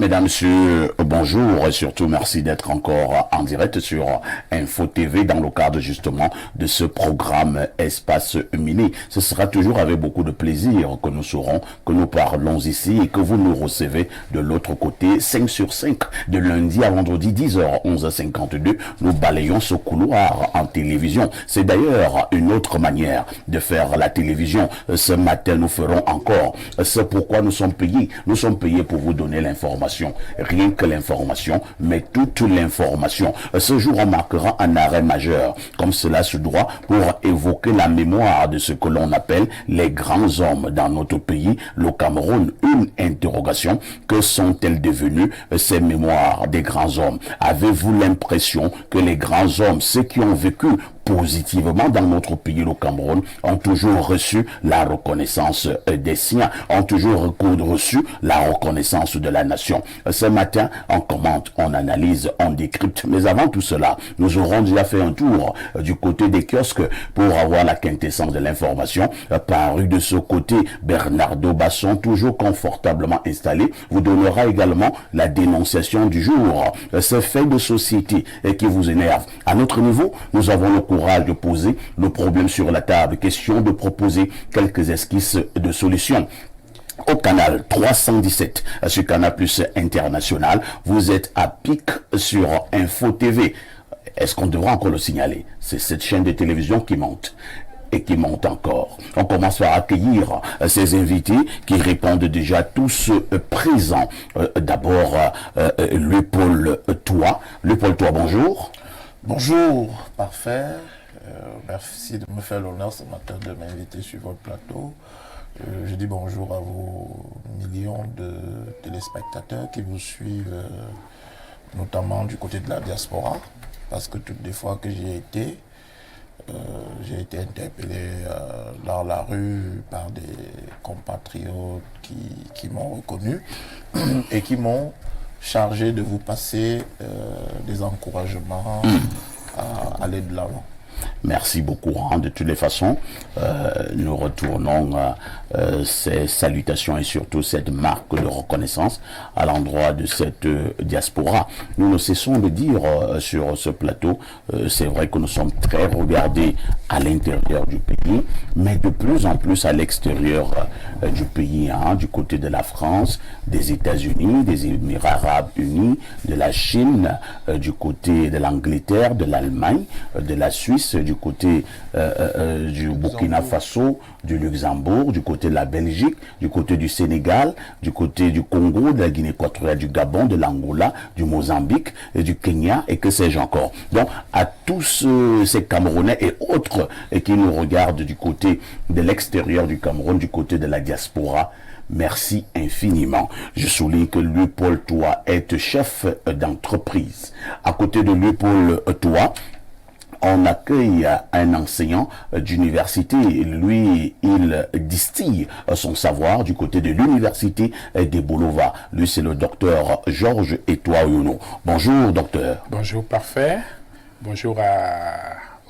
Mesdames, Messieurs, bonjour et surtout merci d'être encore en direct sur Info TV dans le cadre justement de ce programme Espace Mini. Ce sera toujours avec beaucoup de plaisir que nous saurons que nous parlons ici et que vous nous recevez de l'autre côté 5 sur 5 de lundi à vendredi 10h 11h52. Nous balayons ce couloir en télévision. C'est d'ailleurs une autre manière de faire la télévision. Ce matin, nous ferons encore. C'est pourquoi nous sommes payés. Nous sommes payés pour vous donner l'information. Rien que l'information, mais toute l'information. Ce jour, on marquera un arrêt majeur, comme cela se doit, pour évoquer la mémoire de ce que l'on appelle les grands hommes dans notre pays, le Cameroun. Une interrogation, que sont-elles devenues ces mémoires des grands hommes? Avez-vous l'impression que les grands hommes, ceux qui ont vécu positivement dans notre pays, le Cameroun, ont toujours reçu la reconnaissance des siens, ont toujours reçu la reconnaissance de la nation? Ce matin, on commente, on analyse, on décrypte. Mais avant tout cela, nous aurons déjà fait un tour du côté des kiosques pour avoir la quintessence de l'information. Paru de ce côté, Bernardo Basson, toujours confortablement installé, vous donnera également la dénonciation du jour. Ces faits de société qui vous énervent. À notre niveau, nous avons le courage de poser le problème sur la table. Question de proposer quelques esquisses de solutions. Au canal 317, sur Canal Plus International, vous êtes à pic sur Info TV. Est-ce qu'on devra encore le signaler? C'est cette chaîne de télévision qui monte. Et qui monte encore. On commence par accueillir ces invités qui répondent déjà tous présents. D'abord, Léopold Toi. Léopold Toi, bonjour. Bonjour, parfait. Merci de me faire l'honneur ce matin de m'inviter sur votre plateau. Je dis bonjour à vos millions de téléspectateurs qui vous suivent, notamment du côté de la diaspora, parce que toutes les fois que j'ai été interpellé dans la rue par des compatriotes qui m'ont reconnu et qui m'ont chargé de vous passer des encouragements à aller de l'avant. Merci beaucoup. De toutes les façons, nous retournons ces salutations et surtout cette marque de reconnaissance à l'endroit de cette diaspora. Nous ne cessons de dire sur ce plateau, c'est vrai que nous sommes très regardés à l'intérieur du pays, mais de plus en plus à l'extérieur du pays, du côté de la France, des États-Unis, des Émirats Arabes Unis, de la Chine, du côté de l'Angleterre, de l'Allemagne, de la Suisse, du côté du Burkina Faso, du Luxembourg, du côté de la Belgique, du côté du Sénégal, du côté du Congo, de la Guinée équatoriale, du Gabon, de l'Angola, du Mozambique, et du Kenya, et que sais-je encore. Donc, à tous ces Camerounais et autres qui nous regardent du côté de l'extérieur du Cameroun, du côté de la diaspora, merci infiniment. Je souligne que Léopold Toi est chef d'entreprise. À côté de Léopold Toi, on accueille un enseignant d'université. Lui, il distille son savoir du côté de l'université des Bolova. Lui, c'est le docteur Georges Etoa-Ouno. Bonjour, docteur. Bonjour, parfait. Bonjour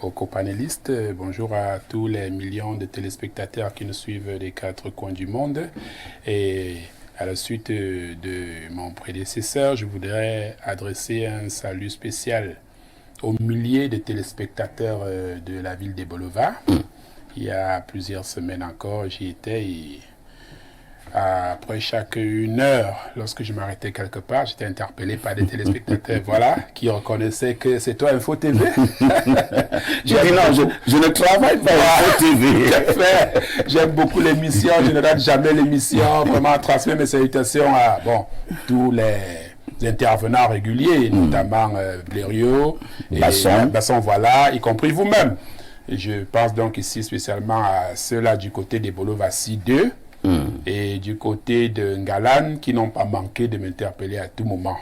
aux copanélistes. Bonjour à tous les millions de téléspectateurs qui nous suivent des quatre coins du monde. Et à la suite de mon prédécesseur, je voudrais adresser un salut spécial aux milliers de téléspectateurs de la ville des Bolova. Il y a plusieurs semaines encore, j'y étais et après chaque une heure, lorsque je m'arrêtais quelque part, j'étais interpellé par des téléspectateurs, voilà, qui reconnaissaient que c'est toi Info TV. J'ai dit non, je ne travaille pas Info TV. J'aime beaucoup l'émission, je ne rate jamais l'émission, vraiment transmettre mes salutations à tous les intervenants réguliers, notamment Blériot, Basson, voilà, y compris vous-même. Et je pense donc ici spécialement à ceux-là du côté des Bolovassi 2 et du côté de Ngalan qui n'ont pas manqué de m'interpeller à tout moment.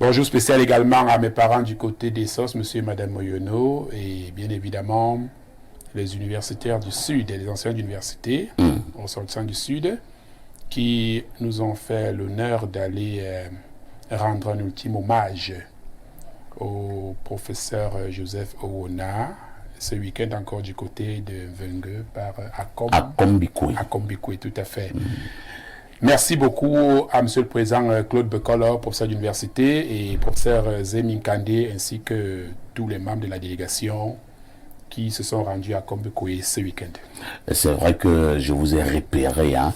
Bonjour spécial également à mes parents du côté des SOS, monsieur et madame Moyono, et bien évidemment les universitaires du Sud et les anciens d'université, ressortissants du Sud, qui nous ont fait l'honneur d'aller rendre un ultime hommage au professeur Joseph Owona, ce week-end encore du côté de Vengue par Akombikwe, tout à fait. Merci beaucoup à M. le Président Claude Bekolo, professeur d'université, et professeur Zemi Kandé, ainsi que tous les membres de la délégation qui se sont rendus à Combikoué ce week-end. C'est vrai que je vous ai repéré à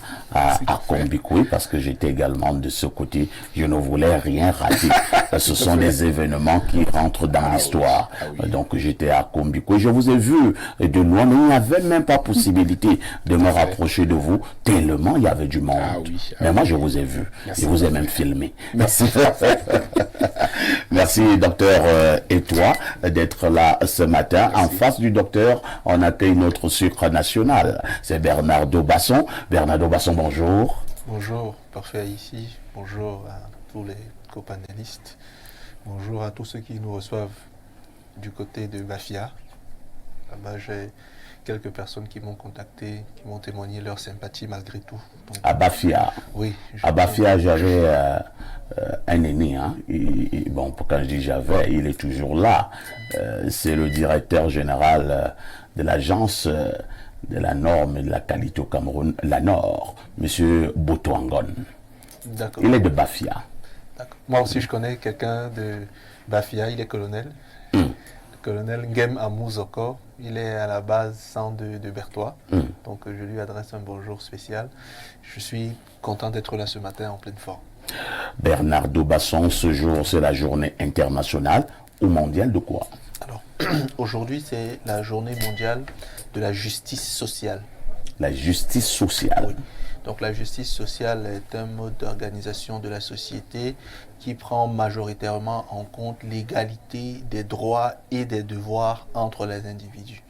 Combikoué parce que j'étais également de ce côté. Je ne voulais rien rater. Ce sont des événements qui rentrent dans l'histoire. Oui. Donc j'étais à Combikoué. Je vous ai vu de loin, mais il n'y avait même pas possibilité de me rapprocher de vous tellement il y avait du monde. Mais moi je vous ai vu. Je vous ai même filmé. Merci. Merci docteur et toi d'être là ce matin. En face du docteur, on accueille notre sucre national. C'est Bernardo Basson. Bernardo Basson, bonjour. Bonjour, parfait ici. Bonjour à tous les copanélistes. Bonjour à tous ceux qui nous reçoivent du côté de Bafia. Là-bas, j'ai quelques personnes qui m'ont contacté, qui m'ont témoigné leur sympathie malgré tout. Donc, à Bafia. Oui. À Bafia, j'avais un aîné. Bon, quand je dis j'avais, il est toujours là. C'est le directeur général de l'agence de la norme et de la qualité au Cameroun, la NOR, M. Botoangon. D'accord. Il est de Bafia. Moi aussi, je connais quelqu'un de Bafia, il est colonel. Le colonel Ngem Amouzoko, il est à la base 102 de Berthois. Donc, je lui adresse un bonjour spécial. Je suis content d'être là ce matin en pleine forme. Bernardo Basson, ce jour, c'est la journée internationale ou mondiale de quoi? Alors, aujourd'hui, c'est la journée mondiale de la justice sociale. La justice sociale. Oui. Donc la justice sociale est un mode d'organisation de la société qui prend majoritairement en compte l'égalité des droits et des devoirs entre les individus.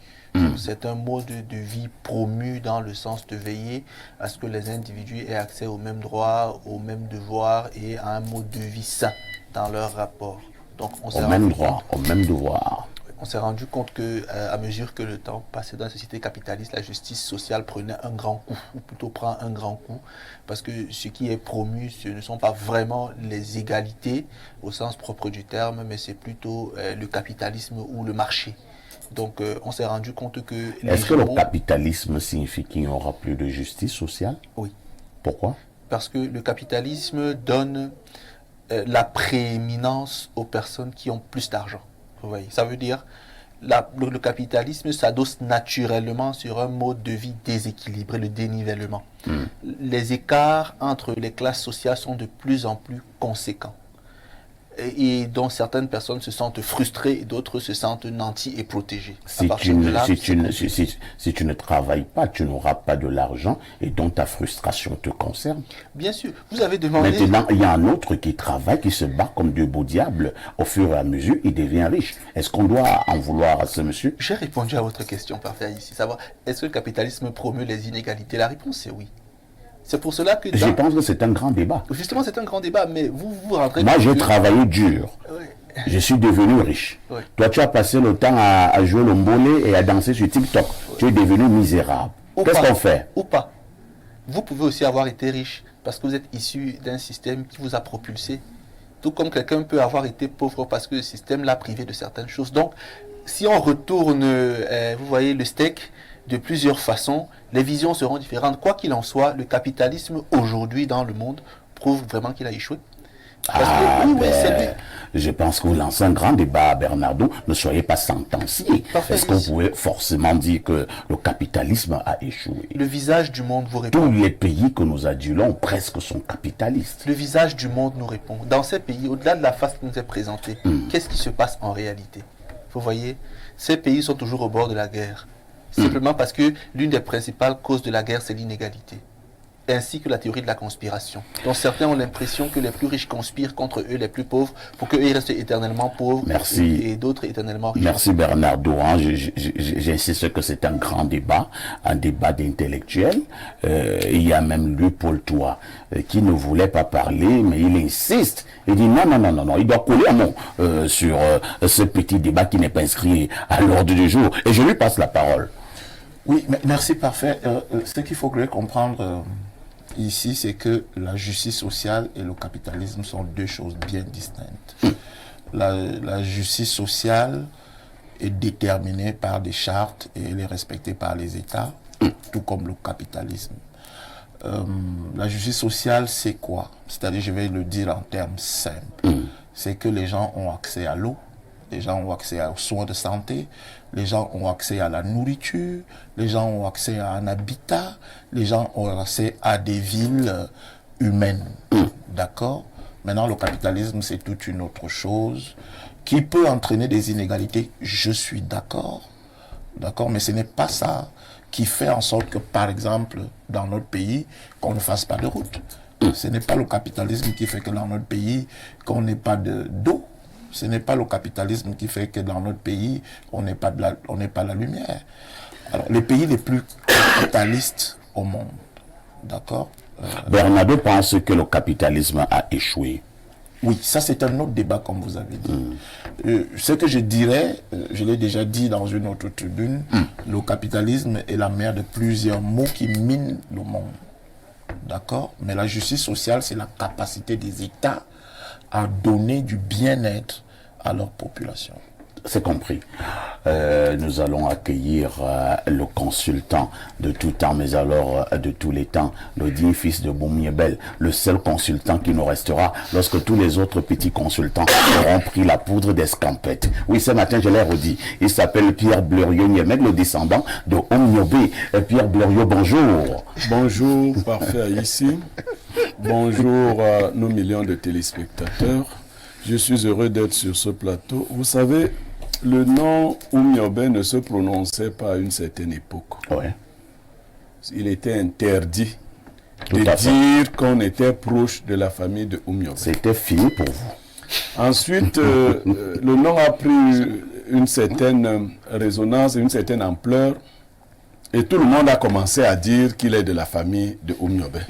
C'est un mode de vie promu dans le sens de veiller à ce que les individus aient accès aux mêmes droits, aux mêmes devoirs et à un mode de vie sain dans leur rapport. Donc, au même droit, au même devoir. On s'est rendu compte que, à mesure que le temps passait dans la société capitaliste, la justice sociale prenait un grand coup, ou plutôt prend un grand coup, parce que ce qui est promu, ce ne sont pas vraiment les égalités au sens propre du terme, mais c'est plutôt le capitalisme ou le marché. Donc, on s'est rendu compte que... Est-ce que le capitalisme signifie qu'il n'y aura plus de justice sociale? Oui. Pourquoi? Parce que le capitalisme donne la prééminence aux personnes qui ont plus d'argent. Vous voyez, ça veut dire le capitalisme s'adosse naturellement sur un mode de vie déséquilibré, le dénivellement. Les écarts entre les classes sociales sont de plus en plus conséquents. Et dont certaines personnes se sentent frustrées et d'autres se sentent nanties et protégées. Si tu ne travailles pas, tu n'auras pas de l'argent et donc ta frustration te concerne. Bien sûr, vous avez demandé... Maintenant, il y a un autre qui travaille, qui se bat comme deux beaux diables. Au fur et à mesure, il devient riche. Est-ce qu'on doit en vouloir à ce monsieur? J'ai répondu à votre question, parfait, ici. Savoir, est-ce que le capitalisme promeut les inégalités? La réponse est oui. C'est pour cela que... Je pense que c'est un grand débat. Justement, c'est un grand débat, mais vous rentrez... Moi, j'ai travaillé dur. Oui. Je suis devenu riche. Oui. Toi, tu as passé le temps à jouer le mbolé et à danser sur TikTok. Oui. Tu es devenu misérable. Qu'est-ce qu'on fait? Ou pas. Vous pouvez aussi avoir été riche parce que vous êtes issu d'un système qui vous a propulsé. Tout comme quelqu'un peut avoir été pauvre parce que le système l'a privé de certaines choses. Donc, si on retourne, vous voyez, le steak de plusieurs façons, les visions seront différentes. Quoi qu'il en soit, le capitalisme aujourd'hui dans le monde prouve vraiment qu'il a échoué. Je pense que vous lancez un grand débat, Bernardo. Ne soyez pas sentencier. Est-ce qu'on pouvait forcément dire que le capitalisme a échoué? Le visage du monde vous répond. Tous les pays que nous adulons presque sont capitalistes. Le visage du monde nous répond. Dans ces pays, au-delà de la face qui nous est présentée, qu'est-ce qui se passe en réalité? Vous voyez, ces pays sont toujours au bord de la guerre. Simplement parce que l'une des principales causes de la guerre, c'est l'inégalité. Ainsi que la théorie de la conspiration. Donc certains ont l'impression que les plus riches conspirent contre eux, les plus pauvres, pour qu'eux restent éternellement pauvres. Merci. Et d'autres éternellement riches. Merci Bernardo. J'insiste que c'est un grand débat, un débat d'intellectuels. Il y a même lui, Paul Toit, qui ne voulait pas parler, mais il insiste. Il dit non, il doit coller un mot sur ce petit débat qui n'est pas inscrit à l'ordre du jour. Et je lui passe la parole. Oui, merci, parfait. Ce qu'il faut comprendre ici, c'est que la justice sociale et le capitalisme sont deux choses bien distinctes. La justice sociale est déterminée par des chartes et elle est respectée par les États, tout comme le capitalisme. la justice sociale, c'est quoi? C'est-à-dire, je vais le dire en termes simples. C'est que les gens ont accès à l'eau, les gens ont accès aux soins de santé, les gens ont accès à la nourriture, les gens ont accès à un habitat, les gens ont accès à des villes humaines. D'accord? Maintenant, le capitalisme, c'est toute une autre chose qui peut entraîner des inégalités. Je suis d'accord. D'accord? Mais ce n'est pas ça qui fait en sorte que, par exemple, dans notre pays, qu'on ne fasse pas de route. Ce n'est pas le capitalisme qui fait que dans notre pays, qu'on n'ait pas d'eau. Ce n'est pas le capitalisme qui fait que dans notre pays, on n'est pas la lumière. Alors, les pays les plus capitalistes au monde, d'accord? Bernardo pense que le capitalisme a échoué. Oui, ça c'est un autre débat comme vous avez dit. Ce que je dirais, je l'ai déjà dit dans une autre tribune, le capitalisme est la mère de plusieurs maux qui minent le monde. D'accord? Mais la justice sociale, c'est la capacité des États à donner du bien-être à leur population. C'est compris. Nous allons accueillir le consultant de tout temps, mais alors de tous les temps, le digne fils de Boumiebel, le seul consultant qui nous restera lorsque tous les autres petits consultants auront pris la poudre d'escampette. Oui, ce matin, je l'ai redit. Il s'appelle Pierre Bleriot-Niemed, le descendant de Omniobé. Pierre Bleriot, bonjour. Bonjour, parfait ici. Bonjour à nos millions de téléspectateurs. Je suis heureux d'être sur ce plateau. Vous savez, le nom Oumniobé ne se prononçait pas à une certaine époque. Ouais. Il était interdit de dire qu'on était proche de la famille de Oumniobé. C'était fini pour vous. Ensuite, le nom a pris une certaine résonance, une certaine ampleur, et tout le monde a commencé à dire qu'il est de la famille de Oumniobé.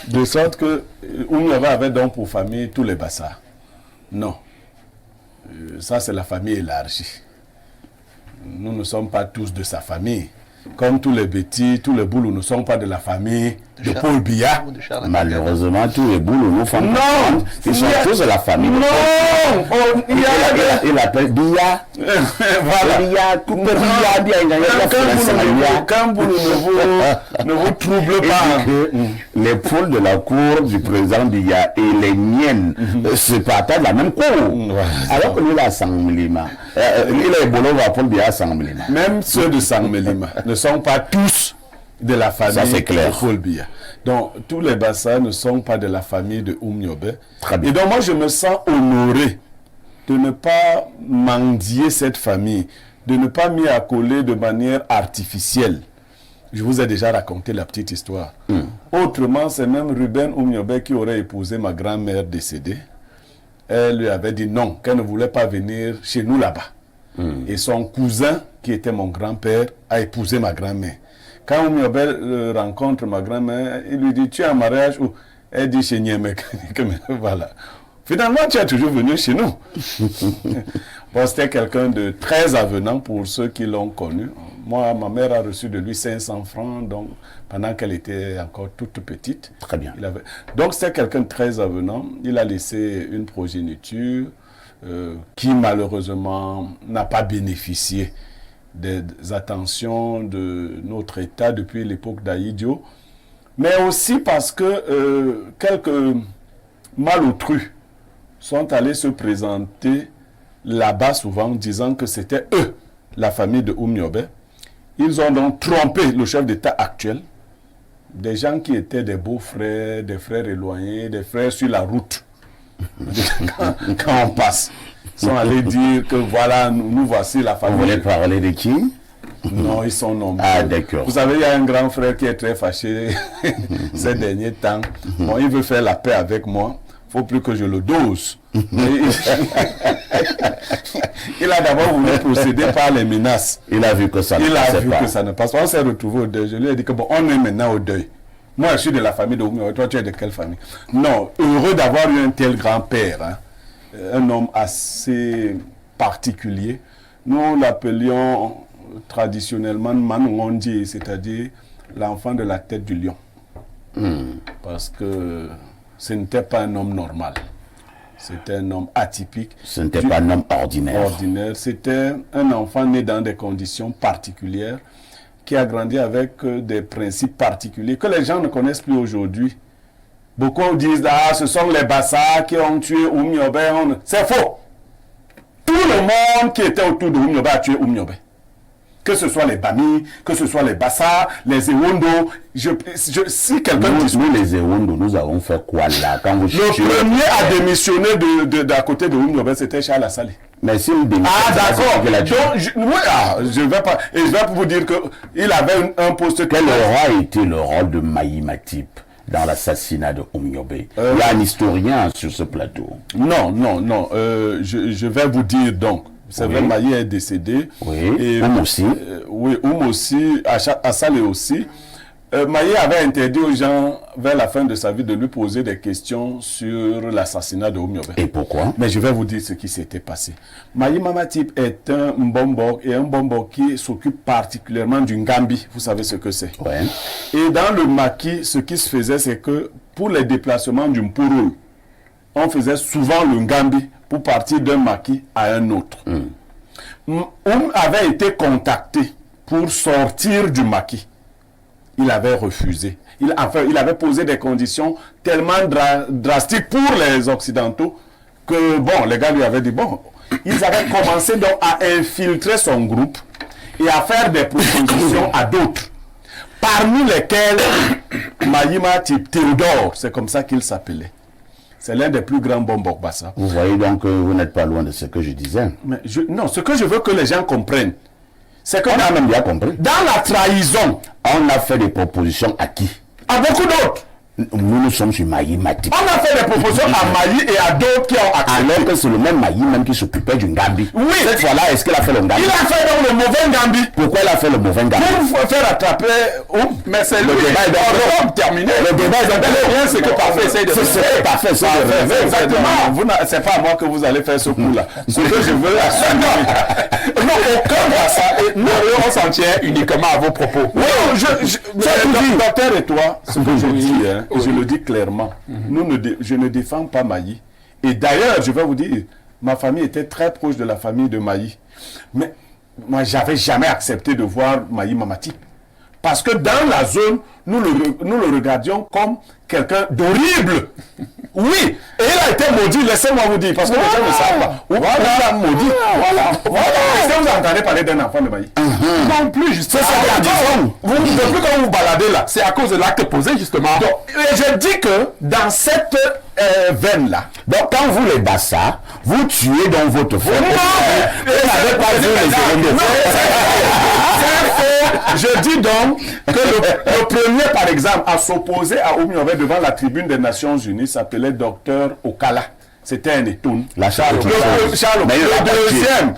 De sorte que Oumniobé avait donc pour famille tous les Bassas. Non. Ça, c'est la famille élargie. Nous ne sommes pas tous de sa famille. Comme tous les Bétis, tous les Boulous ne sont pas de la famille de Paul Biya. Malheureusement, tous les Boulous nous font non, ils sont tous de la famille. Non, il appelle Biya. Voilà. Qu'un Boulou ne vous trouble pas. Les poules de la cour du président Biya et les miennes se partagent la même cour. Alors que lui, il a Sangmelima. Il est Boulou va Paul Biya à Sangmelima. Même ceux de Sangmelima ne sont pas tous de la famille de Paul Biya. Donc, tous les Bassas ne sont pas de la famille de Oumniobé. Et donc, moi, je me sens honoré de ne pas mendier cette famille, de ne pas m'y accoler de manière artificielle. Je vous ai déjà raconté la petite histoire. Autrement, c'est même Ruben Oumniobé qui aurait épousé ma grand-mère décédée. Elle lui avait dit non, qu'elle ne voulait pas venir chez nous là-bas. Et son cousin, qui était mon grand-père, a épousé ma grand-mère. Quand Oumniobé rencontre ma grand-mère, il lui dit, tu es en mariage où? Elle dit chez Niemek. Voilà. Finalement, tu es toujours venu chez nous. Bon, c'était quelqu'un de très avenant pour ceux qui l'ont connu. Moi, ma mère a reçu de lui 500 francs, donc, pendant qu'elle était encore toute petite. Très bien. Donc, c'était quelqu'un de très avenant. Il a laissé une progéniture qui, malheureusement, n'a pas bénéficié des attentions de notre État depuis l'époque d'Aïdio, mais aussi parce que quelques malautrus sont allés se présenter là-bas souvent, disant que c'était eux, la famille de Oumniobé. Ils ont donc trompé le chef d'État actuel, des gens qui étaient des beaux-frères, des frères éloignés, des frères sur la route. Quand on passe, ils sont allés dire que voilà, nous voici la famille. Vous voulez parler de qui? Non, ils sont nombreux. Ah, d'accord. Vous savez, il y a un grand frère qui est très fâché ces derniers temps. Bon, il veut faire la paix avec moi. Il ne faut plus que je le dose. Il a d'abord voulu procéder par les menaces. Il a vu que ça ne passe pas. Il a vu que ça ne passe pas. On s'est retrouvé au deuil. Je lui ai dit que bon, on est maintenant au deuil. Moi, je suis de la famille de Oumniobé. Toi, tu es de quelle famille? Non, heureux d'avoir eu un tel grand-père. Hein. Un homme assez particulier. Nous l'appelions traditionnellement Manongondi, c'est-à-dire l'enfant de la tête du lion. Parce que ce n'était pas un homme normal. C'était un homme atypique. Ce n'était pas un homme ordinaire. C'était un enfant né dans des conditions particulières. qui a grandi avec des principes particuliers que les gens ne connaissent plus aujourd'hui. Beaucoup disent, ah, ce sont les Bassa qui ont tué Oumniobé. C'est faux. Tout le monde qui était autour de Oumniobé a tué Oumniobé. Que ce soit les Bami, que ce soit les Bassa, les Ewondo. Si quelqu'un dit... Nous, les Ewondo, nous avons fait quoi là quand vous Le premier à démissionner d'à côté de Oumniobé, c'était Charles Assali. Mais si vous ah d'accord. Donc, je vais pas... Et je vais vous dire qu'il avait un poste... Quel aura été le rôle de Maï Matip dans l'assassinat de Oumniobé? Il y a un historien sur ce plateau. Non. Je vais vous dire donc. C'est vrai, Maï est décédé. Oui, et Oum aussi. Oui, Oum aussi, Assali aussi. Maï avait interdit aux gens, vers la fin de sa vie, de lui poser des questions sur l'assassinat de Oumniobé. Et pourquoi? Mais je vais vous dire ce qui s'était passé. Maï Mamatip est un Mbombok, et un Mbombok qui s'occupe particulièrement du Ngambi. Vous savez ce que c'est. Ouais. Et dans le maquis, ce qui se faisait, c'est que pour les déplacements du Mpouroul, on faisait souvent le Ngambi pour partir d'un maquis à un autre. Avait été contacté pour sortir du maquis. Il avait refusé. Il avait posé des conditions tellement drastiques pour les Occidentaux que, bon, les gars lui avaient dit, bon, ils avaient commencé donc à infiltrer son groupe et à faire des propositions à d'autres, parmi lesquels Maï Matip Théodore, c'est comme ça qu'il s'appelait. C'est l'un des plus grands Bombok Bassa. Vous voyez donc que vous n'êtes pas loin de ce que je disais. Mais non, ce que je veux que les gens comprennent, c'est que... On a même bien compris. Dans la trahison, on a fait des propositions à qui? À beaucoup d'autres. Nous sommes sur Maï Matip. On a fait des propositions à Maï et à d'autres qui ont accepté. Alors que c'est le même Maï même qui s'occupait du Ngambi. Oui. Cette fois-là, est-ce qu'il a fait le Ngambi? Il a fait donc le mauvais Ngambi. Pourquoi il a fait le mauvais Ngambi? Pour faire attraper... mais c'est le débat est donc terminé. Le débat est donc bien ce que Parfait essaye de faire. C'est parfait, c'est exactement. C'est pas à moi que vous allez faire ce coup-là. Ce que je veux assumer. Non, aucun Bassa. Nous, on s'en tient uniquement à vos propos. Oui, le docteur et toi, ce que je dis, je le dis clairement. Je ne défends pas Maï. Et d'ailleurs, je vais vous dire, ma famille était très proche de la famille de Maï. Mais moi, j'avais jamais accepté de voir Maï Mamatip. Parce que dans la zone, nous le regardions comme quelqu'un d'horrible. Oui, et il a été maudit, laissez-moi vous dire, parce que les gens ne savent pas. Voilà, maudit. Voilà. Est-ce que vous entendez parler d'un enfant de Maï? Non plus, justement. Depuis quand vous baladez là, c'est à cause de l'acte posé, justement. Donc, je dis que dans cette veine-là, donc quand vous les Bassa, vous tuez dans votre frère. Non, vous n'avez pas vu les éléments. Je dis donc que le premier, par exemple, à s'opposer à Oumniobé devant la tribune des Nations Unies s'appelait Docteur Okala. C'était un étoune. La Charles. Le deuxième.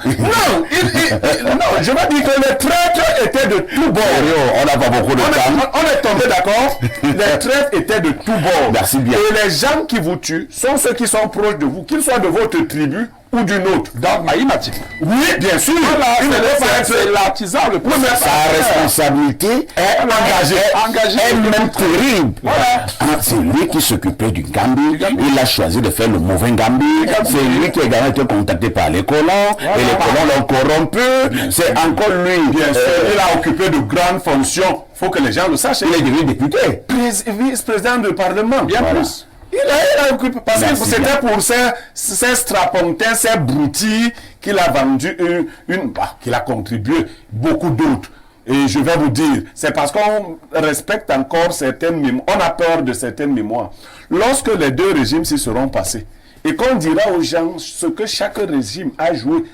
Non, je veux dire que les traîtres étaient de tous bords. On n'a pas beaucoup de temps. On est tombé d'accord. Les traîtres étaient de tous bords. Merci bien. Et les gens qui vous tuent sont ceux qui sont proches de vous, qu'ils soient de votre tribu ou d'une autre. Donc, Maï Matip. Oui, bien sûr. C'est l'artisan le plus. Sa responsabilité est engagée. Elle-même terrible. Voilà. C'est lui qui s'occupait du Ngambi. Il a choisi de faire le mauvais Ngambi. C'est lui qui a également été contacté par les colons. Et les colons l'ont corrompu. C'est encore lui. Bien sûr. Il a occupé de grandes fonctions. Il faut que les gens le sachent. Il est devenu député. Vice-président du Parlement. Bien plus. Il a occupé, parce que c'était pour ces strapontins, ces broutilles qu'il a vendu qu'il a contribué beaucoup d'autres. Et je vais vous dire, c'est parce qu'on respecte encore certaines mémoires, on a peur de certaines mémoires. Lorsque les deux régimes s'y seront passés, et qu'on dira aux gens ce que chaque régime a joué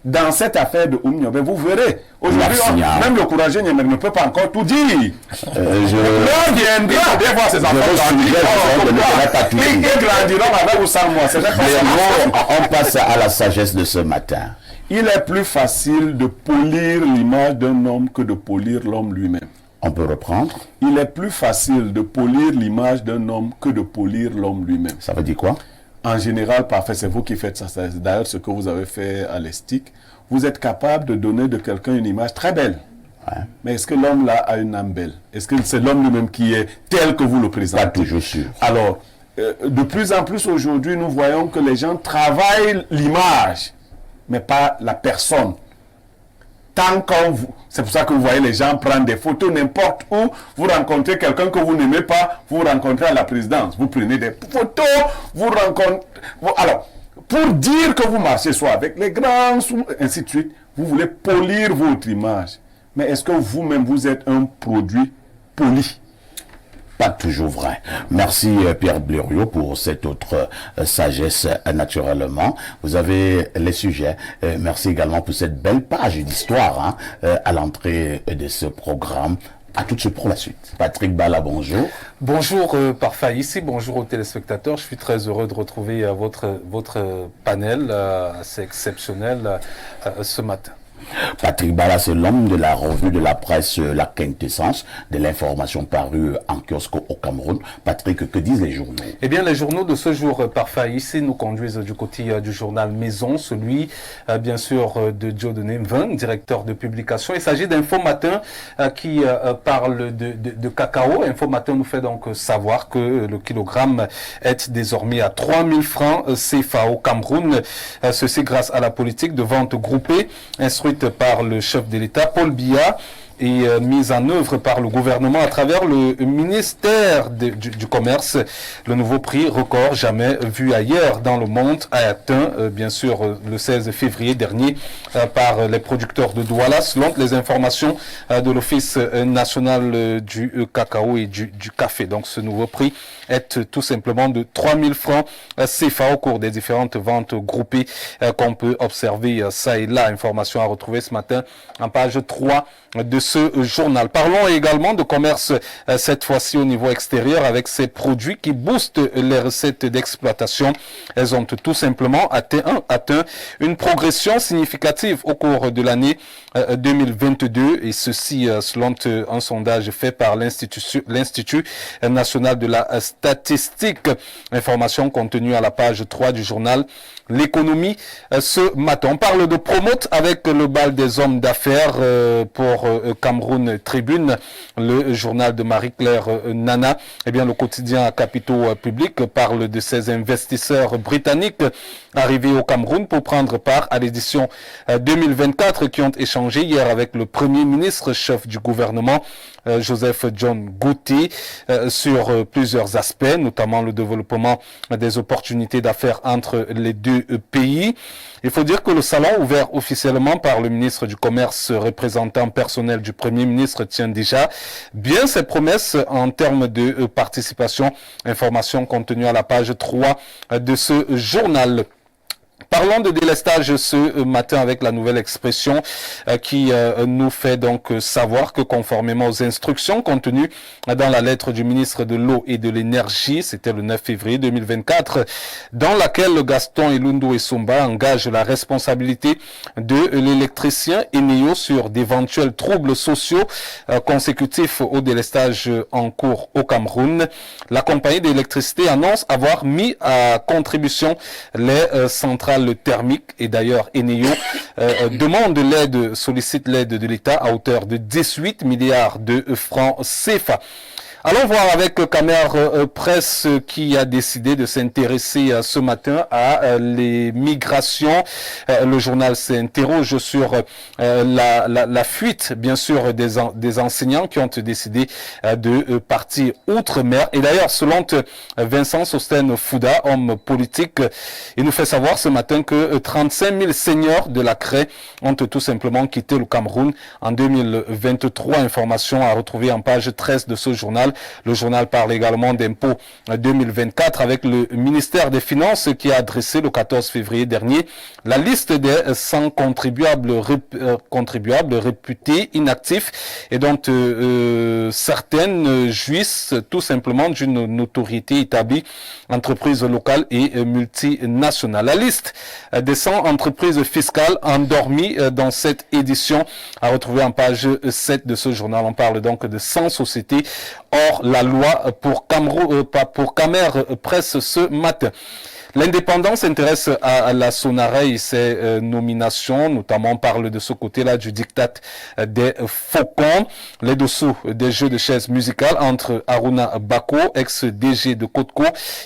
dans cette affaire de Oumniobé, vous verrez. Aujourd'hui, même le courageux ne peut pas encore tout dire. L'heure viendra. Bien voir ses enfants grandir. Ils grandiront avec ou sans moi. On passe à la sagesse de ce matin. Il est plus facile de polir l'image d'un homme que de polir l'homme lui-même. On peut reprendre. Il est plus facile de polir l'image d'un homme que de polir l'homme lui-même. Ça veut dire quoi? En général, parfait, c'est vous qui faites ça. C'est d'ailleurs ce que vous avez fait à l'ESTIC. Vous êtes capable de donner de quelqu'un une image très belle. Ouais. Mais est-ce que l'homme là a une âme belle? Est-ce que c'est l'homme lui-même qui est tel que vous le présentez? Pas toujours sûr. Alors, de plus en plus aujourd'hui, nous voyons que les gens travaillent l'image, mais pas la personne. tant qu'on vous... C'est pour ça que vous voyez les gens prendre des photos n'importe où. Vous rencontrez quelqu'un que vous n'aimez pas, vous rencontrez à la présidence. Vous prenez des photos, vous rencontrez... Alors, pour dire que vous marchez soit avec les grands, ainsi de suite, vous voulez polir votre image. Mais est-ce que vous-même, vous êtes un produit poli? Pas toujours vrai. Merci Pierre Blériot pour cette autre sagesse naturellement. Vous avez les sujets. Merci également pour cette belle page d'histoire à l'entrée de ce programme. À tout de suite pour la suite. Patrick Bala, bonjour. Bonjour Parfait ici, bonjour aux téléspectateurs. Je suis très heureux de retrouver votre panel assez exceptionnel ce matin. Patrick Bala, c'est l'homme de la revue de la presse, la quintessence de l'information parue en kiosque au Cameroun. Patrick, que disent les journaux? Eh bien, les journaux de ce jour, Parfait ici, nous conduisent du côté du journal Maison, celui, bien sûr, de Dieudonné Mveng, directeur de publication. Il s'agit d'Info Matin qui parle de cacao. Info Matin nous fait donc savoir que le kilogramme est désormais à 3000 francs CFA au Cameroun. Ceci grâce à la politique de vente groupée instruite par le chef de l'État, Paul Biya, et mise en œuvre par le gouvernement à travers le ministère du Commerce. Le nouveau prix record jamais vu ailleurs dans le monde a atteint, bien sûr, le 16 février dernier par les producteurs de Douala, selon les informations de l'Office national du cacao et du café. Donc ce nouveau prix est tout simplement de 3000 francs CFA au cours des différentes ventes groupées qu'on peut observer ça et là. Information à retrouver ce matin en page 3 de ce journal. Parlons également de commerce, cette fois-ci au niveau extérieur, avec ces produits qui boostent les recettes d'exploitation. Elles ont tout simplement atteint une progression significative au cours de l'année 2022, et ceci selon un sondage fait par l'Institut national de la statistique. Information contenue à la page 3 du journal L'économie ce matin. On parle de Promote avec le bal des hommes d'affaires pour Cameroun Tribune, le journal de Marie-Claire Nana. Eh bien, le quotidien Capitaux Publics parle de ces investisseurs britanniques arrivés au Cameroun pour prendre part à l'édition 2024 qui ont échangé hier avec le Premier ministre, chef du gouvernement, Joseph John Gouti, sur plusieurs aspects, notamment le développement des opportunités d'affaires entre les deux pays. Il faut dire que le salon, ouvert officiellement par le ministre du Commerce, représentant personnel du Premier ministre, tient déjà bien ses promesses en termes de participation. Information contenue à la page 3 de ce journal. Parlons de délestage ce matin avec la nouvelle expression qui nous fait donc savoir que conformément aux instructions contenues dans la lettre du ministre de l'Eau et de l'Énergie, c'était le 9 février 2024, dans laquelle Gaston Ilundu Essumba engage la responsabilité de l'électricien Eneo sur d'éventuels troubles sociaux consécutifs au délestage en cours au Cameroun. La compagnie d'électricité annonce avoir mis à contribution les centrales thermique, et d'ailleurs Eneo sollicite l'aide de l'État à hauteur de 18 milliards de francs CFA. Allons voir avec Camer Presse qui a décidé de s'intéresser ce matin à les migrations. Le journal s'interroge sur la fuite, bien sûr, des enseignants qui ont décidé de partir outre-mer. Et d'ailleurs, selon Vincent Sosten Fouda, homme politique, il nous fait savoir ce matin que 35 000 seniors de la CRE ont tout simplement quitté le Cameroun en 2023. Information à retrouver en page 13 de ce journal. Le journal parle également d'impôts 2024 avec le ministère des Finances qui a adressé le 14 février dernier la liste des 100 contribuables réputés inactifs et dont certaines jouissent tout simplement d'une notoriété établie, entreprises locales et multinationales. La liste des 100 entreprises fiscales endormies dans cette édition à retrouver en page 7 de ce journal. On parle donc de 100 sociétés hors la loi pour Camer Presse ce matin. L'Indépendant s'intéresse à la Sonara et ses nominations, notamment on parle de ce côté-là du diktat des faucons, les dessous des jeux de chaises musicales entre Aruna Bako, ex-DG de Kotko,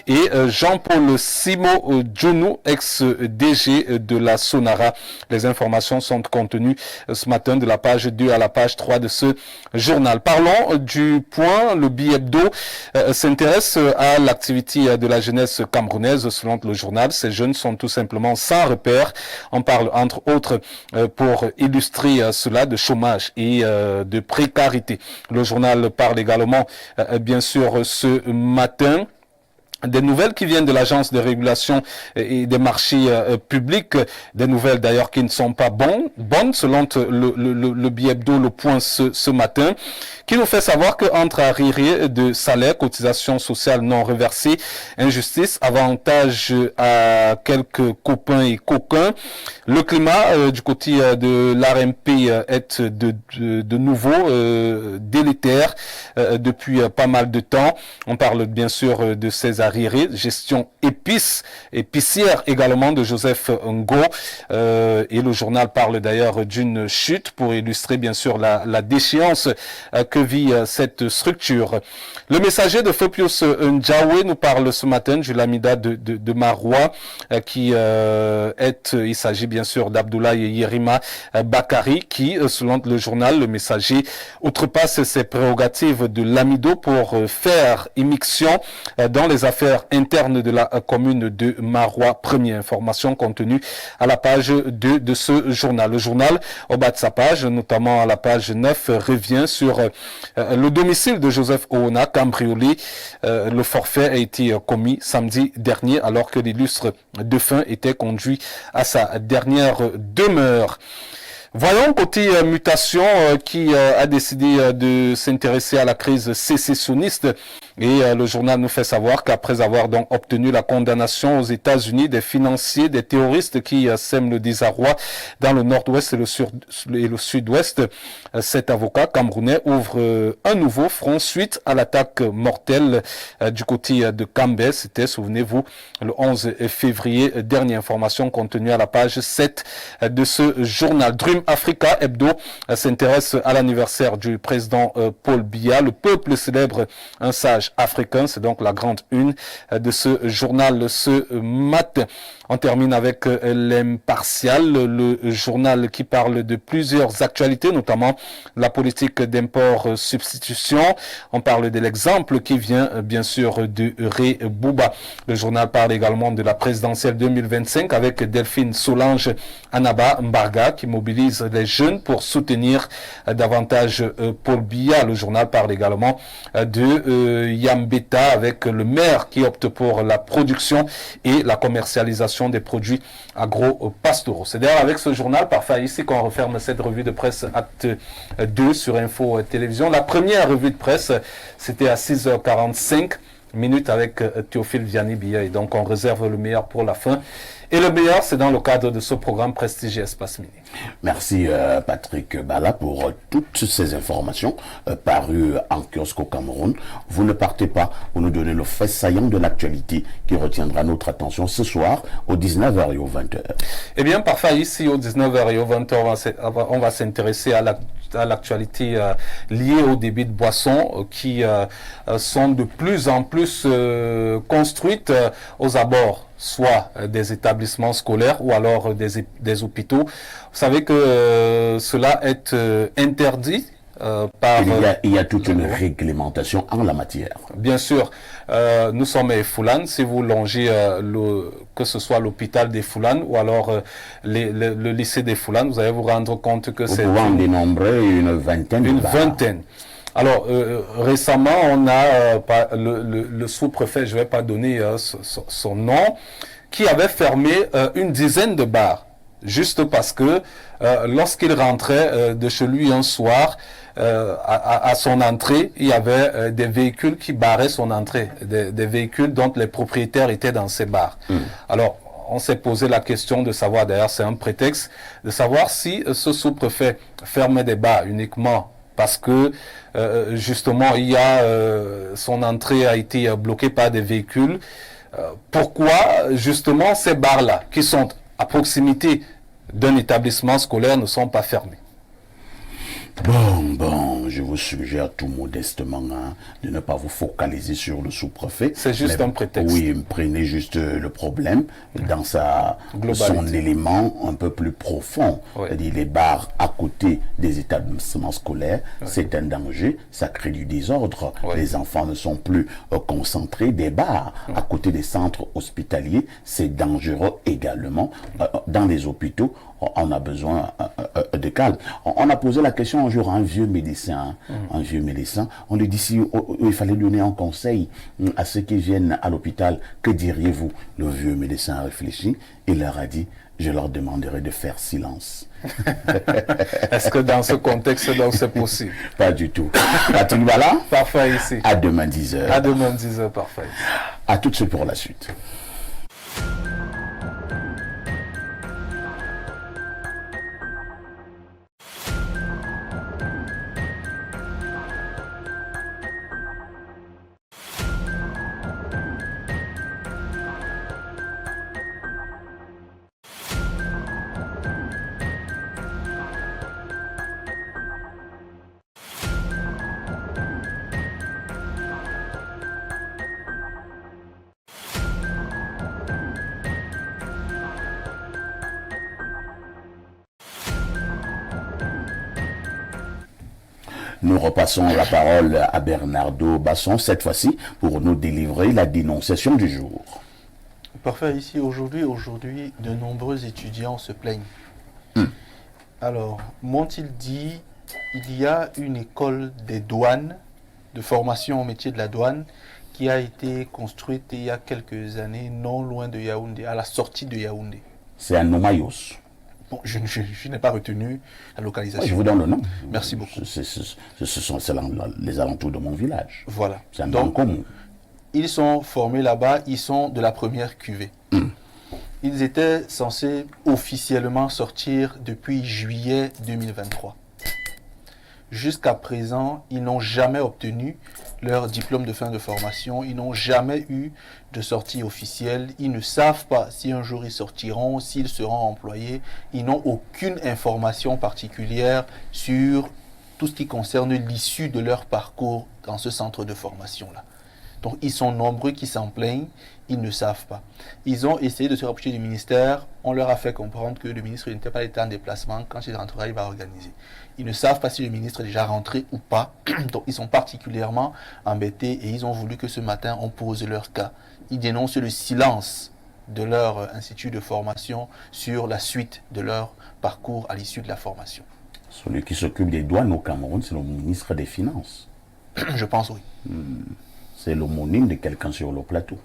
et Jean-Paul Simo Djonou, ex-DG de la Sonara. Les informations sont contenues ce matin de la page 2 à la page 3 de ce journal. Parlons du point. Le Bi-Hebdo s'intéresse à l'activité de la jeunesse camerounaise. Selon le journal, ces jeunes sont tout simplement sans repère. On parle entre autres pour illustrer cela de chômage et de précarité. Le journal parle également bien sûr ce matin des nouvelles qui viennent de l'Agence de régulation et des marchés publics, des nouvelles d'ailleurs qui ne sont pas bonnes selon le Bi-Hebdo, le point ce matin, qui nous fait savoir qu'entre arriérés de salaire, cotisations sociales non reversées, injustice, avantage à quelques copains et coquins, le climat du côté de l'RMP est de nouveau délétère depuis pas mal de temps. On parle bien sûr de ces arriérés, gestion épicière également de Joseph Ngo, et le journal parle d'ailleurs d'une chute pour illustrer bien sûr la déchéance que vit cette structure. Le messager de Fopios Ndjawe nous parle ce matin du Lamida de Maroua qui il s'agit bien sûr d'Abdoulaye Yerima Bakari qui, selon le journal, le messager outrepasse ses prérogatives de l'Amido pour faire immixtion dans les affaires internes de la commune de Maroua. Première information contenue à la page 2 de ce journal. Le journal, au bas de sa page, notamment à la page 9, revient sur le domicile de Joseph Oona, cambriolé. Le forfait a été commis samedi dernier alors que l'illustre défunt était conduit à sa dernière demeure. Voyons côté mutation qui a décidé de s'intéresser à la crise sécessionniste. Et le journal nous fait savoir qu'après avoir donc obtenu la condamnation aux États-Unis des financiers, des terroristes qui sèment le désarroi dans le nord-ouest et le sud-ouest, cet avocat camerounais ouvre un nouveau front suite à l'attaque mortelle du côté de Cambé. C'était, souvenez-vous, le 11 février. Dernière information contenue à la page 7 de ce journal. Dream Africa Hebdo s'intéresse à l'anniversaire du président Paul Biya. Le peuple célèbre un sage africain, c'est donc la grande une de ce journal ce matin. On termine avec l'Impartial, le journal qui parle de plusieurs actualités, notamment la politique d'import-substitution. On parle de l'exemple qui vient bien sûr de Ré Bouba. Le journal parle également de la présidentielle 2025 avec Delphine Solange Anaba Mbarga qui mobilise les jeunes pour soutenir davantage Paul Biya. Le journal parle également de Yambeta avec le maire qui opte pour la production et la commercialisation des produits agro-pastoraux. C'est d'ailleurs avec ce journal parfait ici qu'on referme cette revue de presse acte 2 sur Info Télévision. La première revue de presse, c'était à 6h45 avec Théophile Vianney-Biya. Et donc on réserve le meilleur pour la fin. Et le meilleur, c'est dans le cadre de ce programme prestigieux Espace Mini. Merci Patrick Bala pour toutes ces informations parues en kiosque au Cameroun. Vous ne partez pas, vous nous donnez le fait saillant de l'actualité qui retiendra notre attention ce soir aux 19h et aux 20h. Eh bien, parfait, ici aux 19h et aux 20h, on va s'intéresser à l'actualité liée au débit de boissons qui sont de plus en plus construites aux abords soit des établissements scolaires ou alors des hôpitaux. Vous savez que cela est interdit par... Il y a toute une réglementation en la matière. Bien sûr. Nous sommes à Foulane. Si vous longez que ce soit l'hôpital des Foulanes ou alors le lycée des Foulanes, vous allez vous rendre compte que c'est... Vous pouvez en dénombrer une vingtaine. Une vingtaine. Alors, récemment, on a le sous-préfet, je ne vais pas donner son nom, qui avait fermé une dizaine de bars, juste parce que lorsqu'il rentrait de chez lui un soir, à son entrée, il y avait des véhicules qui barraient son entrée, des véhicules dont les propriétaires étaient dans ces bars. Alors, on s'est posé la question de savoir, d'ailleurs c'est un prétexte, de savoir si ce sous-préfet fermait des bars uniquement parce que justement son entrée a été bloquée par des véhicules pourquoi justement ces bars-là, qui sont à proximité d'un établissement scolaire, ne sont pas fermés? Bon, je vous suggère tout modestement de ne pas vous focaliser sur le sous-préfet. C'est juste un prétexte. Oui, prenez juste le problème dans son élément un peu plus profond. Oui. C'est-à-dire les bars à côté des établissements scolaires, c'est un danger, ça crée du désordre. Oui. Les enfants ne sont plus concentrés. Des bars à côté des centres hospitaliers, c'est dangereux également. Dans les hôpitaux, on a besoin de calme. On a posé la question un jour à un vieux médecin, on lui dit si il fallait donner un conseil à ceux qui viennent à l'hôpital, que diriez-vous? Le vieux médecin a réfléchi, il leur a dit, je leur demanderai de faire silence. Est-ce que dans ce contexte, donc, c'est possible? Pas du tout. Patrick Bala? Parfait ici. À demain 10h. À demain 10h, parfait. À tout de suite pour la suite. Nous repassons la parole à Bernardo Basson, cette fois-ci, pour nous délivrer la dénonciation du jour. Parfait. Ici, aujourd'hui, de nombreux étudiants se plaignent. Alors, m'ont-ils dit, il y a une école des douanes, de formation au métier de la douane, qui a été construite il y a quelques années, non loin de Yaoundé, à la sortie de Yaoundé. C'est à Nomayos. Bon, je n'ai pas retenu la localisation. Je vous donne le nom. Merci beaucoup. Ce sont les alentours de mon village. Voilà. C'est un nom commun. Ils sont formés là-bas, ils sont de la première cuvée. Ils étaient censés officiellement sortir depuis juillet 2023. Jusqu'à présent, ils n'ont jamais obtenu leur diplôme de fin de formation, ils n'ont jamais eu de sortie officielle, ils ne savent pas si un jour ils sortiront, s'ils seront employés, ils n'ont aucune information particulière sur tout ce qui concerne l'issue de leur parcours dans ce centre de formation-là. Donc ils sont nombreux qui s'en plaignent, ils ne savent pas. Ils ont essayé de se rapprocher du ministère, on leur a fait comprendre que le ministre n'était pas en déplacement, quand il rentrera, il va organiser. Ils ne savent pas si le ministre est déjà rentré ou pas, donc ils sont particulièrement embêtés et ils ont voulu que ce matin on pose leur cas. Ils dénoncent le silence de leur institut de formation sur la suite de leur parcours à l'issue de la formation. Celui qui s'occupe des douanes au Cameroun, c'est le ministre des Finances. Je pense oui. C'est l'homonyme de quelqu'un sur le plateau.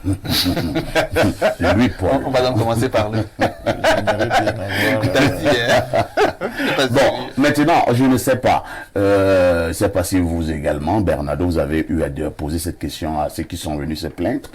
Lui, Paul. On va donc commencer par lui. Bon, maintenant, je ne sais pas. C'est pas si vous également, Bernardo, vous avez eu à poser cette question à ceux qui sont venus se plaindre.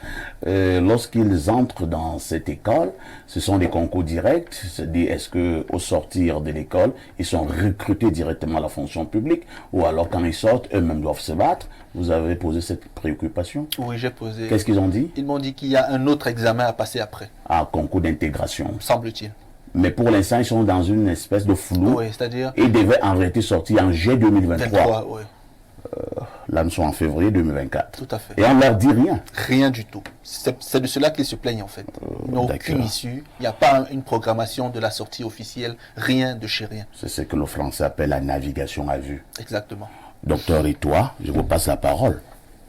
Lorsqu'ils entrent dans cette école, ce sont des concours directs. C'est-à-dire, est-ce qu'au sortir de l'école, ils sont recrutés directement à la fonction publique, ou alors quand ils sortent, eux-mêmes doivent se battre? Vous avez posé cette préoccupation? Oui, j'ai posé. Qu'est-ce qu'ils ont dit? Ils m'ont dit qu'il y a un autre examen à passer après. Ah, concours d'intégration. Semble-t-il. Mais pour l'instant, ils sont dans une espèce de flou. Oui, c'est-à-dire... Ils devaient en réalité sortir en juillet 2023. 23, oui. Là, nous sommes en février 2024. Tout à fait. Et on ne leur dit rien. Rien du tout. C'est de cela qu'ils se plaignent en fait. Ils n'ont aucune issue. Il n'y a pas une programmation de la sortie officielle. Rien de chez rien. C'est ce que le français appelle la navigation à vue. Exactement. Docteur, et toi, je vous passe la parole.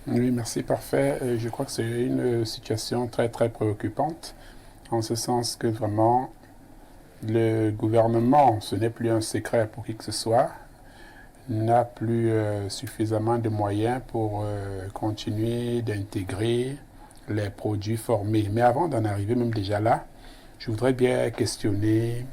Oui, merci, parfait. Je crois que c'est une situation très, très préoccupante, en ce sens que vraiment, le gouvernement, ce n'est plus un secret pour qui que ce soit, n'a plus suffisamment de moyens pour continuer d'intégrer les produits formés. Mais avant d'en arriver même déjà là, je voudrais bien questionner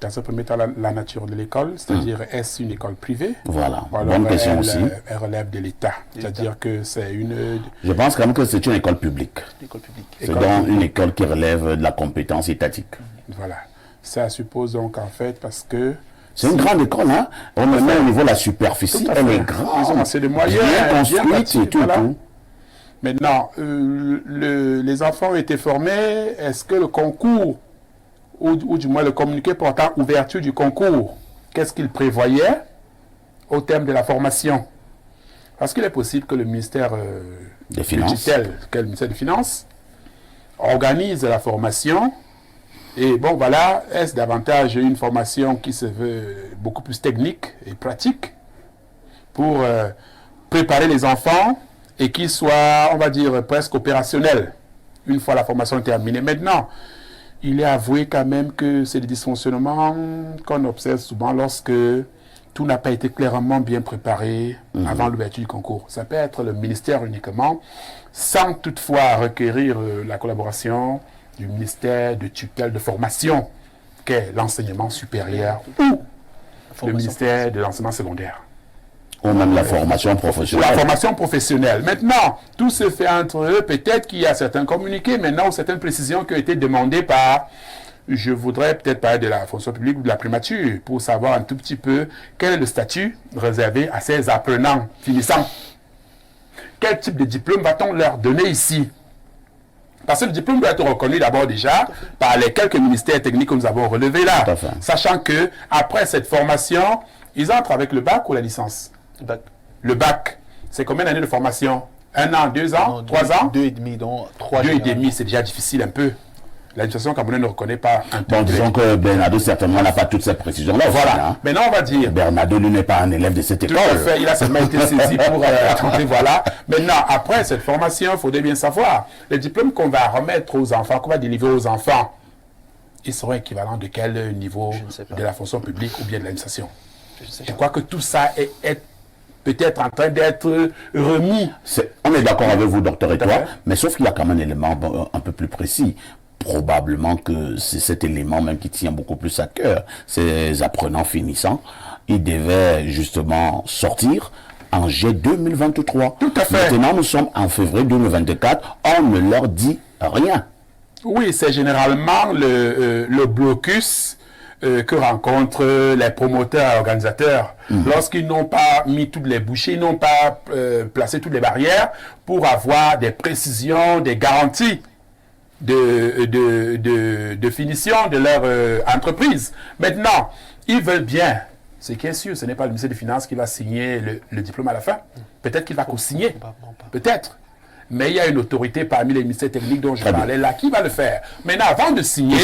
dans un premier temps la nature de l'école, c'est-à-dire est-ce une école privée? Voilà, bonne question aussi. Elle relève de l'État, c'est-à-dire que c'est une... Je pense quand même que c'est une école publique. L'école publique. C'est donc une école qui relève de la compétence étatique. Voilà, ça suppose donc en fait parce que... C'est une grande école, hein. Même au niveau de la superficie, elle est grande. Ils ont assez de moyens. Bien construite et tout. Voilà. Maintenant, les enfants ont été formés. Est-ce que le concours, ou du moins le communiqué portant ouverture du concours, qu'est-ce qu'il prévoyait au terme de la formation? Parce qu'il est possible que le ministère des Finances, le ministère des Finances, organise la formation. Et bon, voilà, est-ce davantage une formation qui se veut beaucoup plus technique et pratique pour préparer les enfants et qu'ils soient, on va dire, presque opérationnels une fois la formation terminée. Maintenant, il est avoué quand même que c'est des dysfonctionnements qu'on observe souvent lorsque tout n'a pas été clairement bien préparé avant l'ouverture du concours. Ça peut être le ministère uniquement, sans toutefois requérir la collaboration du ministère de tutelle de formation, qu'est l'enseignement supérieur ou le ministère de l'enseignement secondaire. Ou même la formation professionnelle. La formation professionnelle. Maintenant, tout se fait entre eux. Peut-être qu'il y a certains communiqués maintenant ou certaines précisions qui ont été demandées par... Je voudrais peut-être parler de la fonction publique ou de la primature pour savoir un tout petit peu quel est le statut réservé à ces apprenants finissants. Quel type de diplôme va-t-on leur donner ici? Parce que le diplôme doit être reconnu d'abord déjà par les quelques ministères techniques que nous avons relevés là. Sachant que après cette formation, ils entrent avec le bac ou la licence? Le bac, c'est combien d'années de formation? 1 an, 2 ans, non, 3 ans? 2 et demi, donc 3 2 et demi, c'est déjà difficile un peu. L'administration camerounaise ne reconnaît pas un peu. Bon, disons que Bernardo certainement n'a pas toutes ces précisions-là. Voilà. Hein. Maintenant, on va dire... Bernardo, lui, n'est pas un élève de cette école. Tout à fait, il a seulement été saisi pour attenter, voilà. Maintenant, après cette formation, il faudrait bien savoir, les diplômes qu'on va remettre aux enfants, qu'on va délivrer aux enfants, ils seront équivalents de quel niveau de la fonction publique ou bien de l'administration? Je crois que tout ça est peut-être en train d'être remis. On est d'accord avec vous, docteur Etoile, mais sauf qu'il y a quand même un élément un peu plus précis. Probablement que c'est cet élément même qui tient beaucoup plus à cœur. Ces apprenants finissants, ils devaient justement sortir en G 2023. Tout à fait. Maintenant, nous sommes en février 2024. On ne leur dit rien. Oui, c'est généralement le blocus que rencontrent les promoteurs et organisateurs lorsqu'ils n'ont pas mis toutes les bouchées, ils n'ont pas placé toutes les barrières pour avoir des précisions, des garanties de finition de leur entreprise. Maintenant, ils veulent bien. Ce qui est sûr, ce n'est pas le ministère des Finances qui va signer le diplôme à la fin. Peut-être qu'il va co-signer. Peut-être. Mais il y a une autorité parmi les ministères techniques dont je parlais là qui va le faire. Maintenant, avant de signer,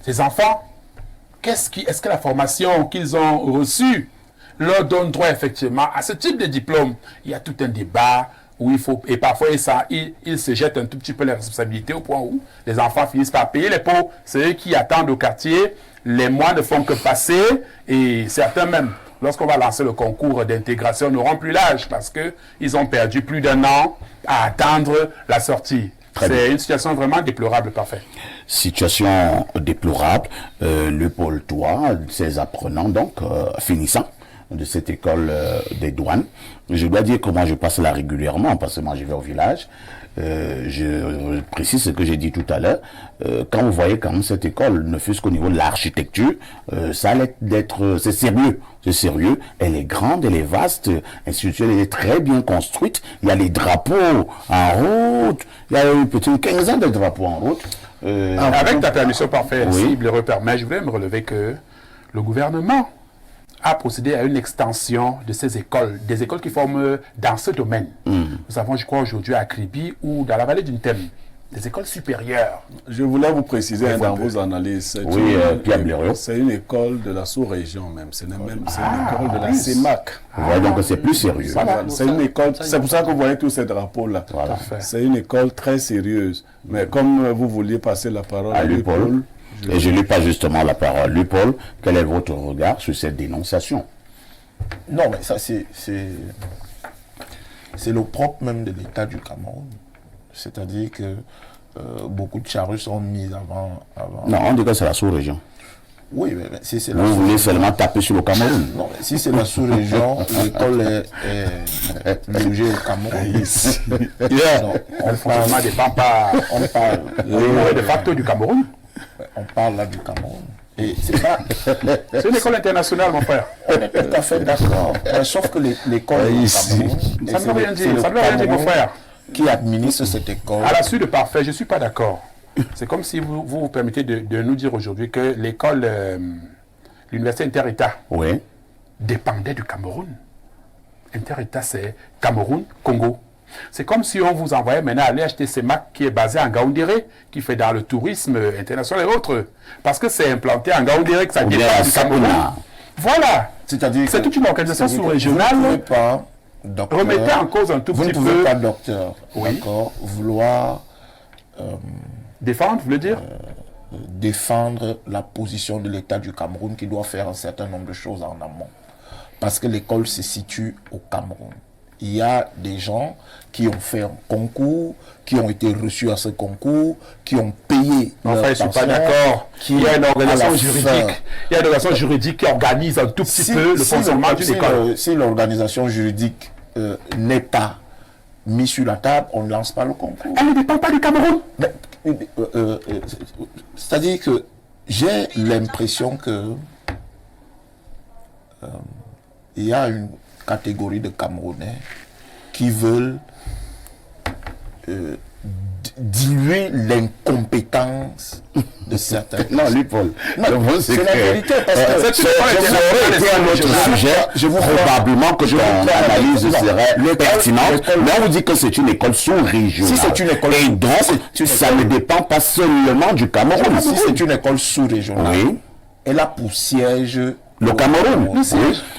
ces enfants, est-ce que la formation qu'ils ont reçue leur donne droit effectivement à ce type de diplôme? Il y a tout un débat où il faut, et parfois ils se jettent un tout petit peu les responsabilités au point où les enfants finissent par payer les pots. C'est eux qui attendent au quartier, les mois ne font que passer, et certains même, lorsqu'on va lancer le concours d'intégration, n'auront plus l'âge parce qu'ils ont perdu plus d'1 an à attendre la sortie. C'est une situation vraiment déplorable, parfait. Situation déplorable. Le pôle 3, ces apprenants donc finissants de cette école des douanes. Je dois dire que moi je passe là régulièrement parce que moi je vais au village. Je précise ce que j'ai dit tout à l'heure. Quand vous voyez quand même cette école, ne fût-ce qu'au niveau de l'architecture, ça allait d'être, c'est sérieux. C'est sérieux. Elle est grande, elle est vaste. L'institution est très bien construite. Il y a les drapeaux en route. Il y a une petite quinzaine de drapeaux en route. Avec ta permission parfaite, si le permet, je voulais me relever que le gouvernement a procédé à une extension de ces écoles, des écoles qui forment dans ce domaine. Nous avons, je crois, aujourd'hui à Kribi ou dans la vallée d'une Thème, des écoles supérieures. Je voulais vous préciser dans vos analyses. Pierre Blériot. C'est une école de la sous-région même. C'est une école de la CEMAC. Donc c'est plus sérieux. C'est une école, c'est pour ça que vous voyez tous ces drapeaux-là. C'est une école très sérieuse. Mais comme vous vouliez passer la parole à Paul. Et je n'ai pas justement la parole. Lui, Paul, quel est votre regard sur cette dénonciation? Non, mais ça, c'est le propre même de l'État du Cameroun. C'est-à-dire que beaucoup de charrues sont mises avant... Non, on dit que c'est la sous-région. Oui, mais si c'est vous voulez seulement taper sur le Cameroun? Non, mais si c'est la sous-région, l'école est logée au Cameroun. On parle de facto du Cameroun. On parle là du Cameroun. Et c'est pas... c'est une école internationale, mon frère. On est tout à fait d'accord. Sauf que l'école du Cameroun... Ça ne veut rien dire, mon frère. qui administre cette école. À la suite de Parfait, je ne suis pas d'accord. C'est comme si vous permettez de nous dire aujourd'hui que l'école, l'université Inter-État, dépendait du Cameroun. Inter-État, c'est Cameroun, Congo. C'est comme si on vous envoyait maintenant aller acheter CEMAC qui est basé en Ngaoundéré, qui fait dans le tourisme international et autres. Parce que c'est implanté en Ngaoundéré, que ça dépend du Cameroun. Voilà. C'est toute une organisation sous-régionale. Remettez en cause un tout petit peu. Vous ne pouvez pas, docteur, d'accord, vouloir défendre, vous voulez dire défendre la position de l'État du Cameroun qui doit faire un certain nombre de choses en amont. Parce que l'école se situe au Cameroun. Il y a des gens qui ont fait un concours, qui ont été reçus à ce concours, qui ont payé. Enfin, je ne suis pas d'accord. Il y a une organisation juridique. Il y a une organisation juridique qui organise un tout petit peu le fonctionnement d'une école. Si l'organisation juridique n'est pas mise sur la table, on ne lance pas le concours. Elle ne dépend pas du Cameroun. C'est-à-dire que j'ai l'impression que il y a une catégorie de Camerounais qui veulent diluer l'incompétence de certains. Non, lui, Paul. C'est la vérité. Parce que été un autre sujet, probablement que ton analyse serait pertinente. Mais on vous dit que c'est une école sous-régionale. Si c'est une école et donc, ça ne dépend pas seulement du Cameroun. Si c'est une école sous-régionale, elle a pour siège le Cameroun. Oui.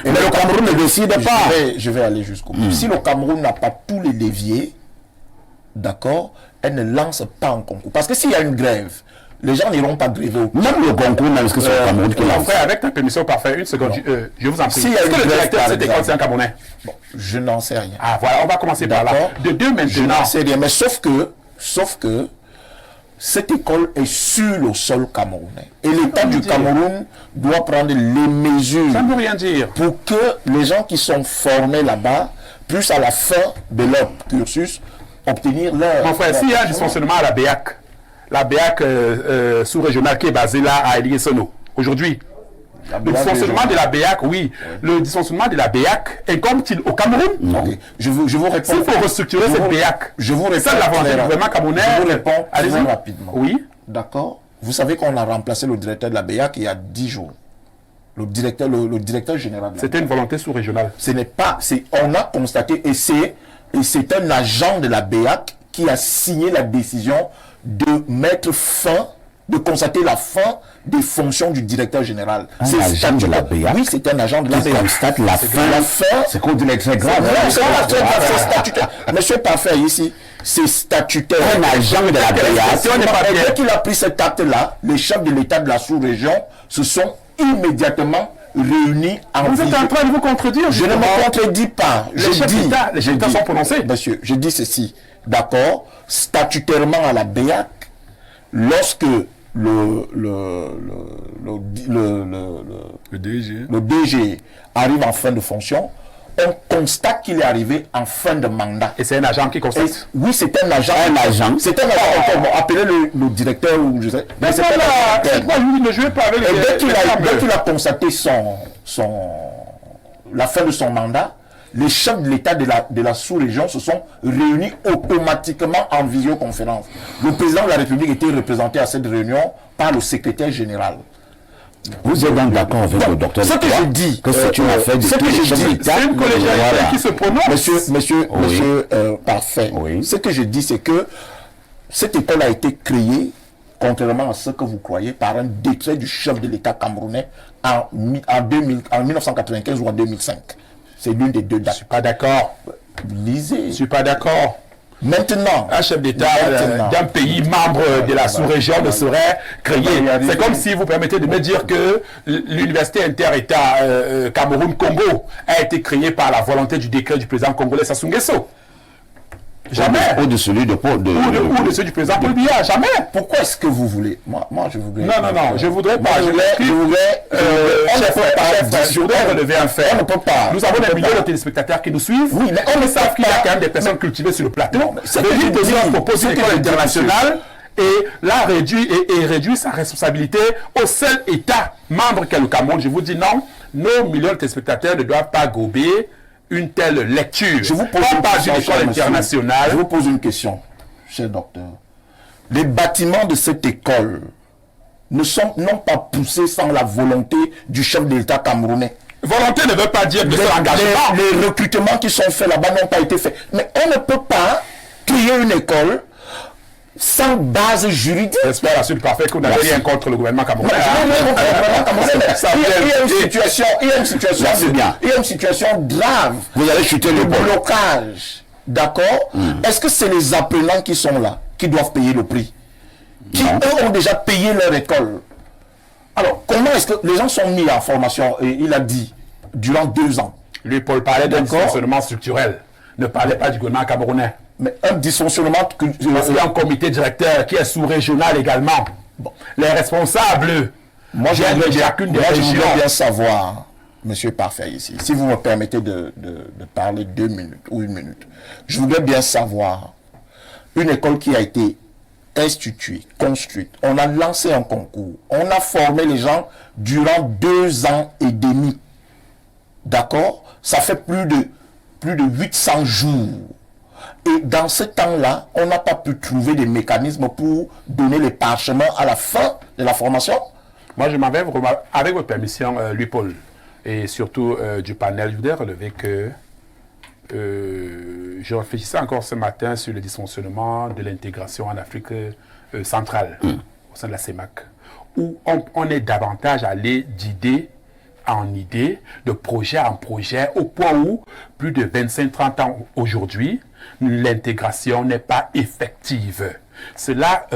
Mais le Cameroun ne décide pas. Je vais aller jusqu'au bout. Si le Cameroun n'a pas tous les leviers, d'accord, elle ne lance pas un concours. Parce que s'il y a une grève, les gens n'iront pas gréver. Même le concours, même que c'est le Cameroun qui lance. Frère, avec ta permission, Parfait, une seconde, je vous en prie. Est-ce que le directeur de cette école, c'est un Camerounais? Je n'en sais rien. Ah voilà, on va commencer par là. De deux maintenant. Je n'en sais rien, mais sauf que cette école est sur le sol camerounais. Et l'État du Cameroun doit prendre les mesures. Ça ne veut rien dire. Pour que les gens qui sont formés là-bas puissent à la fin de leur cursus obtenir leur... Mon frère, s'il y a un dysfonctionnement à la BEAC sous-régionale qui est basée là à Elie-Sono, aujourd'hui, le dysfonctionnement de la BEAC, le dysfonctionnement de la BEAC incombe-t-il au Cameroun? Okay. Je vous réponds. S'il faut restructurer cette BEAC, je vous réponds. C'est la volonté du gouvernement camerounais. Je vous réponds très rapidement. Oui. D'accord. Vous savez qu'on a remplacé le directeur de la BEAC il y a 10 jours. Le directeur général. C'était une volonté sous-régionale. Ce n'est pas. On a constaté, et c'est un agent de la BEAC qui a signé la décision de mettre fin, de constater la fin des fonctions du directeur général. C'est agent de la BEAC. Oui, c'est un agent de la BEAC. Qui constate la fin. C'est qu'on dit c'est grave. Non, c'est pas très grave, c'est statutaire. Monsieur Parfait, ici, c'est statutaire. Un agent de la BEAC. Dès qu'il a pris cet acte-là, les chefs de l'État de la sous-région se sont immédiatement réunis en Vous êtes en train de vous contredire. Je ne me contredis pas. Les chefs d'État sont prononcés. Monsieur, je dis ceci. D'accord, statutairement à la BEAC, lorsque le DG arrive en fin de fonction, on constate qu'il est arrivé en fin de mandat. Et c'est un agent qui constate? Oui, c'est un agent. C'est un agent. Appelez le directeur ou je sais. Mais c'est pas moi, ne jouez pas avec les. Dès qu'il a constaté la fin de son mandat, les chefs de l'État de la sous-région se sont réunis automatiquement en visioconférence. Le président de la République était représenté à cette réunion par le secrétaire général. Vous êtes donc d'accord avec le docteur? Ce que je dis, que c'est une affaire de ce que je dis, c'est une collégialité qui se prononce. Monsieur Parfait. Ce que je dis, c'est que cette école a été créée, contrairement à ce que vous croyez, par un décret du chef de l'État camerounais en 1995 ou en 2005. C'est l'une des deux dates. Je ne suis pas d'accord. Lisez. Je ne suis pas d'accord. Maintenant, un chef d'État d'un pays membre de la sous-région ne serait créé. C'est comme si vous permettez de me dire que l'université inter-État Cameroun-Congo a été créée par la volonté du décret du président congolais Sassou Nguesso. Jamais. Ou de celui de Paul. Ou de celui du président Paul Biya. Jamais. Pourquoi est-ce que vous voulez? Moi, je voudrais. Non, je voudrais pas. Je voudrais relever un fait. On ne peut pas. Nous avons des milliers de téléspectateurs qui nous suivent. Oui, mais on sait qu'il y a quand même des personnes cultivées sur le plateau. Venir de nous proposer une école internationale et là réduire sa responsabilité au seul État membre qu'est le Cameroun. Je vous dis non, nos millions de téléspectateurs ne doivent pas gober une telle lecture? Je vous pose une question, internationale. Je vous pose une question, cher docteur. Les bâtiments de cette école n'ont pas poussé sans la volonté du chef de l'État camerounais. Volonté ne veut pas dire de l'engagement. Les recrutements qui sont faits là-bas n'ont pas été faits. Mais on ne peut pas créer une école sans base juridique. J'espère à celui parfait que vous n'avez rien contre le gouvernement camerounais. Il y a une situation grave. Vous allez chuter le blocage. D'accord? Est-ce que c'est les apprenants qui sont là, qui doivent payer le prix? Qui, eux, ont déjà payé leur école? Alors, comment est-ce que les gens sont mis en formation, et il a dit, durant 2 ans? Lui, Paul parlait d'un dysfonctionnement structurel. Ne parlait pas du gouvernement camerounais. Mais un dysfonctionnement... Parce qu'il y a un comité directeur qui est sous-régional également. Bon. Les responsables... Moi, je voudrais bien savoir, Monsieur Parfait, ici, si vous me permettez de parler 2 minutes ou 1 minute, je voudrais bien savoir, une école qui a été instituée, construite, on a lancé un concours, on a formé les gens durant 2 ans et demi. D'accord? Ça fait plus de 800 jours. Et dans ce temps-là, on n'a pas pu trouver des mécanismes pour donner les parchemins à la fin de la formation. Moi, je m'en vais, avec votre permission, Louis-Paul, et surtout du panel, je voudrais relever que je réfléchissais encore ce matin sur le dysfonctionnement de l'intégration en Afrique centrale, au sein de la CEMAC, où on est davantage allé d'idée en idée, de projet en projet, au point où, plus de 25-30 ans aujourd'hui, l'intégration n'est pas effective. Cela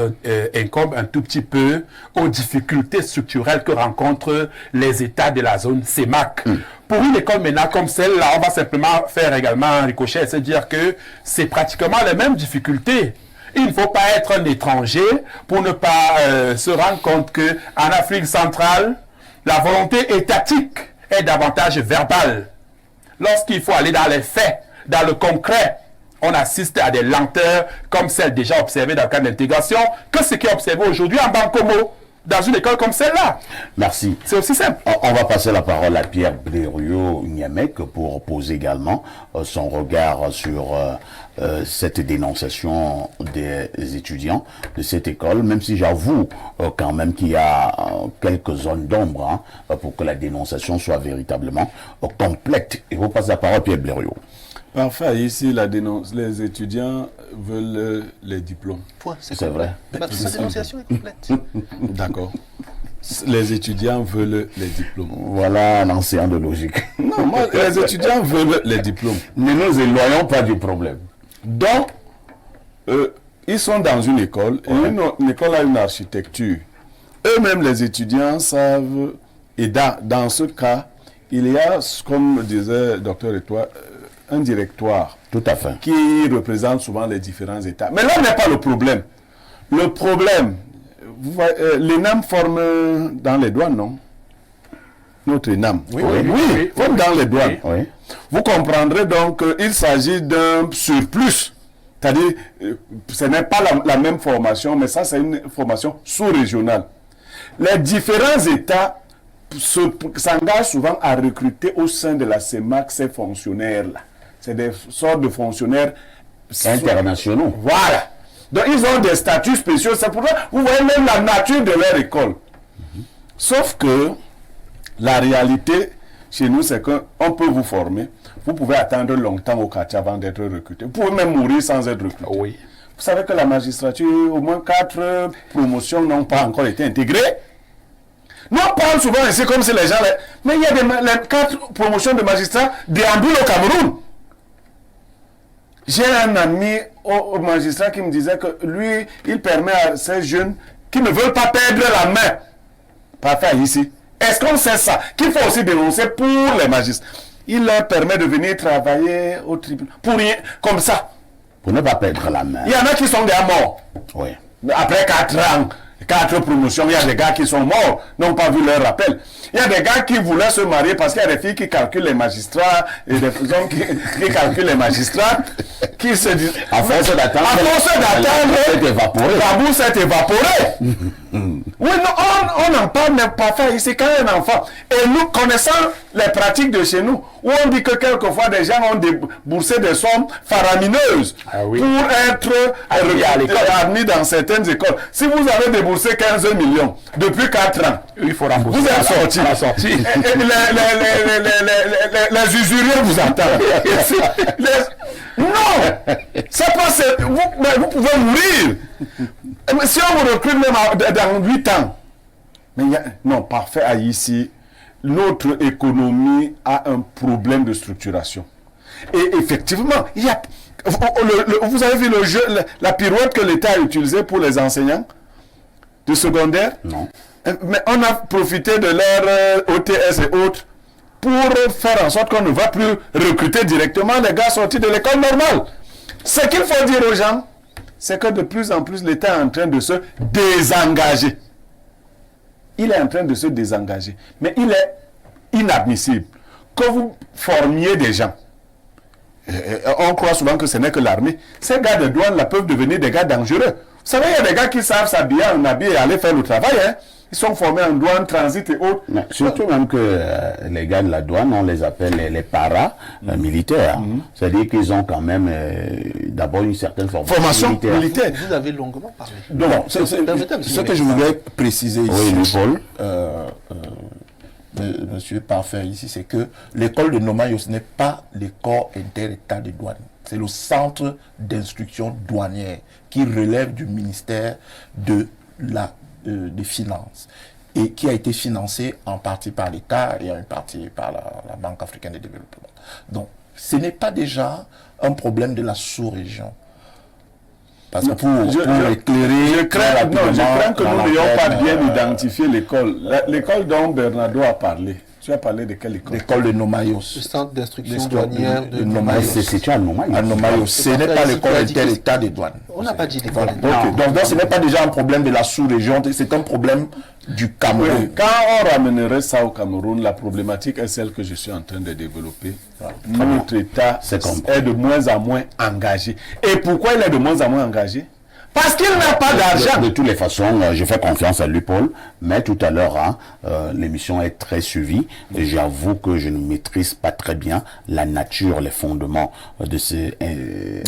incombe un tout petit peu aux difficultés structurelles que rencontrent les États de la zone CEMAC. Pour une école maintenant comme celle-là, on va simplement faire également un ricochet, c'est-à-dire que c'est pratiquement les mêmes difficultés. Il ne faut pas être un étranger pour ne pas se rendre compte qu'en Afrique centrale, la volonté étatique est davantage verbale. Lorsqu'il faut aller dans les faits, dans le concret, on assiste à des lenteurs comme celles déjà observées dans le cadre d'intégration, que ce qui est observé aujourd'hui en Bankomo, dans une école comme celle-là. Merci. C'est aussi simple. On va passer la parole à Pierre Blériot-Niamek pour poser également son regard sur cette dénonciation des étudiants de cette école, même si j'avoue quand même qu'il y a quelques zones d'ombre pour que la dénonciation soit véritablement complète. Et vous passez la parole à Pierre Blériot. Parfait, ici les étudiants veulent les diplômes. C'est vrai. La dénonciation est complète. D'accord. Les étudiants veulent les diplômes. Voilà un ancien de logique. Non, moi, les étudiants veulent les diplômes. Ne nous éloignons pas du problème. Donc, ils sont dans une école, et une école a une architecture. Eux-mêmes, les étudiants savent, et dans ce cas, il y a, comme disait le docteur Etoile, un directoire. Tout à fait. Qui représente souvent les différents États. Mais là n'est pas le problème. Le problème, l'ENAM forme dans les douanes, non? Notre ENAM. Oui, forme dans les douanes. Oui. Vous comprendrez donc qu'il s'agit d'un surplus. C'est-à-dire, ce n'est pas la même formation, mais ça c'est une formation sous-régionale. Les différents États s'engagent souvent à recruter au sein de la CEMAC ces fonctionnaires-là. C'est des sortes de fonctionnaires internationaux. Voilà. Donc, ils ont des statuts spéciaux. C'est pour ça vous voyez même la nature de leur école. Sauf que la réalité chez nous, c'est qu'on peut vous former. Vous pouvez attendre longtemps au quartier avant d'être recruté. Vous pouvez même mourir sans être recruté. Oui. Vous savez que la magistrature, au moins 4 promotions n'ont pas encore été intégrées. Nous, on parle souvent ici comme si les gens... Mais il y a les 4 promotions de magistrats déambulent au Cameroun. J'ai un ami au magistrat qui me disait que lui, il permet à ces jeunes qui ne veulent pas perdre la main. Parfait, ici. Est-ce qu'on sait ça? Qu'il faut aussi dénoncer pour les magistrats. Il leur permet de venir travailler au tribunal. Pour rien, comme ça. Pour ne pas perdre la main. Il y en a qui sont déjà morts. Oui. Après 4 ans. 4 promotions, il y a des gars qui sont morts, n'ont pas vu leur rappel. Il y a des gars qui voulaient se marier parce qu'il y a des filles qui calculent les magistrats et des hommes qui calculent les magistrats, qui se disent... À force d'attendre, la bourse s'est évaporée. Oui, non, on n'en parle même pas faire ici quand un enfant. Et nous, connaissant les pratiques de chez nous, où on dit que quelquefois des gens ont déboursé des sommes faramineuses pour être admis dans certaines écoles. Si vous avez déboursé 15 millions depuis 4 ans, il faut rembourser. Vous êtes sortis. Les usuriers vous attendent. Non! C'est pas... Vous pouvez mourir. Si on vous recrute même dans 8 ans. Mais non, parfait, ici, notre économie a un problème de structuration. Et effectivement, il y a... Vous avez vu le jeu, la pirouette que l'État a utilisée pour les enseignants de secondaire? Non. Mais on a profité de leur OTS et autres pour faire en sorte qu'on ne va plus recruter directement les gars sortis de l'école normale. Ce qu'il faut dire aux gens, c'est que de plus en plus, l'État est en train de se désengager. Il est en train de se désengager. Mais il est inadmissible que vous formiez des gens. On croit souvent que ce n'est que l'armée. Ces gars de douane là peuvent devenir des gars dangereux. Vous savez, il y a des gars qui savent s'habiller en habit et aller faire le travail. Hein. Ils sont formés en douane, transit et autres. Mais surtout même que les gars de la douane, on les appelle les paramilitaires. C'est-à-dire qu'ils ont quand même d'abord une certaine formation militaire. Vous avez longuement parlé. Donc, ce que je voudrais préciser ici, Paul. Monsieur Parfait ici, c'est que l'école de Nomayo, ce n'est pas le corps inter-état de douane. C'est le centre d'instruction douanière qui relève du ministère des Finances et qui a été financé en partie par l'État et en partie par la Banque africaine de développement. Donc, ce n'est pas déjà un problème de la sous-région. Parce que pour éclairer... Je crains que nous n'ayons pas bien identifié l'école. L'école dont Bernardo a parlé. Tu as parlé de quelle école? L'école de Nomayos. Le centre d'instruction douanière de Nomayos. C'est situé à Nomayos. À Nomayos. Ce n'est pas l'école inter-état des douanes. On n'a pas dit l'école. Donc ce n'est pas déjà un problème de la sous-région, c'est un problème du Cameroun. Oui, quand on ramènerait ça au Cameroun, la problématique est celle que je suis en train de développer. Notre État est de moins en moins engagé. Et pourquoi il est de moins en moins engagé? Parce qu'il n'a pas d'argent. De toutes les façons, je fais confiance à lui, Paul. Mais tout à l'heure, l'émission est très suivie. Et j'avoue que je ne maîtrise pas très bien la nature, les fondements de cette école.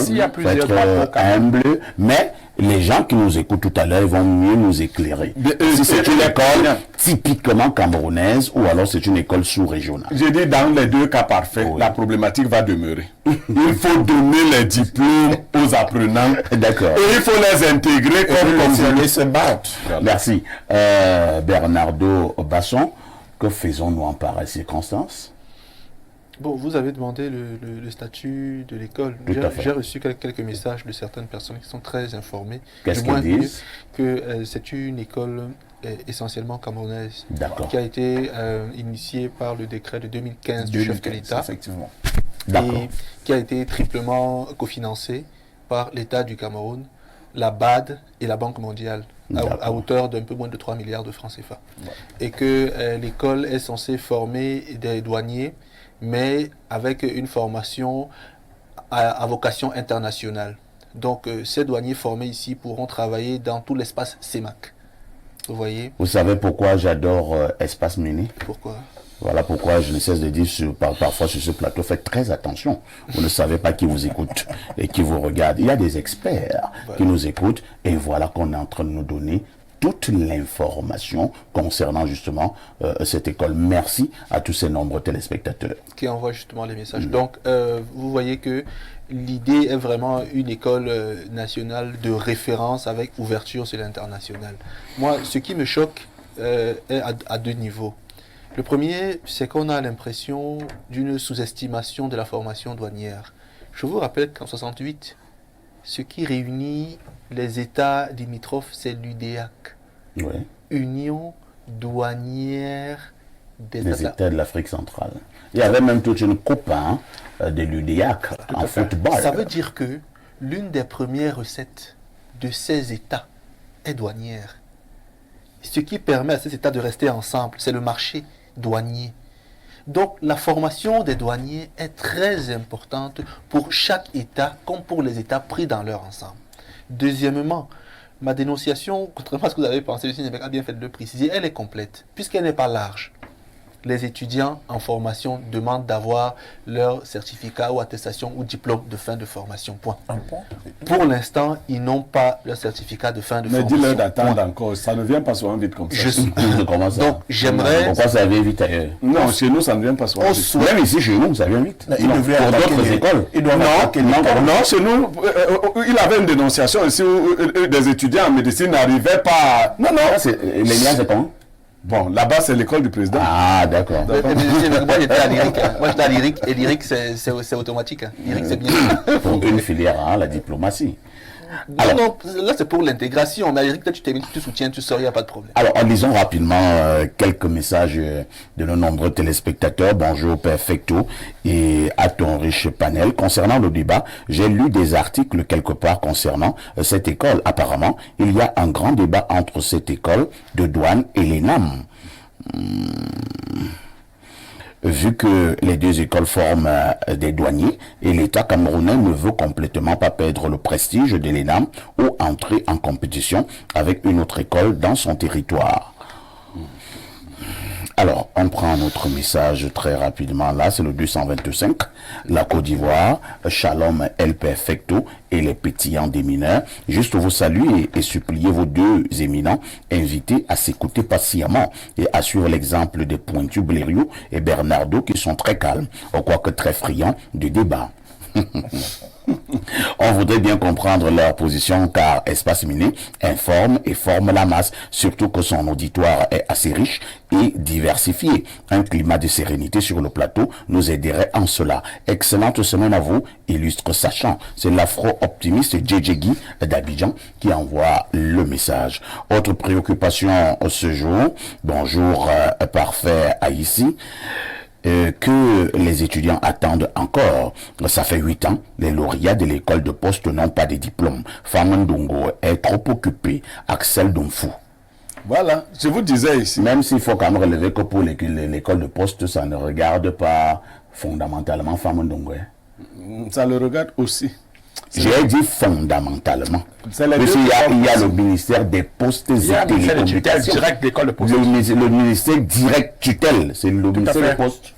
Il y a plusieurs humble, mais les gens qui nous écoutent tout à l'heure vont mieux nous éclairer. Si c'est une école typiquement camerounaise ou alors c'est une école sous-régionale. J'ai dit dans les deux cas parfaits, la problématique va demeurer. Il faut donner les diplômes aux apprenants. D'accord. Et il faut les intégrer comme se battre. Merci. Bernardo Basson, que faisons-nous en pareille circonstance? Bon, vous avez demandé le statut de l'école. J'ai reçu quelques messages de certaines personnes qui sont très informées. Qu'est-ce qu'ils disent? Que c'est une école essentiellement camerounaise, qui a été initiée par le décret de 2015 du chef de l'État, effectivement, et qui a été triplement cofinancée par l'État du Cameroun, la BAD et la Banque mondiale, à hauteur d'un peu moins de 3 milliards de francs CFA. Ouais. Et que l'école est censée former des douaniers, mais avec une formation à vocation internationale. Donc, ces douaniers formés ici pourront travailler dans tout l'espace CEMAC. Vous voyez? Vous savez pourquoi j'adore Espace Mini? Pourquoi? Voilà pourquoi je ne cesse de dire parfois sur ce plateau, faites très attention. Vous ne savez pas qui vous écoute et qui vous regarde. Il y a des experts qui nous écoutent et voilà qu'on est en train de nous donner toute l'information concernant justement cette école. Merci à tous ces nombreux téléspectateurs. Qui envoient justement les messages. Donc, vous voyez que l'idée est vraiment une école nationale de référence avec ouverture sur l'international. Moi, ce qui me choque est à deux niveaux. Le premier, c'est qu'on a l'impression d'une sous-estimation de la formation douanière. Je vous rappelle qu'en 1968, ce qui réunit les États limitrophes, c'est l'UDEAC. Oui. Union douanière des États de l'Afrique centrale. Il y avait même toute une coupe de l'UDEAC football. Ça veut dire que l'une des premières recettes de ces États est douanière. Ce qui permet à ces États de rester ensemble, c'est le marché douanier. Donc la formation des douaniers est très importante pour chaque État comme pour les États pris dans leur ensemble. Deuxièmement, ma dénonciation, contrairement à ce que vous avez pensé, le Sénégal a bien fait de le préciser, elle est complète, puisqu'elle n'est pas large. Les étudiants en formation demandent d'avoir leur certificat ou attestation ou diplôme de fin de formation. Point. Pour l'instant, ils n'ont pas leur certificat de fin de formation. Mais dis-leur d'attendre encore, ça ne vient pas souvent vite comme ça. Comment ça? Donc, j'aimerais... Pourquoi ça vient vite ailleurs? Non, chez nous, ça ne vient pas souvent vite. Même ici, chez nous, ça vient vite. Il devrait pour d'autres écoles. Non, chez nous, il avait une dénonciation ici où des étudiants en médecine n'arrivaient pas... Non. Les liens, c'est comment? Bon, là-bas, c'est l'école du président. Ah, d'accord. Moi, j'étais à l'IRIC. Moi, j'étais à l'IRIC. Et l'IRIC, c'est automatique. L'IRIC, c'est bien. Pour une filière, la diplomatie. Alors, non, là, c'est pour l'intégration. Mais à l'IRIC, tu termines, tu soutiens, tu sors, il n'y a pas de problème. Alors, en lisant rapidement quelques messages de nos nombreux téléspectateurs. Bonjour, Perfecto, et à ton riche panel. Concernant le débat, j'ai lu des articles quelque part concernant cette école. Apparemment, il y a un grand débat entre cette école de douane et l'ENAM. Vu que les deux écoles forment des douaniers et l'État camerounais ne veut complètement pas perdre le prestige de l'ENAM ou entrer en compétition avec une autre école dans son territoire. Alors, on prend notre message très rapidement. Là, c'est le 225. La Côte d'Ivoire, Shalom El Perfecto et les pétillants des mineurs. Juste vous saluer et supplier vos deux éminents invités à s'écouter patiemment et à suivre l'exemple des pointus Blériot et Bernardo qui sont très calmes, quoique très friands du débat. On voudrait bien comprendre leur position car Espace Miné informe et forme la masse, surtout que son auditoire est assez riche et diversifié. Un climat de sérénité sur le plateau nous aiderait en cela. Excellente semaine à vous, illustre sachant. C'est l'afro-optimiste JJ Guy d'Abidjan qui envoie le message. Autre préoccupation ce jour, bonjour parfait à ici. Que les étudiants attendent encore. Ça fait 8 ans, les lauréats de l'école de poste n'ont pas de diplôme. Famandongo est trop occupé. Axel Domfou. Voilà, je vous disais ici. Même s'il faut quand même relever que pour l'école de poste, ça ne regarde pas fondamentalement Famandongo. Ça le regarde aussi. J'ai dit fondamentalement. Il y a le ministère des Postes et Télécommunications. Direct d'école de poste. Le ministère direct tutelle, c'est le ministère des Postes.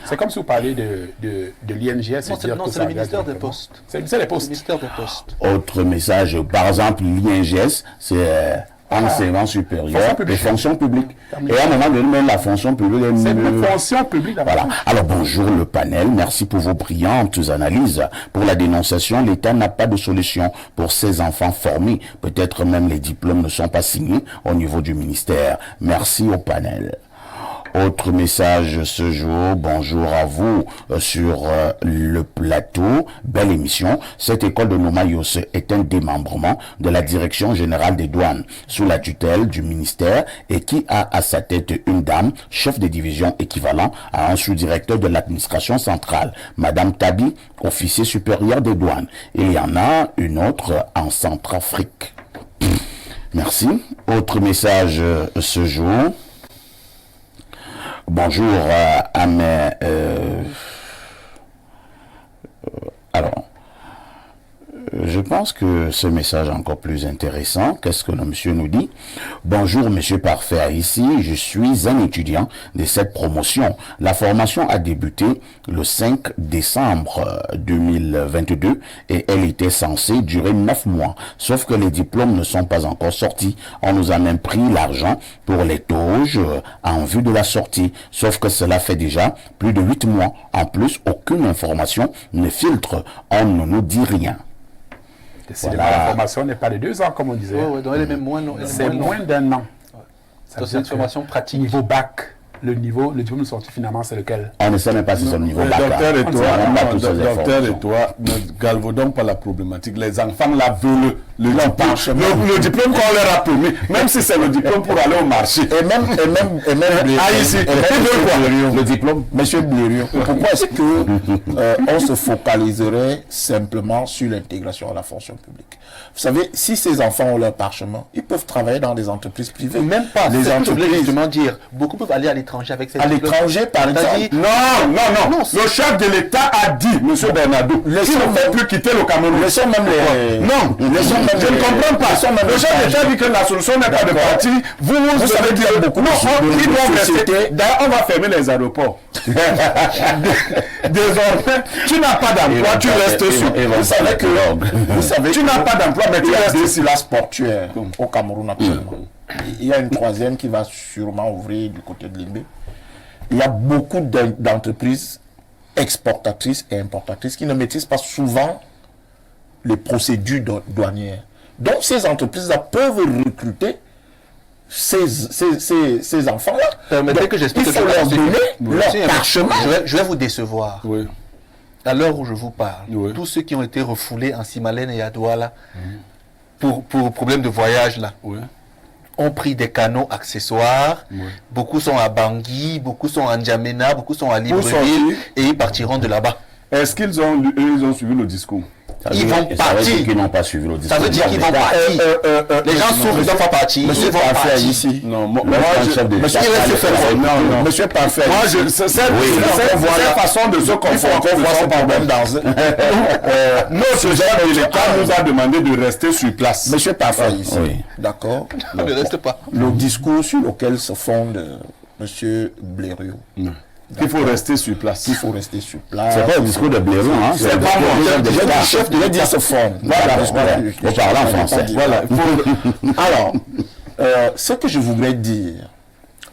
C'est comme si vous parliez de l'INGS. Non, c'est le ministère des Postes. C'est le ministère des Postes. Le ministère des Postes. Autre message, par exemple, l'INGS, c'est enseignement supérieur et fonction publique. Et à un moment donné, même la fonction publique est c'est une fonction publique. Voilà. Alors bonjour le panel, merci pour vos brillantes analyses. Pour la dénonciation, l'État n'a pas de solution pour ces enfants formés. Peut-être même les diplômes ne sont pas signés au niveau du ministère. Merci au panel. Autre message ce jour, bonjour à vous sur le plateau, belle émission. Cette école de Nomayos est un démembrement de la Direction Générale des Douanes sous la tutelle du ministère et qui a à sa tête une dame, chef de division équivalent à un sous-directeur de l'administration centrale, Madame Tabi, officier supérieur des douanes. Il y en a une autre en Centrafrique. Merci. Autre message ce jour. Bonjour à mes... alors, je pense que ce message est encore plus intéressant. Qu'est-ce que le monsieur nous dit? Bonjour, monsieur Parfait. Ici, je suis un étudiant de cette promotion. La formation a débuté le 5 décembre 2022 et elle était censée durer 9 mois. Sauf que les diplômes ne sont pas encore sortis. On nous a même pris l'argent pour les tauges en vue de la sortie. Sauf que cela fait déjà plus de 8 mois. En plus, aucune information ne filtre. On ne nous dit rien. Voilà. La formation n'est pas de 2 ans, comme on disait. Ouais, donc elle est même moins. C'est moins d'1 an. Ouais. C'est une formation pratique. Niveau bac, le diplôme de sortie finalement, c'est lequel? On ne sait même pas si c'est le niveau bac. Docteur et toi, ne galvaudons pas la problématique. Les enfants là veulent Le diplôme qu'on leur a promis, même si c'est le diplôme pour aller au marché. Et même ici, le diplôme, Monsieur Blériot, pourquoi est-ce que on se focaliserait simplement sur l'intégration à la fonction publique? Vous savez, si ces enfants ont leur parchemin, ils peuvent travailler dans des entreprises privées. Même pas. Les entreprises, je voulais entreprises. justement dire, beaucoup peuvent aller à l'étranger avec ces À l'étranger, par exemple. Non. Le chef de l'État a dit, M. Bernardo, qu'il ne fait plus quitter le Cameroun. Laissons même les... Non, je ne comprends pas. Le chef d'État dit que la solution n'est pas de partir. Vous savez qu'il y a beaucoup de sociétés. D'ailleurs, on va fermer les aéroports. Désormais, tu n'as pas d'emploi, tu restes sur. Vous savez, tu n'as pas d'emploi, mais tu restes sur la portuaire au Cameroun actuellement. Il y a une troisième qui va sûrement ouvrir du côté de Limbé. Il y a beaucoup d'entreprises exportatrices et importatrices qui ne maîtrisent pas souvent les procédures douanières. Donc ces entreprises-là peuvent recruter ces enfants-là. Permettez que j'explique. Il faut leur donner leur parchemin. Je vais vous décevoir. Oui. À l'heure où je vous parle, oui. Tous ceux qui ont été refoulés en Simalène et à Douala pour problème de voyage là, oui. ont pris des canaux accessoires. Oui. Beaucoup sont à Bangui, beaucoup sont à N'Djamena, beaucoup sont à Libreville et ils partiront de là-bas. Est-ce qu'ils ont suivi le discours? Ils vont partir. Ça veut dire qu'ils n'ont pas suivi le discours. Ça veut dire qu'ils vont partir. Les gens souffrent, ils ne vont pas partir. Monsieur Parfait ici. Non, Monsieur Parfait. Moi, cette façon de se confronter, ce problème dans notre chef de l'État nous a demandé de rester sur place. Monsieur Parfait ici. D'accord. Ne reste pas. Le discours sur lequel se fonde Monsieur Blériot. Il faut rester sur place. Il faut rester sur place. C'est pas le discours de Blériot, hein. C'est pas mon chef de l'État se fonde. Voilà. On parle en français. Voilà. Alors, ce que je voudrais dire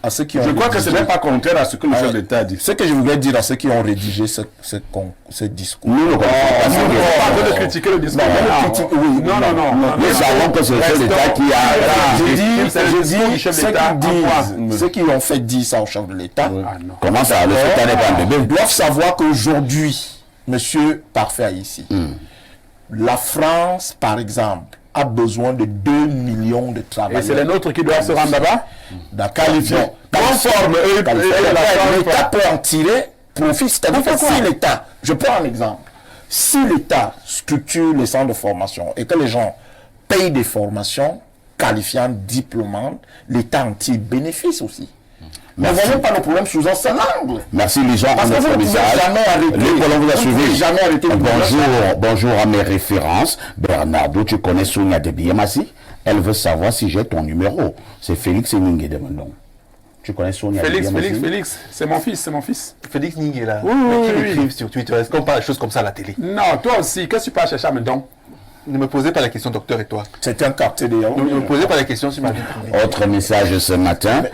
à ceux qui ont... Je crois que ce n'est pas contraire à ce que le chef d'État a dit. Ce que je voudrais dire à ceux qui ont rédigé ce discours. Nous ne pas de critiquer le discours. Non. Nous savons que c'est le chef d'État qui a... Ceux qui ont fait dire ça au chef de l'État, comment ça, le chef d'État n'est pas un bébé, doivent savoir qu'aujourd'hui, Monsieur Parfait ici, la France, par exemple, a besoin de 2 millions de travailleurs. Et c'est les nôtres qui doivent se rendre là-bas? Qualifiés. Conforme. L'État peut en tirer profit. C'est-à-dire que si l'État, je prends un exemple, si l'État structure les centres de formation et que les gens payent des formations qualifiantes, diplômantes, l'État en tire bénéfice aussi. Mais ne voyez pas le problème sous un seul angle. Merci les gens. Parce que vous ne pouvez jamais arrêter. Bonjour à mes références. Bernardo, tu connais Sonia Debiemasi? Elle veut savoir si j'ai ton numéro. C'est Félix Ningue de mon nom. Tu connais Sonia Debiemasi? Félix, c'est mon fils. Félix Ningue est là. Oui. Écrive sur Twitter. Est-ce qu'on parle de choses comme ça à la télé? Non, toi aussi. Qu'est-ce que tu peux chercher à me donner? Ne me posez pas la question, docteur, et toi. C'est un quartier d'ailleurs. Ne me posez pas la question sur ma vie privée. Autre message ce matin.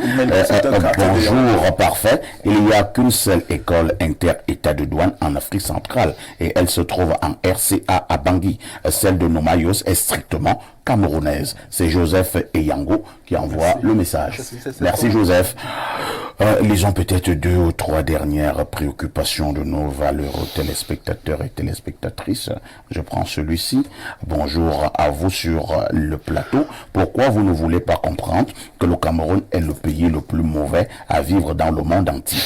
Bonjour, parfait. Il n'y a qu'une seule école inter-état de douane en Afrique centrale et elle se trouve en RCA à Bangui. Celle de Nomayos est strictement camerounaise. C'est Joseph Eyango qui envoie le message. Merci Joseph. Lisons peut-être 2 ou 3 dernières préoccupations de nos valeureux téléspectateurs et téléspectatrices. Je prends celui-ci. Bonjour à vous sur le plateau. Pourquoi vous ne voulez pas comprendre que le Cameroun est le pays le plus mauvais à vivre dans le monde entier?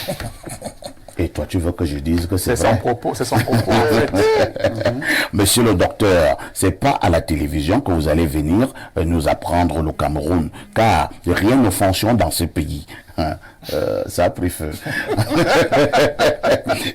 Et toi, tu veux que je dise que c'est vrai? C'est son propos. Monsieur le docteur, c'est pas à la télévision que vous allez venir nous apprendre le Cameroun, car rien ne fonctionne dans ce pays. Ça a pris feu.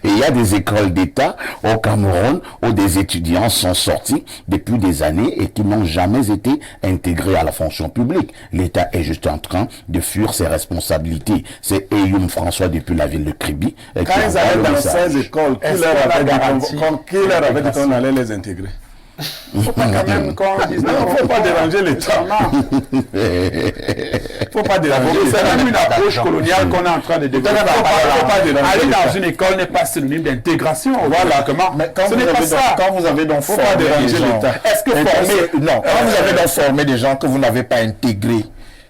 Et il y a des écoles d'État au Cameroun où des étudiants sont sortis depuis des années et qui n'ont jamais été intégrés à la fonction publique. L'État est juste en train de fuir ses responsabilités. C'est Eyoum François depuis la ville de Kribi. Quand ils allaient dans ces écoles, qui leur avait dit qu'on allait les intégrer? Il ne faut pas quand même qu'on dise non, il ne faut pas déranger l'État. Il ne faut pas déranger. C'est même une approche coloniale qu'on est en train de développer. Aller dans une école n'est pas synonyme d'intégration. Voilà comment. Ce n'est pas ça. Quand vous avez donc formé des gens, est-ce que quand vous avez donc formé des gens que vous n'avez pas intégrés,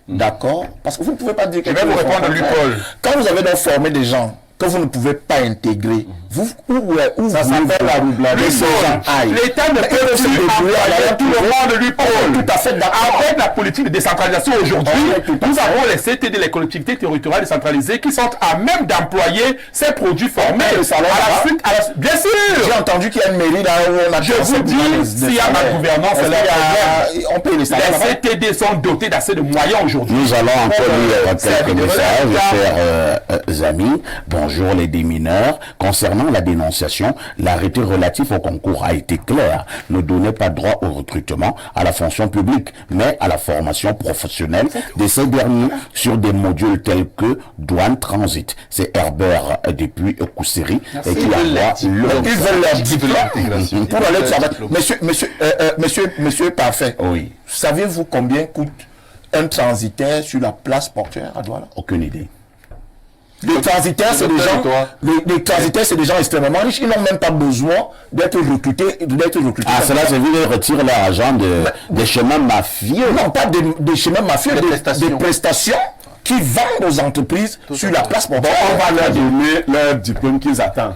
d'accord? Parce que vous ne pouvez pas dire que... Je vais vous répondre, Paul. Quand vous avez donc formé des gens que vous ne pouvez pas intégrer, où ça s'appelle la roubladée. L'État ne peut plus employer tout le monde lui pôle. Tout à fait d'accord. Avec la politique de décentralisation aujourd'hui, nous avons les CTD, les collectivités territoriales décentralisées, qui sont à même d'employer ces produits formés. Bien sûr. J'ai entendu qu'il y a une mairie là où on a... Je vous dis, s'il y a ma gouvernance, on paye les salaires. Les CTD sont dotés d'assez de moyens aujourd'hui. Nous allons encore lire quelques messages, chers amis. Bonjour les démineurs. Concernant la dénonciation, l'arrêté relatif au concours a été clair. Ne donnez pas droit au recrutement à la fonction publique, mais à la formation professionnelle de ces derniers sur des modules tels que douane transit. C'est Herbert depuis Kousséry et qui envoie ils veulent leur diplôme pour aller monsieur Parfait. Oui. Savez-vous combien coûte un transitaire sur la place portuaire à Douala? Aucune idée. Les transitaires, c'est des gens, les transitaires, c'est des gens extrêmement riches. Ils n'ont même pas besoin d'être recrutés. Ah, cela veut dire qu'ils retirent l'argent des chemins mafieux. Non, pas des chemins mafieux, des prestations qui vendent aux entreprises sur la place portuaire. On va leur donner leur diplôme qu'ils attendent.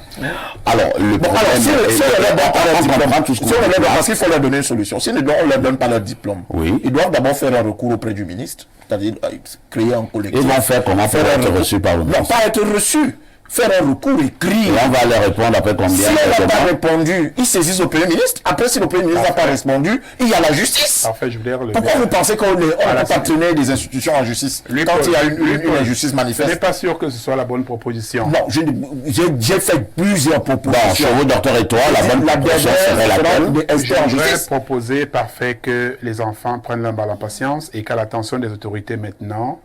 Alors, le problème si on leur donne pas leur diplôme, parce qu'il faut leur donner une solution. Si on ne leur donne pas leur diplôme, ils doivent d'abord faire un recours auprès du ministre, c'est-à-dire créer un collectif. Ils vont faire comment pour être reçus par le ministre? Non, pas être reçus. Faire un recours écrit. Et on va leur répondre après combien? Si on n'a pas répondu, ils saisissent le Premier ministre. Après, si le Premier ministre n'a pas répondu, il y a la justice. En fait, je veux dire, pourquoi vous pensez qu'on ne peut pas tenir des institutions en justice quand il y a une injustice manifeste? Je n'ai pas sûr que ce soit la bonne proposition. Non, j'ai fait plusieurs propositions. Bon, chez vous, docteur Étoile, la bonne proposition serait laquelle? Je voudrais proposer parfait que les enfants prennent leur mal en patience et qu'à l'attention des autorités maintenant,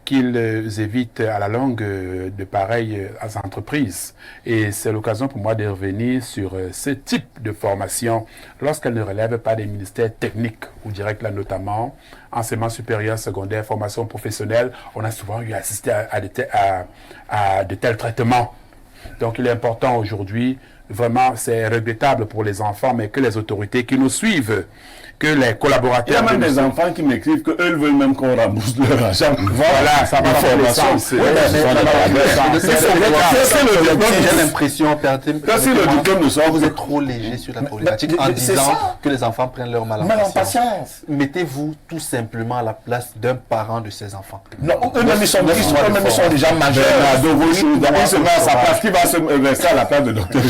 qu'ils évitent à la longue de pareilles entreprises. Et c'est l'occasion pour moi de revenir sur ce type de formation lorsqu'elle ne relève pas des ministères techniques ou directs, là notamment enseignement supérieur, secondaire, formation professionnelle. On a souvent eu assisté à de tels traitements. Donc il est important aujourd'hui, vraiment c'est regrettable pour les enfants, mais que les autorités qui nous suivent, que les collaborateurs... Il y a même des enfants qui m'écrivent qu'eux veulent même qu'on rembourse leur argent. Voilà, ça va dans les sens. J'ai l'impression, si le diplôme ne sort, vous êtes trop léger sur la problématique en disant que les enfants prennent leur mal en patience. Mettez-vous tout simplement à la place d'un parent de ces enfants. Non, eux-mêmes ils sont déjà majeurs. Donc il se met à sa place, qui va se verser à la place de docteur.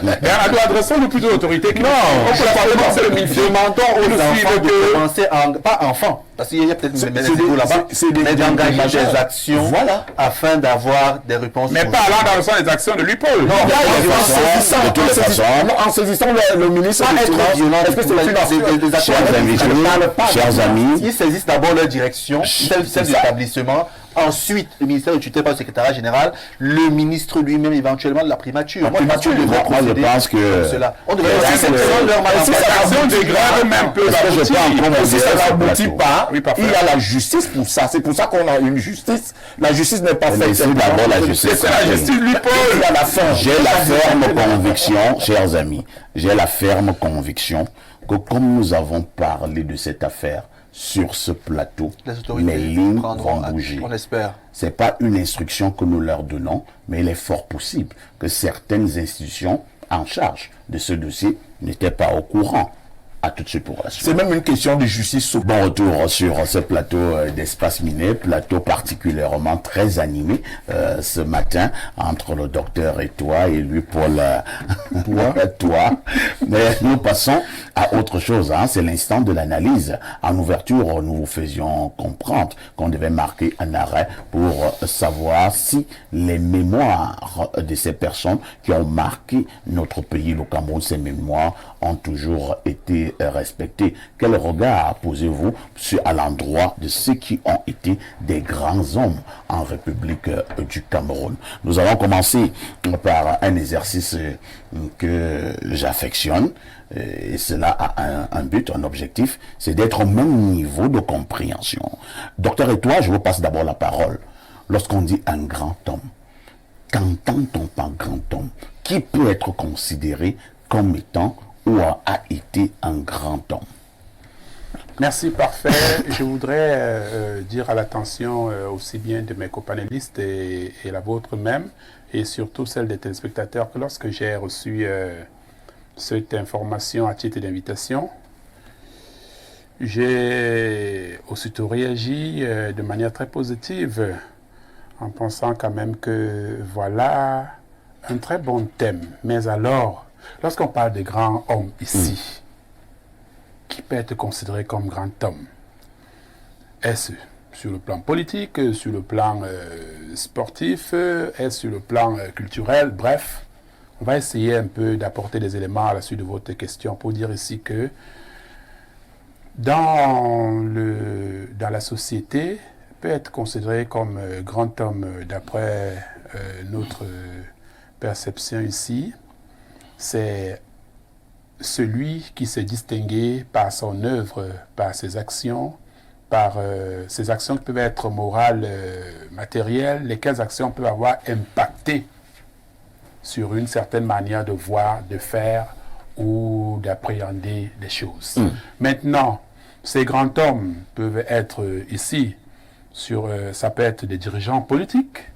Mais adressons-nous plutôt aux autorités qui... Non, on peut la passer le ministère. Demandons aux enfants de commencer pas enfants, parce qu'il y a peut-être des égos là-bas, mais d'engager des actions afin d'avoir des réponses. Mais pas allant dans le sens des actions de l'UPOL. Non, en saisissant le ministre, être violent, est-ce que c'est des actions? Chers amis, ils saisissent d'abord leur direction, celle de l'établissement. Ensuite, le ministère est tuté par le secrétariat général, le ministre lui-même éventuellement de la primature. Moi, je pense que cela. On devrait aussi leur manifestation dégrade même peu si ça n'aboutit pas, il y a la justice pour ça. C'est pour ça qu'on a une justice. La justice n'est pas faite. C'est d'abord la justice. C'est la justice lui pose. À la fin. J'ai la ferme conviction, chers amis, j'ai la ferme conviction que comme nous avons parlé de cette affaire sur ce plateau, les lignes vont bouger. On espère. Ce n'est pas une instruction que nous leur donnons, mais il est fort possible que certaines institutions en charge de ce dossier n'étaient pas au courant. À tout de suite pour la suite. C'est même une question de justice. Bon retour sur ce plateau d'Espace Miné, plateau particulièrement très animé ce matin entre le docteur et toi et lui Paul toi. Mais nous passons à autre chose, hein. C'est l'instant de l'analyse. En ouverture, nous vous faisions comprendre qu'on devait marquer un arrêt pour savoir si les mémoires de ces personnes qui ont marqué notre pays, le Cameroun, ces mémoires ont toujours été respectés. Quel regard posez-vous à l'endroit de ceux qui ont été des grands hommes en République du Cameroun? Nous allons commencer par un exercice que j'affectionne, et cela a un but, un objectif, c'est d'être au même niveau de compréhension. Docteur Étoile, je vous passe d'abord la parole. Lorsqu'on dit un grand homme, qu'entend-on par grand homme? Qui peut être considéré comme étant ou a été un grand homme? Merci, parfait. Je voudrais dire à l'attention aussi bien de mes copanélistes et la vôtre même, et surtout celle des téléspectateurs, que lorsque j'ai reçu cette information à titre d'invitation, j'ai aussitôt réagi de manière très positive en pensant quand même que voilà un très bon thème. Mais alors, lorsqu'on parle de grands hommes ici, qui peut être considéré comme grand homme? Est-ce sur le plan politique, sur le plan sportif, est-ce sur le plan culturel? Bref, on va essayer un peu d'apporter des éléments à la suite de votre question pour dire ici que dans la société, peut être considéré comme grand homme d'après notre perception ici, c'est celui qui s'est distingué par son œuvre, par ses actions qui peuvent être morales, matérielles, lesquelles actions peuvent avoir impacté sur une certaine manière de voir, de faire ou d'appréhender les choses. Maintenant, ces grands hommes peuvent être ici, ça peut être des dirigeants politiques.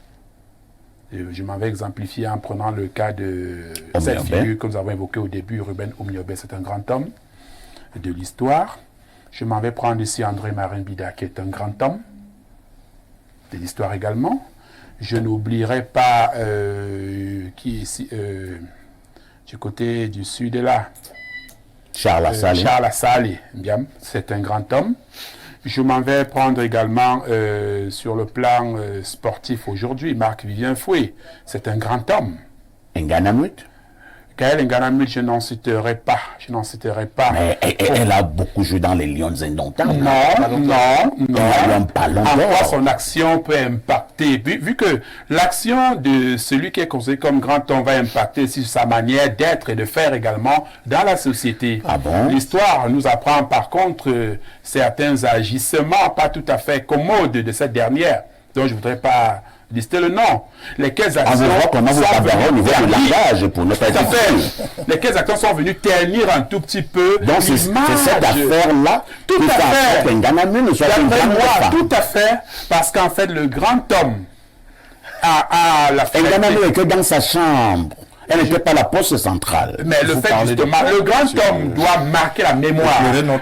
Je m'en vais exemplifier en prenant le cas de cette figure que nous avons évoquée au début, Ruben Oumniobé, c'est un grand homme de l'histoire. Je m'en vais prendre ici André Marin-Bida, qui est un grand homme de l'histoire également. Je n'oublierai pas qui est ici, du côté du sud est là. Charles Assali. Charles Assali, bien, c'est un grand homme. Je m'en vais prendre également sur le plan sportif aujourd'hui, Marc-Vivien Foué, c'est un grand homme. Nganamut. Gaël Nganamut, je n'en citerai pas. Mais elle a beaucoup joué dans les Lions indomptables. Non. En quoi son action peut impacter, vu que l'action de celui qui est considéré comme grand homme va impacter sur sa manière d'être et de faire également dans la société. Ah bon? L'histoire nous apprend par contre certains agissements pas tout à fait commodes de cette dernière, dont je ne voudrais pas lister le nom. Lesquelles actions sont venues ternir un tout petit peu donc c'est cette affaire-là tout à fait. Tout à fait, parce qu'en fait le grand homme a la Nganamut n'est que dans sa chambre. Elle n'était pas la poste centrale. Mais le fait justement, le grand homme doit marquer la mémoire. Le grand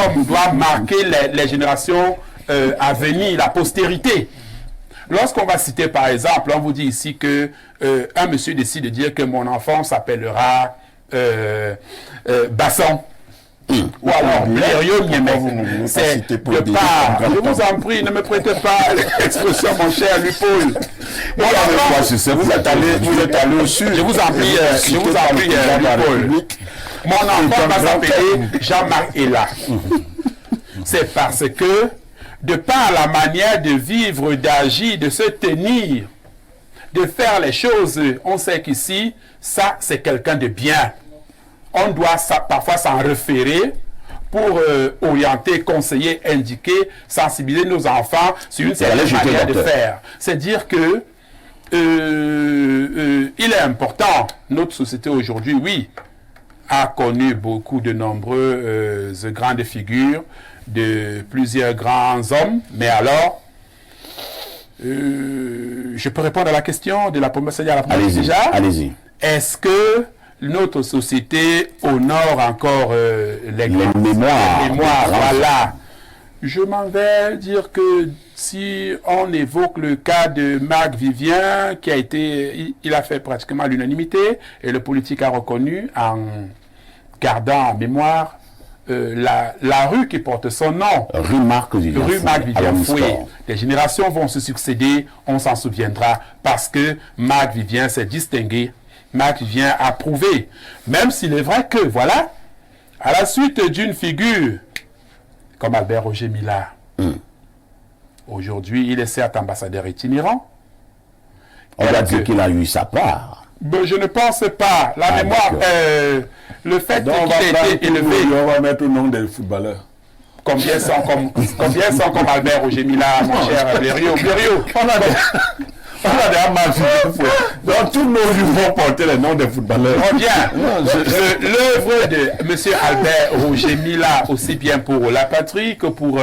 homme doit marquer les générations à venir, la postérité. Lorsqu'on va citer par exemple, on vous dit ici que un monsieur décide de dire que mon enfant s'appellera Basson. Ou alors Blériot Niémec. C'est de part. Je vous en prie, ne me prêtez pas l'expression, mon cher Lupaul. Vous êtes allé au sud. Je vous en prie, Lupaul. Mon enfant va s'appeler Jean-Marc Ella. C'est parce que de par la manière de vivre, d'agir, de se tenir, de faire les choses, on sait qu'ici, ça, c'est quelqu'un de bien. On doit parfois s'en référer pour orienter, conseiller, indiquer, sensibiliser nos enfants sur une certaine manière de faire. C'est dire que il est important, notre société aujourd'hui, oui, a connu beaucoup de nombreuses grandes figures, de plusieurs grands hommes, mais alors, je peux répondre à la question de la première, c'est-à-dire à la première déjà. Allez-y. Est-ce que notre société honore encore les mémoires? Voilà. Je m'en vais dire que si on évoque le cas de Marc Vivien, qui a été, il a fait pratiquement l'unanimité, et le politique a reconnu en gardant en mémoire la rue qui porte son nom. Rue Marc Vivien Foué. Les générations vont se succéder, on s'en souviendra, parce que Marc Vivien s'est distingué, Marc Vivien a prouvé, même s'il est vrai que, voilà, à la suite d'une figure comme Albert Roger Millard, aujourd'hui, il est certes ambassadeur itinérant. On va dire qu'il a eu sa part. Ben, je ne pense pas. La mémoire, le fait qu'il ait été élevé. On va mettre le nom des footballeurs. Combien sont comme Albert Roger Millard, mon cher Blériot? On a déjà marché. Donc tous nos jours vont porter le nom des footballeurs. Oh bien, l'œuvre de M. Albert Roger Mila, aussi bien pour la patrie que pour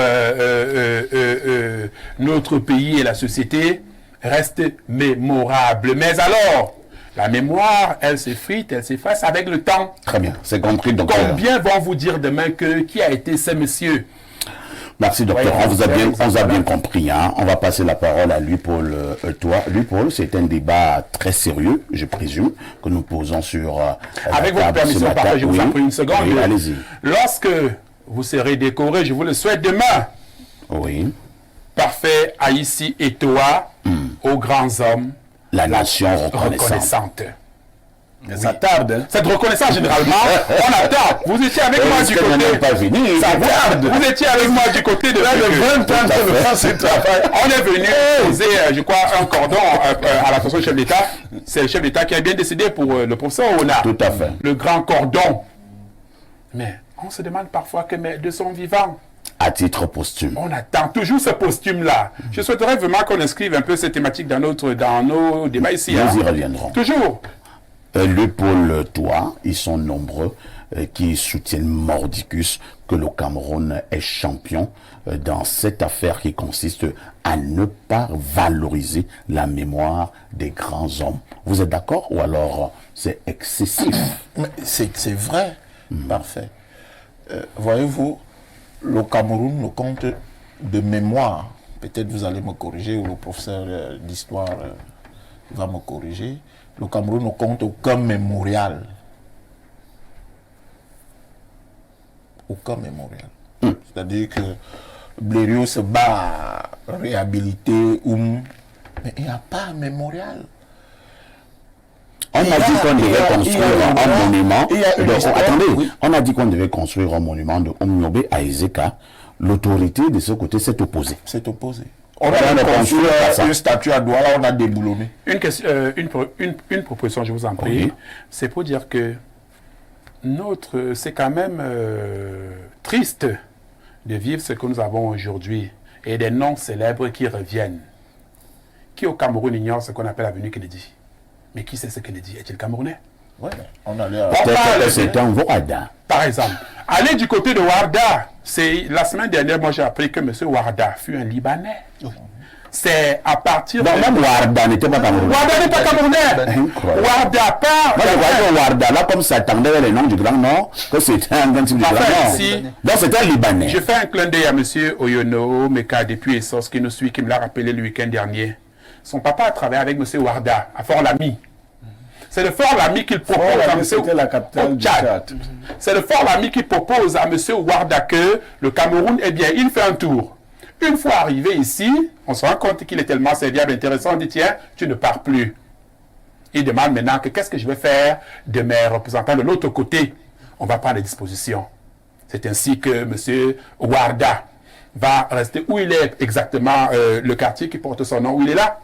notre pays et la société, reste mémorable. Mais alors, la mémoire, elle s'effrite, elle s'efface avec le temps. Très bien, c'est compris, docteur. Combien vont vous dire demain qui a été ce monsieur? Merci, docteur. On vous a bien compris. Hein. On va passer la parole à Louis-Paul. Louis-Paul, c'est un débat très sérieux, je présume, que nous posons sur avec votre permission, je vous en prie une seconde. Oui, allez-y. Lorsque vous serez décoré, je vous le souhaite demain. Oui. Parfait, Haïti et toi, aux grands hommes. La nation reconnaissante. Mais ça tarde. Hein. Cette reconnaissance, généralement, on attend. Vous étiez avec moi du côté. Pas fini. Ça tarde. Vous étiez avec moi du côté de. On est venu poser, je crois, un cordon à la façon du chef d'État. C'est le chef d'État qui a bien décidé pour le professeur Ona. Tout à fait. Le grand cordon. Mais on se demande parfois que mes deux sont vivants. À titre posthume. On attend toujours ce posthume-là. Je souhaiterais vraiment qu'on inscrive un peu cette thématique dans nos débats ici. Nous y reviendrons. Toujours. Paul, toi, ils sont nombreux qui soutiennent mordicus que le Cameroun est champion dans cette affaire qui consiste à ne pas valoriser la mémoire des grands hommes. Vous êtes d'accord ou alors c'est excessif? C'est vrai. Parfait. Voyez-vous, le Cameroun ne compte de mémoire. Peut-être vous allez me corriger ou le professeur d'histoire va me corriger. Le Cameroun ne compte aucun mémorial. Aucun mémorial. C'est-à-dire que Blériot se bat à réhabiliter, mais il n'y a pas un mémorial. On a dit qu'on devait construire un monument. Attendez, on a dit qu'on devait construire un monument de Omniobe à Ezeka. L'autorité de ce côté s'est opposée. C'est opposé. On a construit une statue à Douala, on a déboulonné. Une proposition, je vous en prie. Oui. C'est pour dire que c'est quand même triste de vivre ce que nous avons aujourd'hui et des noms célèbres qui reviennent. Qui au Cameroun ignore ce qu'on appelle l'avenue Kennedy? Mais qui sait ce Kennedy? Est-il Camerounais? Oui, on allait à... C'est un Warda. Par exemple, aller du côté de Warda, la semaine dernière, moi j'ai appris que M. Warda fut un Libanais. C'est à partir de... Même Warda n'était pas Camerounais. Warda n'est pas Camerounais. Warda part... Moi je croyais que Warda, là, comme ça attendait les noms du Grand Nord, que c'était un grand type du Grand Nord. Donc c'était un Libanais. Je fais un clin d'œil à M. Oyono Meka depuis Essos qui nous suit, qui me l'a rappelé le week-end dernier. Son papa a travaillé avec M. Warda à Fort-Lamy. C'est le Fort-Lamy qu'il propose à M. la capitale du Tchad. C'est le Fort-Lamy qui propose à M. Warda que le Cameroun, eh bien, il fait un tour. Une fois arrivé ici, on se rend compte qu'il est tellement serviable, intéressant, on dit, tiens, tu ne pars plus. Il demande maintenant que qu'est-ce que je vais faire de mes représentants de l'autre côté. On va prendre des dispositions. C'est ainsi que M. Warda va rester où il est exactement, le quartier qui porte son nom, où il est là.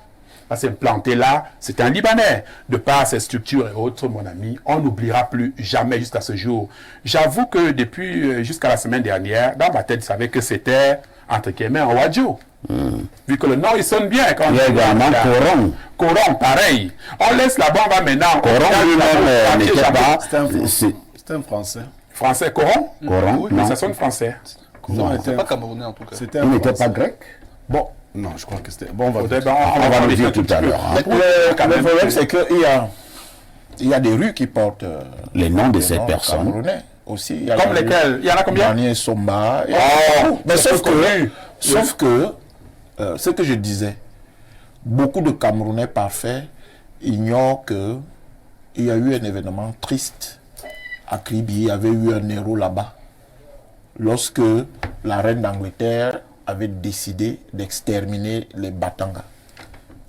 Va s'implanter là, c'est un Libanais. De par ses structures et autres, mon ami, on n'oubliera plus jamais jusqu'à ce jour. J'avoue que depuis jusqu'à la semaine dernière, dans ma tête, je savais que c'était, entre guillemets, un Wadjo. Vu que le nom, il sonne bien. Quand il y a également Coron. Coron, pareil. On laisse là-bas, on va maintenant... Coron lui-même n'était pas... C'est un Français. Français, Coron? Coron, oui, ça sonne français. Non, c'est pas camerounais en tout cas. Il n'était pas grec? Bon. Non, je crois que c'était... Bon, on va le dire tout à l'heure. Le problème, c'est qu'il y a des rues qui portent... les noms de ces personnes. Aussi. Comme lesquelles? Il y en a combien? Daniel Somba. Mais sauf que, ce que je disais, beaucoup de Camerounais parfaits ignorent qu'il y a eu un événement triste à Kribi. Il y avait eu un héros là-bas. Lorsque la reine d'Angleterre avait décidé d'exterminer les Batanga.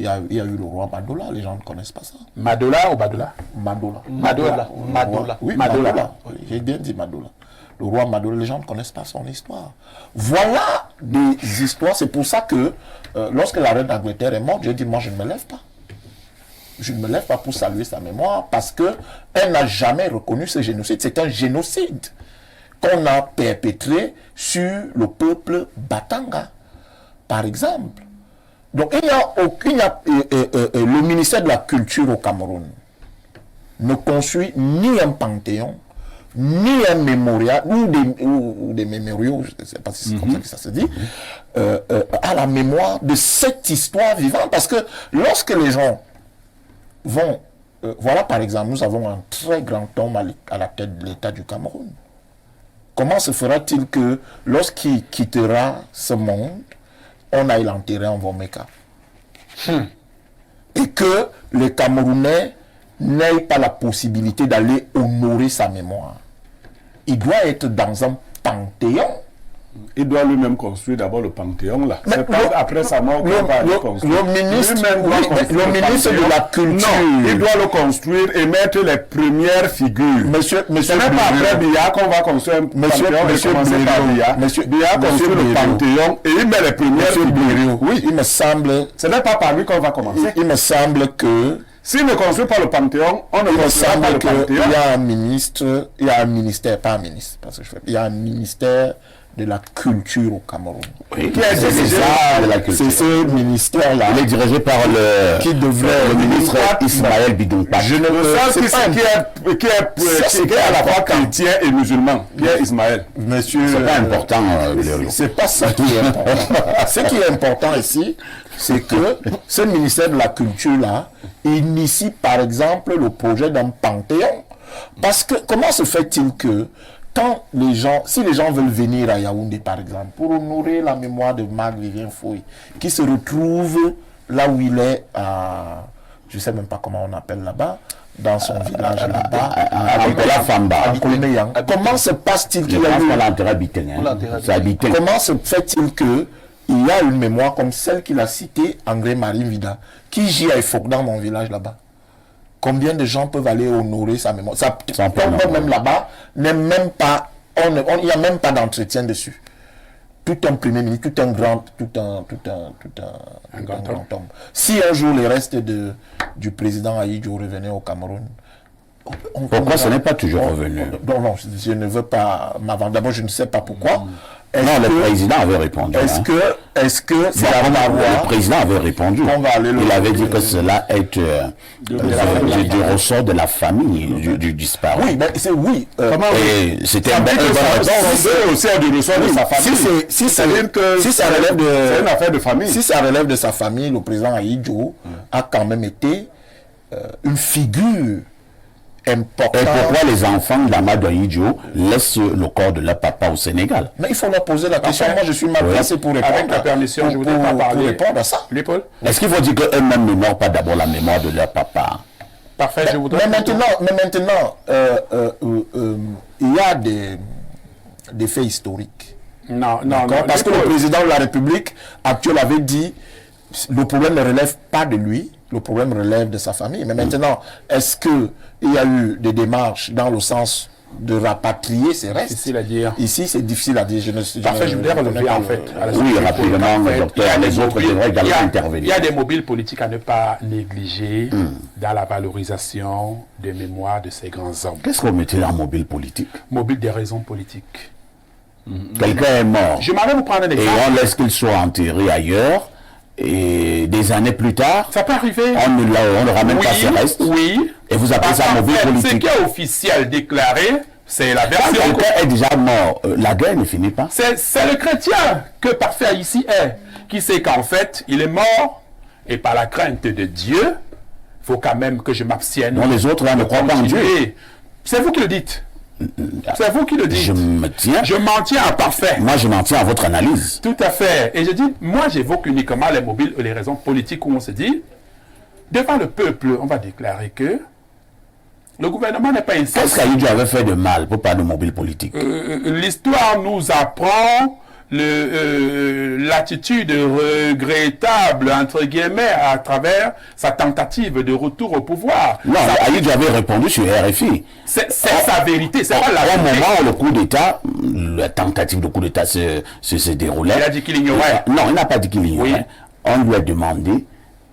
Il y a eu le roi Madola, les gens ne connaissent pas ça. Madola ou Badola? Madola. Oui, Madola. Oui, j'ai bien dit Madola. Le roi Madola, les gens ne connaissent pas son histoire. Voilà des histoires. C'est pour ça que lorsque la reine d'Angleterre est morte, j'ai dit, moi je ne me lève pas. Je ne me lève pas pour saluer sa mémoire parce qu'elle n'a jamais reconnu ce génocide. C'est un génocide qu'on a perpétré sur le peuple Batanga. Par exemple, Donc, le ministère de la Culture au Cameroun ne construit ni un panthéon, ni un mémorial, ou des mémoriaux, je ne sais pas si c'est comme ça que ça se dit, à la mémoire de cette histoire vivante. Parce que lorsque les gens vont... voilà, par exemple, nous avons un très grand homme à la tête de l'État du Cameroun. Comment se fera-t-il que lorsqu'il quittera ce monde, on aille l'enterrer en Vomeka? Et que les Camerounais n'aient pas la possibilité d'aller honorer sa mémoire. Il doit être dans un panthéon. Il doit lui-même construire d'abord le panthéon là. C'est pas après sa mort qu'on va le construire. Le ministre de la Culture. Non, il doit le construire et mettre les premières figures. Monsieur Ce n'est pas après Biya qu'on va construire un panthéon. Monsieur Biya construit le panthéon et il met les premières figures. Oui, il me semble... Ce n'est pas par lui qu'on va commencer. Il me semble que... S'il ne construit pas le panthéon, on ne construira pas le panthéon. Il y a un ministre, il y a un ministère, pas un ministre, parce que il y a un ministère de la culture au Cameroun. Oui, qui est dirigé de la culture. C'est ce ministère-là. Il est dirigé par le ministre Ismaël Bidonpa. Je ne sais pas qui est à la fois chrétien et musulman. Pierre Ismaël. Monsieur, c'est pas important. C'est pas ça qui est important. Ce qui est important ici, c'est que ce ministère de la culture-là initie par exemple le projet d'un panthéon. Parce que comment se fait-il que quand si les gens veulent venir à Yaoundé, par exemple, pour honorer la mémoire de Marc Vivien Foy, qui se retrouve là où il est, je ne sais même pas comment on appelle là-bas, dans son village là-bas, à Kolmeyang. Comment se passe-t-il qu'il y a eu... Comment se fait-il que il y a une mémoire comme celle qu'il a citée, André Marie Vida, qui gît à Efok dans mon village là-bas? Combien de gens peuvent aller honorer sa mémoire? Ça même là-bas, n'est même pas, il n'y a même pas d'entretien dessus. Tout un premier ministre, tout un grand homme. Si un jour les restes du président Ahidjo revenaient au Cameroun, pourquoi ce n'est pas toujours revenu? Non, je ne veux pas m'avancer. D'abord, je ne sais pas pourquoi. Non, le président avait répondu. Est-ce que c'est la paroi? Le président avait répondu. Il avait dit que cela est du ressort de la famille du disparu. Oui, mais c'est oui. C'était un bon aussi du ressort de sa famille. Si ça relève de... C'est une affaire de famille. Si ça relève de sa famille, le président Ahidjo a quand même été une figure important. Et pourquoi les enfants de l'Amadou Ahidjo laissent le corps de leur papa au Sénégal? Mais il faut leur poser la question. Moi, je suis mal placé pour répondre. Avec la permission, je voudrais pas parler. Pour répondre à ça. Paul. Est-ce qu'il faut dire qu'eux-mêmes n'honorent pas d'abord la mémoire de leur papa? Parfait, je voudrais... Mais maintenant, il y a des faits historiques. Non. Parce que le président de la République actuelle avait dit le problème ne relève pas de lui, le problème relève de sa famille. Mais maintenant, est-ce qu'il y a eu des démarches dans le sens de rapatrier ces restes? Difficile à dire. Ici, c'est difficile à dire. Je voudrais relever en fait. Oui, rapidement, docteur, les autres devraient également intervenir. Il y a des mobiles politiques à ne pas négliger dans la valorisation des mémoires de ces grands hommes. Qu'est-ce qu'on mettait en mobile politique? Mobile des raisons politiques. Quelqu'un est mort. Je m'en vais vous prendre un exemple. Et on laisse qu'il soit enterré ailleurs. Et des années plus tard, ça peut arriver. On ne ramène pas ses restes. Oui. Et vous appelez ça mobile politique. Ce qui est officiel déclaré, c'est la version. Quand quelqu'un est déjà mort, la guerre ne finit pas. C'est le chrétien que parfait ici est, qui sait qu'en fait, il est mort, et par la crainte de Dieu, il faut quand même que je m'abstienne. Non, les autres là ne croient pas en Dieu. C'est vous qui le dites. C'est vous qui le dites. Je m'en tiens à parfait. Moi, je m'en tiens à votre analyse. Tout à fait. Et je dis, moi, j'évoque uniquement les mobiles et les raisons politiques où on se dit, devant le peuple, on va déclarer que le gouvernement n'est pas insensé. Qu'est-ce qu'Ahidjo avait fait de mal pour parler de mobile politique? L'histoire nous apprend l'attitude regrettable, entre guillemets, à travers sa tentative de retour au pouvoir. Non, Ahidjo avait répondu sur RFI. C'est sa vérité, c'est pas la vérité. Au moment où le coup d'État, la tentative de coup d'État se déroulait... Il a dit qu'il ignorait. Non, il n'a pas dit qu'il ignorait. Oui. On lui a demandé,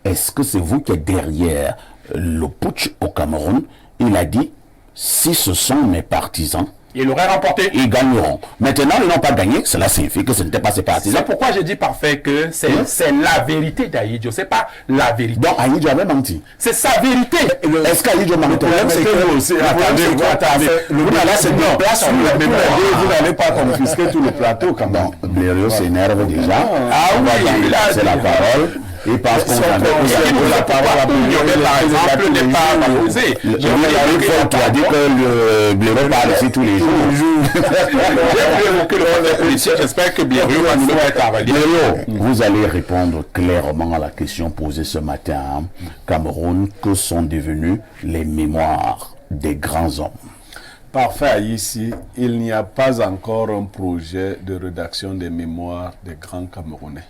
est-ce que c'est vous qui êtes derrière le putsch au Cameroun? Il a dit, si ce sont mes partisans, Ils l'auraient remporté. Ils gagneront. Maintenant, ils n'ont pas gagné. Cela signifie que ce n'était pas séparatiste. C'est pourquoi je dis parfait que c'est la vérité d'Ahidjo. C'est pas la vérité. Donc Ahidjo avait menti. C'est sa vérité. Est-ce qu'Ahidjo mentait? Le problème, c'est que aussi, attendez, vous n'allez pas confisquer tout le plateau quand même. Blériot s'énerve déjà. Ah oui, c'est la parole. Il pense qu'on a la parole à Blériot, par exemple, n'est pas valorisé. Tu as dit que Blériot parle ici tous les jours. J'espère que Blériot va nous être Blériot, vous allez répondre clairement à la question posée ce matin. Cameroun, que sont devenus les mémoires des grands hommes? Parfait, ici, il n'y a pas encore un projet de rédaction des mémoires des grands Camerounais.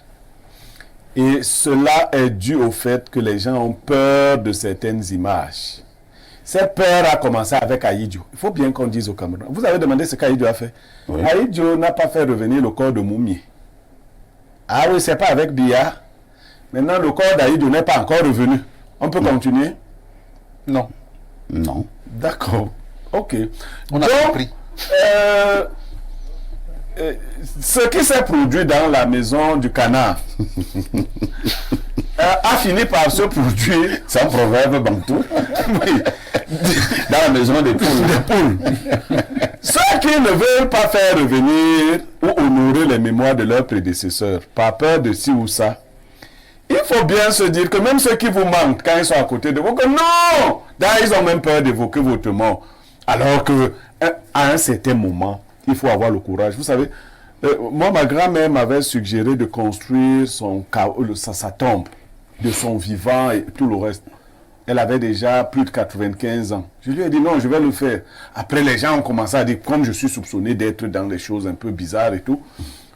Et cela est dû au fait que les gens ont peur de certaines images. Cette peur a commencé avec Ahidjo. Il faut bien qu'on dise au Cameroun. Vous avez demandé ce qu'Ahidjo a fait. Oui. Ahidjo n'a pas fait revenir le corps de Moumie. Ah oui, c'est pas avec Biya. Maintenant, le corps d'Ahidjo n'est pas encore revenu. On peut continuer? Non. Non. D'accord. Ok. On a compris. Ce qui s'est produit dans la maison du canard a fini par se produire. C'est un proverbe bantou. Oui. Dans la maison des poules. Ceux qui ne veulent pas faire revenir ou honorer les mémoires de leurs prédécesseurs, par peur de ci ou ça, il faut bien se dire que même ceux qui vous manquent quand ils sont à côté de vous, que non, ils ont même peur d'évoquer votre mort. Alors que à un certain moment, il faut avoir le courage. Vous savez, moi, ma grand-mère m'avait suggéré de construire sa tombe de son vivant et tout le reste. Elle avait déjà plus de 95 ans. Je lui ai dit non, je vais le faire. Après, les gens ont commencé à dire, comme je suis soupçonné d'être dans des choses un peu bizarres et tout.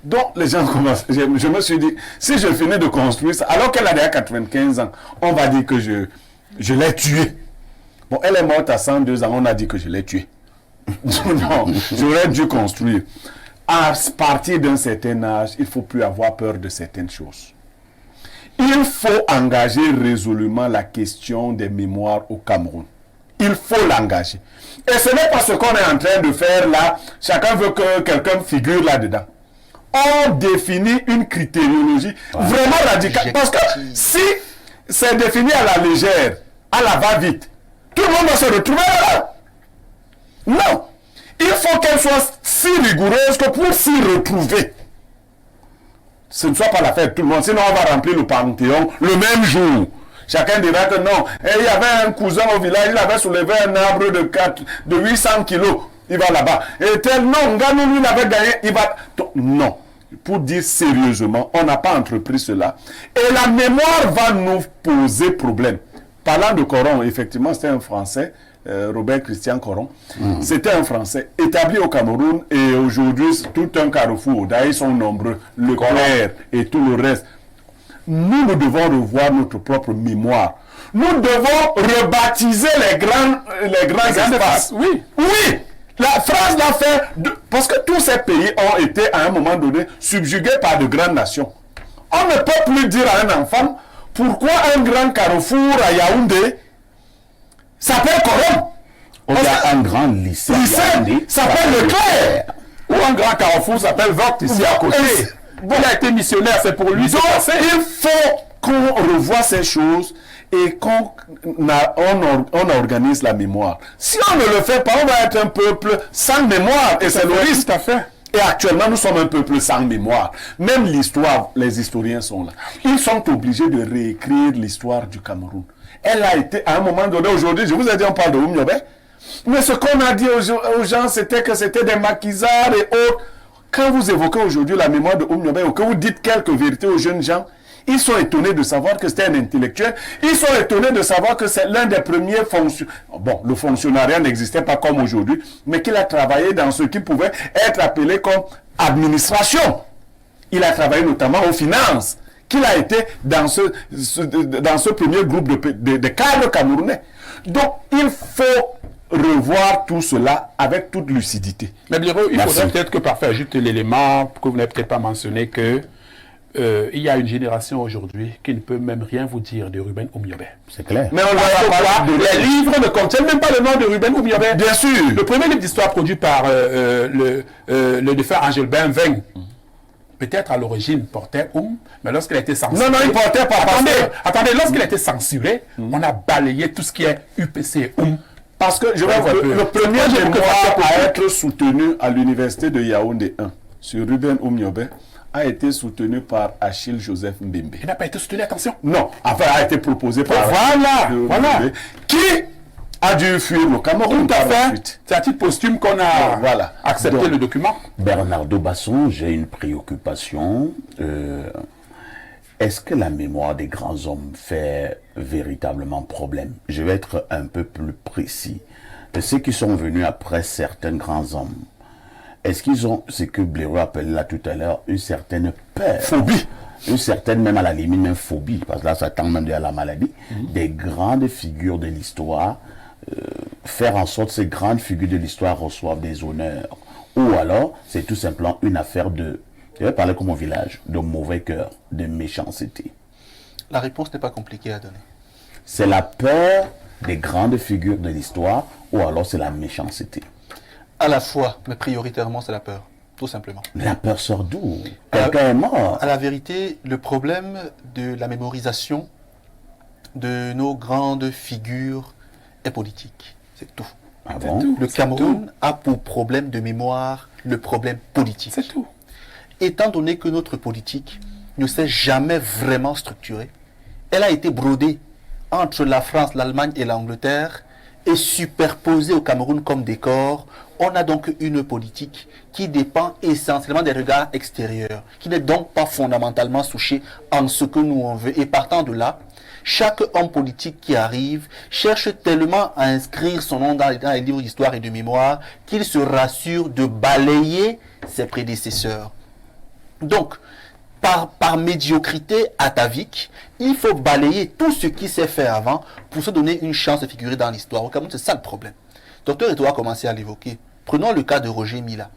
Donc, les gens commencent. Je me suis dit, si je finis de construire ça, alors qu'elle a déjà 95 ans, on va dire que je l'ai tuée. Bon, elle est morte à 102 ans, on a dit que je l'ai tuée. Non, j'aurais dû construire. À partir d'un certain âge, il ne faut plus avoir peur de certaines choses. Il faut engager résolument la question des mémoires au Cameroun. Il faut l'engager. Et ce n'est pas ce qu'on est en train de faire là. Chacun veut que quelqu'un figure là-dedans. On définit une critériologie vraiment radicale. Parce que si c'est défini à la légère, à la va-vite, tout le monde va se retrouver là. Non. Il faut qu'elle soit si rigoureuse que pour s'y retrouver, ce ne soit pas l'affaire de tout le monde. Sinon, on va remplir le Panthéon le même jour. Chacun dira que non. Et il y avait un cousin au village, il avait soulevé un arbre de 800 kilos. Il va là-bas. Et tel, non, Nganou, il avait gagné, il va... Donc, non. Pour dire sérieusement, on n'a pas entrepris cela. Et la mémoire va nous poser problème. Parlant de Coron, effectivement, c'était un Français, Robert Christian Coron. C'était un Français établi au Cameroun et aujourd'hui, tout un carrefour. D'ailleurs, ils sont nombreux. Le Clair et tout le reste. Nous devons revoir notre propre mémoire. Nous devons rebaptiser les grands espaces. Oui. Oui. La France l'a fait parce que tous ces pays ont été à un moment donné subjugués par de grandes nations. On ne peut plus dire à un enfant pourquoi un grand carrefour à Yaoundé s'appelle Coron. Il y a un grand lycée s'appelle Leclerc. Ou un grand carrefour s'appelle Vogt ici à côté. Bon, il a été missionnaire, c'est pour lui. Donc, il faut qu'on revoie ces choses et qu'on organise la mémoire. Si on ne le fait pas, on va être un peuple sans mémoire. Et c'est le risque. Tout à fait. Et actuellement, nous sommes un peuple sans mémoire. Même l'histoire, les historiens sont là. Ils sont obligés de réécrire l'histoire du Cameroun. Elle a été, à un moment donné, aujourd'hui, je vous ai dit, on parle de Oumniobé. Mais ce qu'on a dit aux gens, c'était que c'était des maquisards et autres. Quand vous évoquez aujourd'hui la mémoire de Oumniobé, ou que vous dites quelques vérités aux jeunes gens, ils sont étonnés de savoir que c'était un intellectuel. Ils sont étonnés de savoir que c'est l'un des premiers fonctionnaires. Bon, le fonctionnariat n'existait pas comme aujourd'hui, mais qu'il a travaillé dans ce qui pouvait être appelé comme administration. Il a travaillé notamment aux finances, qu'il a été dans ce premier groupe de cadres camerounais. Donc, il faut revoir tout cela avec toute lucidité. Mais Blériot, il faudrait peut-être que parfois ajoute l'élément que vous n'avez peut-être pas mentionné, que il y a une génération aujourd'hui qui ne peut même rien vous dire de Ruben Oumiobe. C'est clair. Mais on va les livres ne contiennent même pas le nom de Ruben Oumiobe. Bien sûr. Le premier livre d'histoire produit par le défunt Angel Benveng, peut-être à l'origine portait mais lorsqu'il a été censuré... Non, il portait pas. Attendez, lorsqu'il a été censuré, on a balayé tout ce qui est UPC Parce que je vais vous dire, le premier mémoire à être soutenu à l'université de Yaoundé 1 sur Ruben Oumiobe a été soutenu par Achille Joseph Mbembe. Il n'a pas été soutenu, attention. Non, enfin, a été proposé par... Voilà. Qui a dû fuir le Cameroun. Tout à fait. C'est à titre posthume qu'on a accepté Donc, le document. Bernardo Basson, j'ai une préoccupation. Est-ce que la mémoire des grands hommes fait véritablement problème? Je vais être un peu plus précis. Ceux qui sont venus après certains grands hommes, est-ce qu'ils ont, ce que Blaireau appelait là tout à l'heure, une certaine peur? Phobie. Une certaine, même à la limite, même phobie, parce que là, ça tend même à la maladie. Des grandes figures de l'histoire, faire en sorte que ces grandes figures de l'histoire reçoivent des honneurs. Ou alors, c'est tout simplement une affaire de, je vais parler comme au village, de mauvais cœur, de méchanceté. La réponse n'est pas compliquée à donner. C'est la peur des grandes figures de l'histoire, ou alors c'est la méchanceté. À la fois, mais prioritairement, c'est la peur, tout simplement. La peur sort d'où? Quelqu'un est mort. À la vérité, le problème de la mémorisation de nos grandes figures est politique. C'est tout. Ah bon? Le Cameroun a pour problème de mémoire le problème politique. C'est tout. Étant donné que notre politique ne s'est jamais vraiment structurée, elle a été brodée entre la France, l'Allemagne et l'Angleterre et superposée au Cameroun comme décor. On a donc une politique qui dépend essentiellement des regards extérieurs, qui n'est donc pas fondamentalement souchée en ce que nous on veut. Et partant de là, chaque homme politique qui arrive cherche tellement à inscrire son nom dans les livres d'histoire et de mémoire qu'il se rassure de balayer ses prédécesseurs. Donc, par médiocrité atavique, il faut balayer tout ce qui s'est fait avant pour se donner une chance de figurer dans l'histoire. Au Cameroun, c'est ça le problème. Docteur Eto'o a commencé à l'évoquer. Prenons le cas de Roger Mila.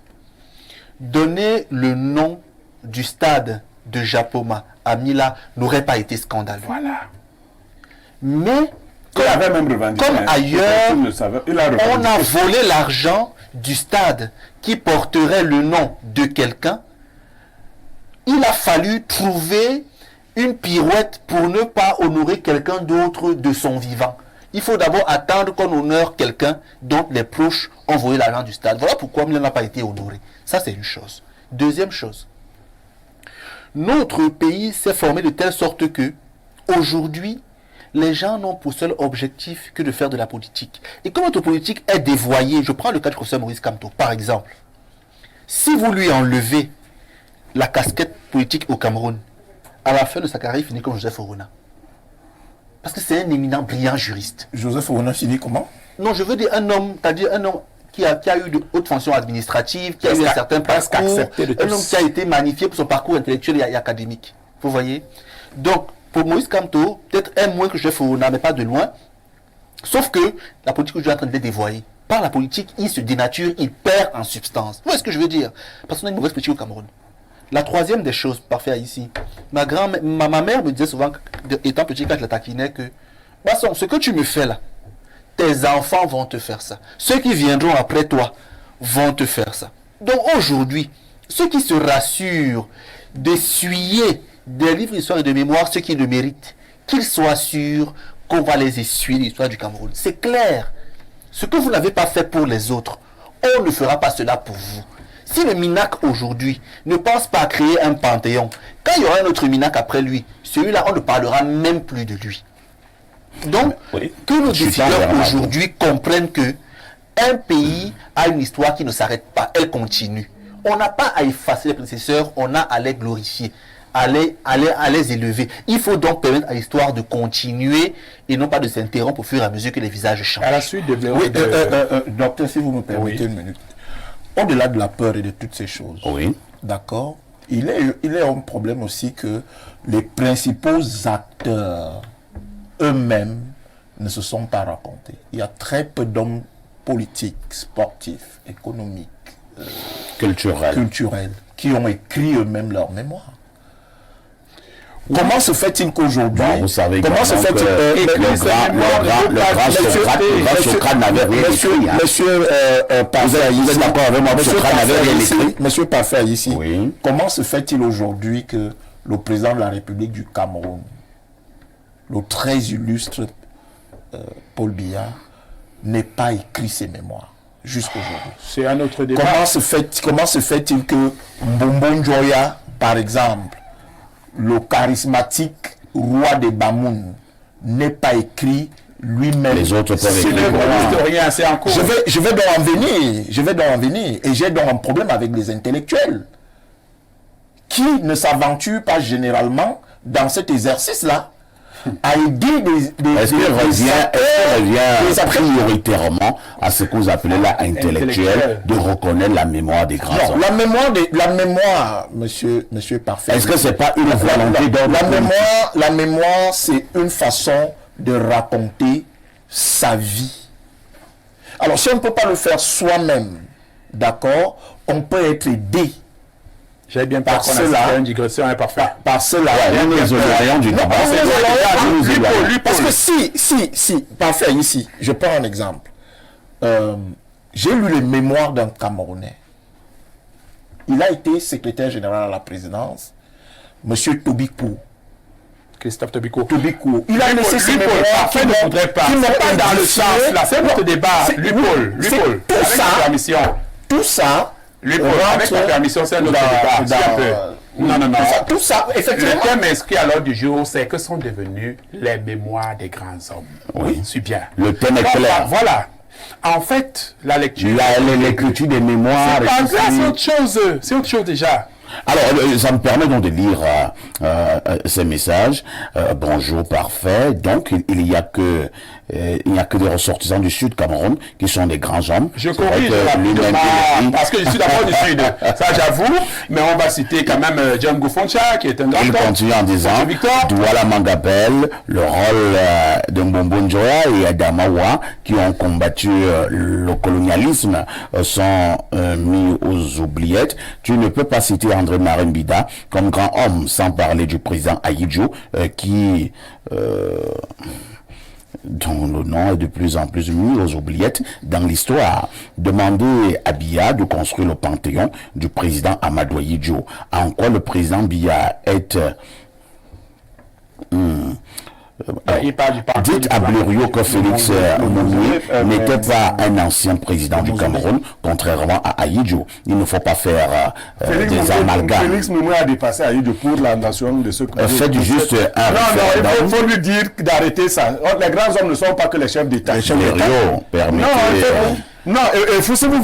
Donner le nom du stade de Japoma à Mila n'aurait pas été scandaleux. Voilà. Mais, comme ailleurs, on a volé l'argent du stade qui porterait le nom de quelqu'un. Il a fallu trouver une pirouette pour ne pas honorer quelqu'un d'autre de son vivant. Il faut d'abord attendre qu'on honore quelqu'un dont les proches ont volé l'argent du stade. Voilà pourquoi il n'a pas été honoré. Ça, c'est une chose. Deuxième chose. Notre pays s'est formé de telle sorte que, aujourd'hui, les gens n'ont pour seul objectif que de faire de la politique. Et comme notre politique est dévoyée, je prends le cas du professeur Maurice Kamto, par exemple. Si vous lui enlevez la casquette politique au Cameroun, à la fin de sa carrière, il finit comme Joseph Orona. Parce que c'est un éminent, brillant juriste. Joseph Orona finit comment? Non, je veux dire un homme, c'est-à-dire un homme qui a eu de hautes fonctions administratives, qui a eu un certain parcours, un homme qui a été magnifié pour son parcours intellectuel et académique. Vous voyez? Donc, pour Maurice Kamto, peut-être un moins que Joseph Orona, mais pas de loin. Sauf que la politique aujourd'hui est en train de dévoyer. Par la politique, il se dénature, il perd en substance. Vous voyez ce que je veux dire? Parce qu'on a une mauvaise politique au Cameroun. La troisième des choses, parfait ici, ma mère me disait souvent, étant petit, quand je la taquinais, que Basson, ce que tu me fais là, tes enfants vont te faire ça. Ceux qui viendront après toi vont te faire ça. Donc aujourd'hui, ceux qui se rassurent d'essuyer des livres d'histoire et de mémoire, ceux qui le méritent, qu'ils soient sûrs qu'on va les essuyer l'histoire du Cameroun. C'est clair. Ce que vous n'avez pas fait pour les autres, on ne fera pas cela pour vous. Si le Minac aujourd'hui ne pense pas à créer un panthéon, quand il y aura un autre Minac après lui, celui-là, on ne parlera même plus de lui. Donc, que nos décideurs aujourd'hui comprennent que un pays a une histoire qui ne s'arrête pas, elle continue. On n'a pas à effacer les prédécesseurs, on a à les glorifier, à les élever. Il faut donc permettre à l'histoire de continuer et non pas de s'interrompre au fur et à mesure que les visages changent. À la suite de docteur, si vous me permettez une minute. Au-delà de la peur et de toutes ces choses, d'accord, il est un problème aussi que les principaux acteurs eux-mêmes ne se sont pas racontés. Il y a très peu d'hommes politiques, sportifs, économiques, culturels, qui ont écrit eux-mêmes leur mémoire. Comment se fait-il qu'aujourd'hui... Bon, vous savez comment se fait-il le grand Socrate n'avait rien écrit. Monsieur Parfait, vous êtes d'accord avec moi, Socrate n'avait rien écrit. Monsieur Parfait, ici, oui. Comment se fait-il aujourd'hui que le président de la République du Cameroun, le très illustre Paul Biya, n'ait pas écrit ses mémoires jusqu'aujourd'hui? C'est un autre débat. Comment se fait-il que Mbombo Njoya, par exemple, le charismatique roi des Bamoun, n'ait pas écrit lui-même? Les autres peuvent écrire. Je vais donc en venir. Et j'ai donc un problème avec les intellectuels qui ne s'aventurent pas généralement dans cet exercice-là à aider Est-ce qu'il revient prioritairement à ce que vous appelez là intellectuel de reconnaître la mémoire des grands hommes? La mémoire, monsieur Parfait. Est-ce que c'est pas une volonté la mémoire, c'est une façon de raconter sa vie. Alors, si on ne peut pas le faire soi-même, d'accord, on peut être aidé. J'avais bien peur qu'on a une digression imparfaite. Par cela, nous éloignons du débat. Parce que si, parfait, ici, je prends un exemple. J'ai lu les mémoires d'un Camerounais. Il a été secrétaire général à la présidence, monsieur Tobiko. Christophe Tobiko. Il a laissé ses mémoires qui ne voudrait pas. C'est pas dans le sens, là, c'est notre débat. Lui-Paul. Tout ça, avec la permission, c'est un autre débat. Non. Tout ça, effectivement. Le thème inscrit à l'ordre du jour, c'est que sont devenus les mémoires des grands hommes. Oui. C'est bien. Le thème est clair. Voilà. En fait, la lecture. L'écriture des mémoires. C'est autre chose déjà. Alors, ça me permet donc de lire ces messages. Bonjour, parfait. Donc, il n'y a que des ressortissants du Sud Cameroun qui sont des grands hommes. Je corrige rapidement, parce que je suis d'abord du Sud. Ça, j'avoue. Mais on va citer quand même John Goufoncha, qui est un grand homme. Il continue en disant Douala Mangabel, le rôle de Mbombo Njoya et Adamawa, qui ont combattu le colonialisme, sont mis aux oubliettes. Tu ne peux pas citer André Marembida comme grand homme, sans parler du président Ahidjo, dont le nom est de plus en plus mis aux oubliettes dans l'histoire. Demandez à Biya de construire le panthéon du président Amadou Ahidjo. En quoi le président Biya est... dites à Blériot que Félix Mounier n'était pas un ancien président du Cameroun, contrairement à Ahidjo. Il ne faut pas faire des amalgames. Félix Mounier a dépassé Ahidjo pour la nation de ce que... Faites juste un référendum. Il faut lui dire d'arrêter ça. Les grands hommes ne sont pas que les chefs d'État. Blériot, permettez... Non, si vous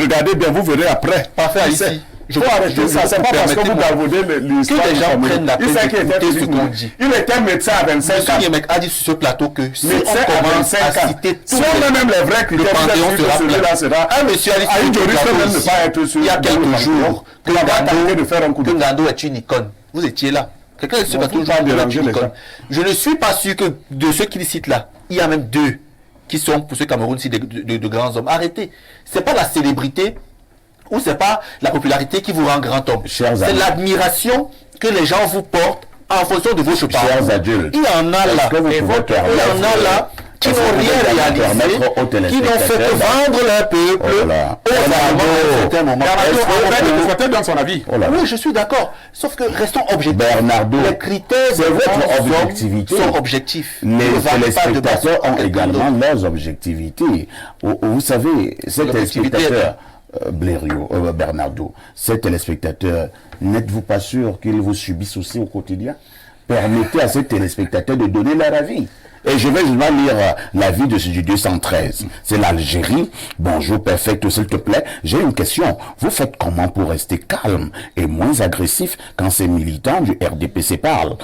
regardez bien, vous verrez après. Parfait, ici. Je faut arrêter ça, c'est pas parce que vous gardez l'histoire. Que les gens prennent la peine d'écouter ce qu'on dit. Il était médecin à 25 ans. M. Yemek a dit sur ce plateau que si médecin on commence à citer tous même les vrais critères, celui-là sera... Un monsieur Alice il y a quelques jours que Ngando est une icône. Vous étiez là. Quelqu'un se passe toujours une icône. Je ne suis pas sûr que de ceux qu'il cite là, il y a même deux qui sont pour ce Cameroun-ci de grands hommes. Arrêtez. C'est pas la célébrité ou c'est pas la popularité qui vous rend grand homme. C'est l'admiration que les gens vous portent en fonction de vos choix. Chers adultes, il y en a là, qui n'ont rien réalisé, qui n'ont fait que vendre leur peuple dans son avis. Oui, je suis d'accord. Sauf que restons objectifs. Bernardo, les critères c'est votre objectivité. Sont objectifs. Les téléspectateurs ont également leurs objectivités. Vous savez, ces téléspectateurs... Bernardo, ces téléspectateurs, n'êtes-vous pas sûr qu'ils vous subissent aussi au quotidien? Permettez à ces téléspectateurs de donner leur avis. Et je vais justement lire l'avis de ce du 213. C'est l'Algérie. Bonjour, perfect, s'il te plaît. J'ai une question. Vous faites comment pour rester calme et moins agressif quand ces militants du RDPC parlent?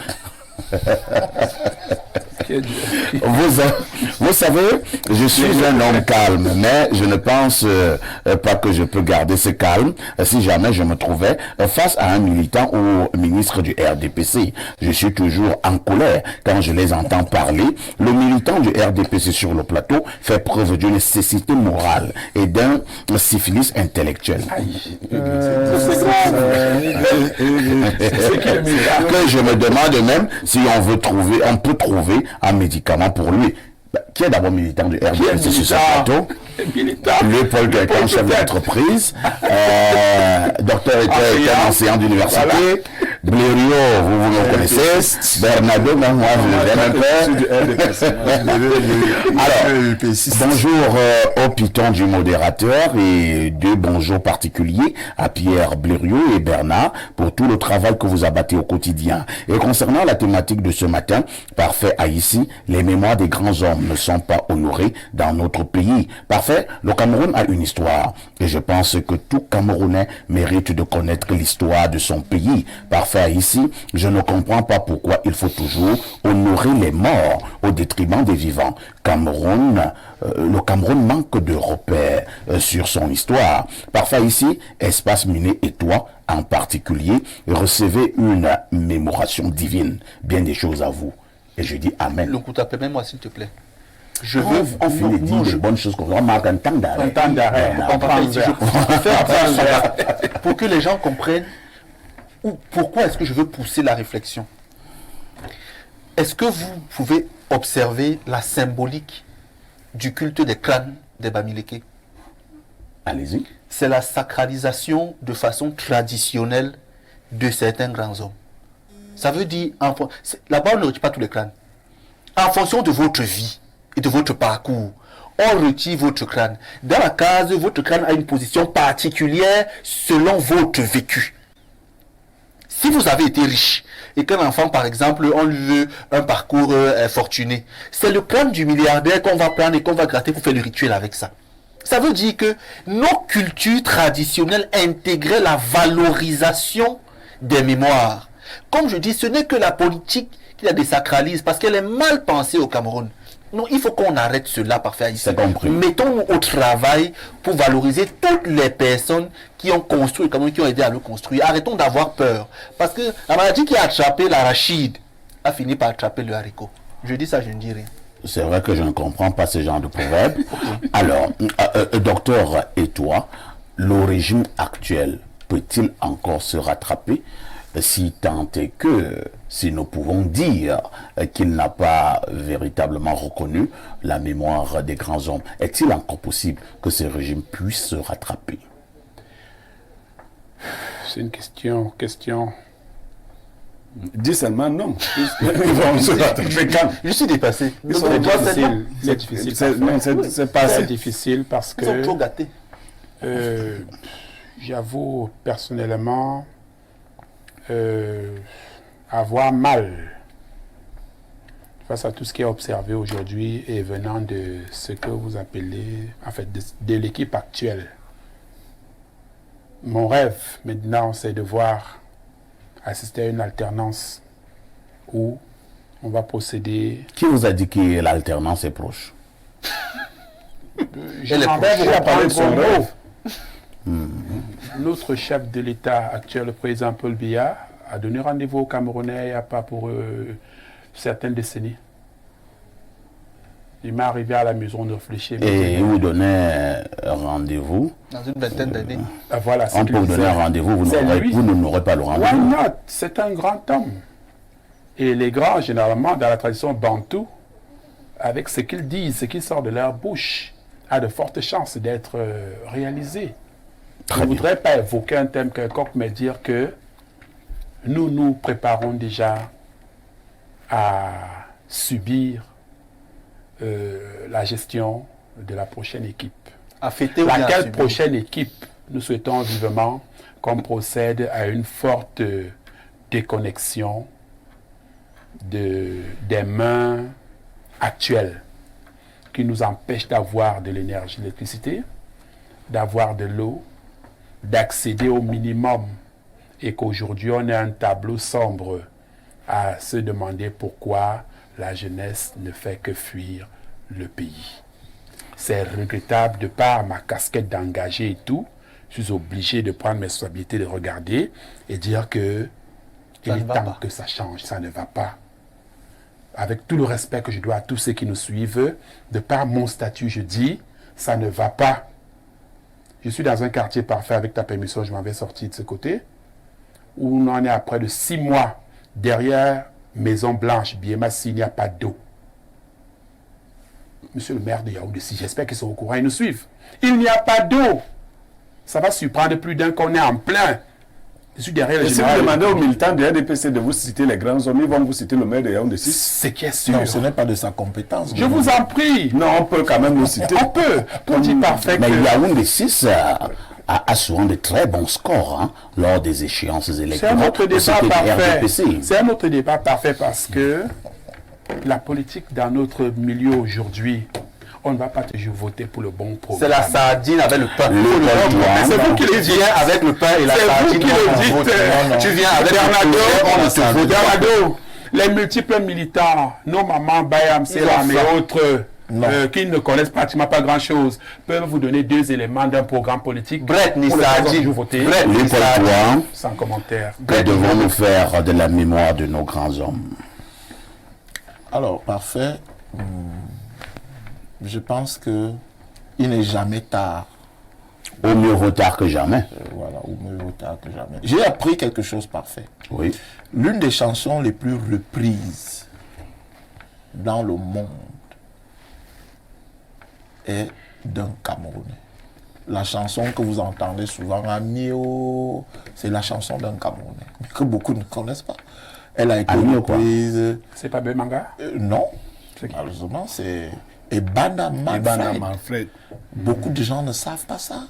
Vous savez, je suis un homme calme, mais je ne pense pas que je peux garder ce calme si jamais je me trouvais face à un militant ou ministre du RDPC. Je suis toujours en colère quand je les entends parler. Le militant du RDPC sur le plateau fait preuve d'une nécessité morale et d'un syphilis intellectuel. Que je me demande même si on peut trouver un médicament pour lui. Qui est d'abord militant du RDPC sur ce plateau? Le Paul Quelqu'un, chef d'entreprise. Docteur était un enseignant d'université. Voilà. Blériot, vous me connaissez. Bernardo, moi je l'aime un peu. Alors, bonjour au piton du modérateur et deux bonjours particuliers à Pierre Blériot et Bernard pour tout le travail que vous abattez au quotidien. Et concernant la thématique de ce matin, parfait à ici, les mémoires des grands hommes ne sont pas honorées dans notre pays. Parfait, le Cameroun a une histoire et je pense que tout Camerounais mérite de connaître l'histoire de son pays. Parfait à ici, je ne comprends pas pourquoi il faut toujours honorer les morts au détriment des vivants. Le Cameroun manque de repères sur son histoire. Parfait ici, Espace Miné et toi en particulier recevez une mémoration divine. Bien des choses à vous. Et je dis Amen. Le coup t'appelle moi s'il te plaît. Je veux on finit de dire les bonnes choses qu'on remarque un temps d'arrêt. Pour que les gens comprennent pourquoi est-ce que je veux pousser la réflexion. Est-ce que vous pouvez observer la symbolique du culte des clans des Bamileke? Allez-y. C'est la sacralisation de façon traditionnelle de certains grands hommes. Ça veut dire, là-bas on ne retire pas tous les clans. En fonction de votre vie et de votre parcours, on retire votre crâne. Dans la case, votre crâne a une position particulière selon votre vécu. Si vous avez été riche et qu'un enfant, par exemple, on lui veut un parcours fortuné, c'est le crâne du milliardaire qu'on va prendre et qu'on va gratter pour faire le rituel avec ça. Ça veut dire que nos cultures traditionnelles intégraient la valorisation des mémoires. Comme je dis, ce n'est que la politique qui la désacralise parce qu'elle est mal pensée au Cameroun. Non, il faut qu'on arrête cela par faire ici. Mettons-nous au travail pour valoriser toutes les personnes qui ont construit le Cameroun, qui ont aidé à le construire. Arrêtons d'avoir peur. Parce que la maladie qui a attrapé l'arachide a fini par attraper le haricot. Je dis ça, je ne dis rien. C'est vrai que je ne comprends pas ce genre de proverbe. Alors, docteur, et toi, le régime actuel peut-il encore se rattraper si tant est que, si nous pouvons dire qu'il n'a pas véritablement reconnu la mémoire des grands hommes, est-il encore possible que ce régime puisse se rattraper? C'est une question. Dis seulement non. Je suis dépassé. C'est difficile. C'est pas assez difficile parce que... Ils sont trop gâtés. J'avoue personnellement avoir mal face à tout ce qui est observé aujourd'hui et venant de ce que vous appelez, en fait, de l'équipe actuelle. Mon rêve maintenant, c'est de voir assister à une alternance où on va procéder... Qui vous a dit que l'alternance est proche? Je m'en vais vous parler de son rêve. Notre chef de l'État actuel, le président Paul Biya, a donné rendez-vous aux Camerounais il n'y a pas pour certaines décennies. Il m'est arrivé à la maison de réfléchir. Et il vous donnait rendez-vous? Dans une vingtaine d'années. Voilà, on peut vous donner un rendez-vous, vous n'aurez pas le rendez-vous. Why not? C'est un grand homme. Et les grands, généralement, dans la tradition bantou, avec ce qu'ils disent, ce qui sort de leur bouche, a de fortes chances d'être réalisé. Je ne voudrais pas évoquer un thème quelconque, mais dire que nous nous préparons déjà à subir la gestion de la prochaine équipe. Laquelle prochaine équipe nous souhaitons vivement qu'on procède à une forte déconnexion des mains actuelles qui nous empêchent d'avoir de l'énergie, l'électricité, d'avoir de l'eau, d'accéder au minimum et qu'aujourd'hui on ait un tableau sombre à se demander pourquoi la jeunesse ne fait que fuir le pays. C'est regrettable de par ma casquette d'engagé et tout. Je suis obligé de prendre mes responsabilités, de regarder et dire que il est temps que ça change, ça ne va pas. Avec tout le respect que je dois à tous ceux qui nous suivent, de par mon statut, je dis, ça ne va pas. Je suis dans un quartier parfait, avec ta permission, je m'en vais sortir de ce côté, où on en est à près de 6 mois derrière Maison Blanche, Biémassi, il n'y a pas d'eau. Monsieur le maire de Yaoundé, j'espère qu'ils sont au courant, ils nous suivent. Il n'y a pas d'eau. Ça va surprendre plus d'un qu'on est en plein. Je suis derrière le général. Si vous demandez aux militants de RDPC de vous citer les grands hommes, ils vont vous citer le maire de Yaoundé 6. C'est qui est sûr. Non, ce n'est pas de sa compétence. Je vous en prie. Non, on peut quand même vous citer. On peut. On dit parfait. Mais Yaoundé 6 a souvent de très bons scores lors des échéances électorales. C'est un autre débat parfait. C'est un autre débat parfait parce que la politique dans notre milieu aujourd'hui, on ne va pas toujours voter pour le bon programme. C'est la sardine avec le pain. C'est vous qui le dites. Tu viens avec le pain et la sardine. Tu viens avec Bernardo. Les multiples militants, nos mamans, Bayam, Selam et autres, qui ne connaissent pratiquement pas grand-chose, peuvent vous donner 2 éléments d'un programme politique. Brett ni sardine. Sans commentaire. Que devons-nous faire de la mémoire de nos grands hommes? Alors, parfait. Je pense que il n'est jamais tard. Au mieux vaut tard que jamais. Voilà, au mieux vaut tard que jamais. J'ai appris quelque chose parfait. Oui. L'une des chansons les plus reprises dans le monde est d'un Camerounais. La chanson que vous entendez souvent, Amio, c'est la chanson d'un Camerounais, que beaucoup ne connaissent pas. Elle a été reprise. C'est pas Bemanga? Non. Malheureusement, c'est Ebana Manfred. Beaucoup de gens ne savent pas ça.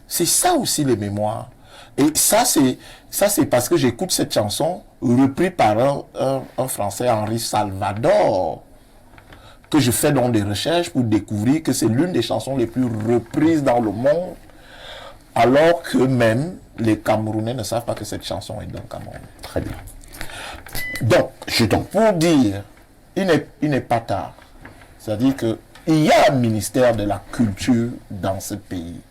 C'est ça aussi les mémoires. Et ça c'est parce que j'écoute cette chanson reprise par un Français, Henri Salvador, que je fais donc des recherches pour découvrir que c'est l'une des chansons les plus reprises dans le monde, alors que même les Camerounais ne savent pas que cette chanson est d'un Cameroun. Très bien. Donc, pour dire, il n'est pas tard. C'est-à-dire qu'il y a un ministère de la culture dans ce pays.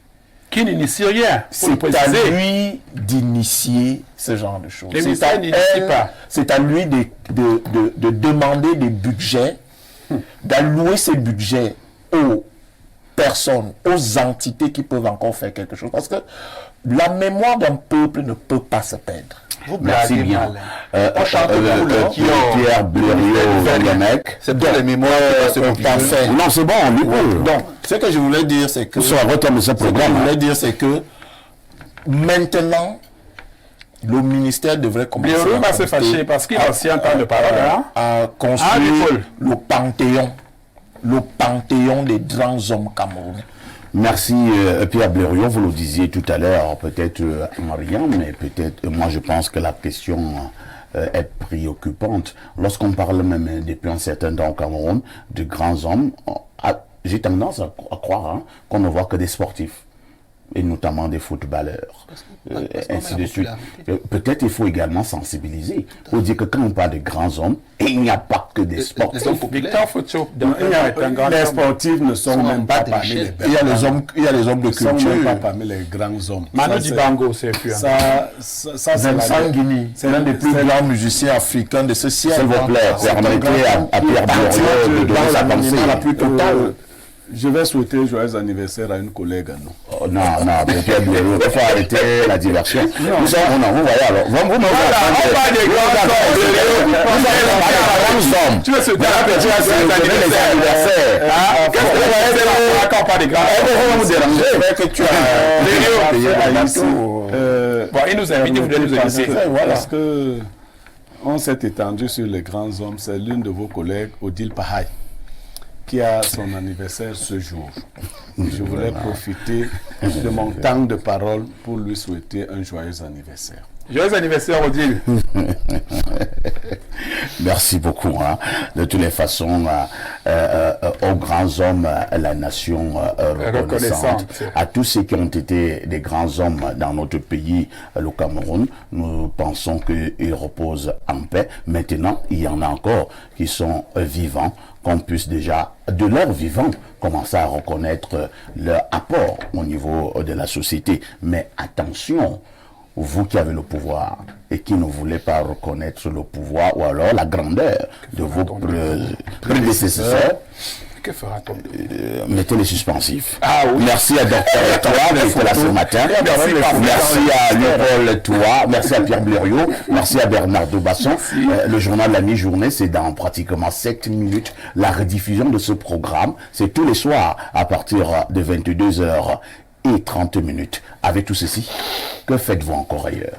Qui n'initie rien. C'est à lui d'initier ce genre de choses. C'est à lui de demander des budgets, d'allouer ces budgets aux personnes, aux entités qui peuvent encore faire quelque chose. Parce que la mémoire d'un peuple ne peut pas se perdre. Merci bien. Pierre Blériot, c'est pour les mémoires. Non, c'est bon, on lui. Donc, ce que je voulais dire, c'est que... c'est que maintenant, le ministère devrait commencer à se fâcher parce qu'il a aussi un temps de parole. À construire le panthéon des grands hommes camerounais. Merci Pierre Blériot, vous le disiez tout à l'heure, peut-être Marianne, mais peut-être, moi je pense que la question est préoccupante. Lorsqu'on parle même depuis un certain temps au Cameroun de grands hommes, j'ai tendance à croire qu'on ne voit que des sportifs, et notamment des footballeurs, ainsi de suite. Peut-être il faut également sensibiliser. Il faut dire que quand on parle de grands hommes, il n'y a pas que des sportifs. Les sportifs ne sont même pas parmi les il y a les hommes de culture. Ils ne sont même pas parmi les grands hommes. Manu Dibango, c'est plus. Ça c'est l'un des plus grands musiciens africains de ce siècle. S'il vous plaît, permettez à Pierre Blériot de donner sa pensée la plus totale. Je vais souhaiter joyeux anniversaire à une collègue à nous. Oh, non, Pierre Blériot, il faut arrêter la diversion. Vous voyez alors. Vous me parlez des grands hommes. Tu veux souhaiter les anniversaires. Qu'est-ce que vous voyez quand on parle des grands hommes? Vous me dérangez. Que tu as bon, il nous invite, vous devez nous inviter. Parce que on s'est étendu sur les grands hommes. C'est l'une de vos collègues, Odile Pahaï, qui a son anniversaire ce jour. Je voulais profiter de mon temps de parole pour lui souhaiter un joyeux anniversaire. Joyeux anniversaire, Odile. Merci beaucoup. Hein. De toutes les façons, aux grands hommes, la nation reconnaissante, à tous ceux qui ont été des grands hommes dans notre pays, le Cameroun, nous pensons qu'ils reposent en paix. Maintenant, il y en a encore qui sont vivants, qu'on puisse déjà, de leur vivant, commencer à reconnaître leur apport au niveau de la société. Mais attention, vous qui avez le pouvoir et qui ne voulez pas reconnaître le pouvoir ou alors la grandeur de vos prédécesseurs, que fera-t-on? Mettez les suspensifs. Ah, oui. Merci à Dr. Toa qui était là ce matin. Merci à Léopold Toa. Merci à Pierre Blériot. Merci à Bernard Dobasson. Le journal La Mi-Journée, c'est dans pratiquement 7 minutes. La rediffusion de ce programme, c'est tous les soirs à partir de 22h30. Avec tout ceci, que faites-vous encore ailleurs?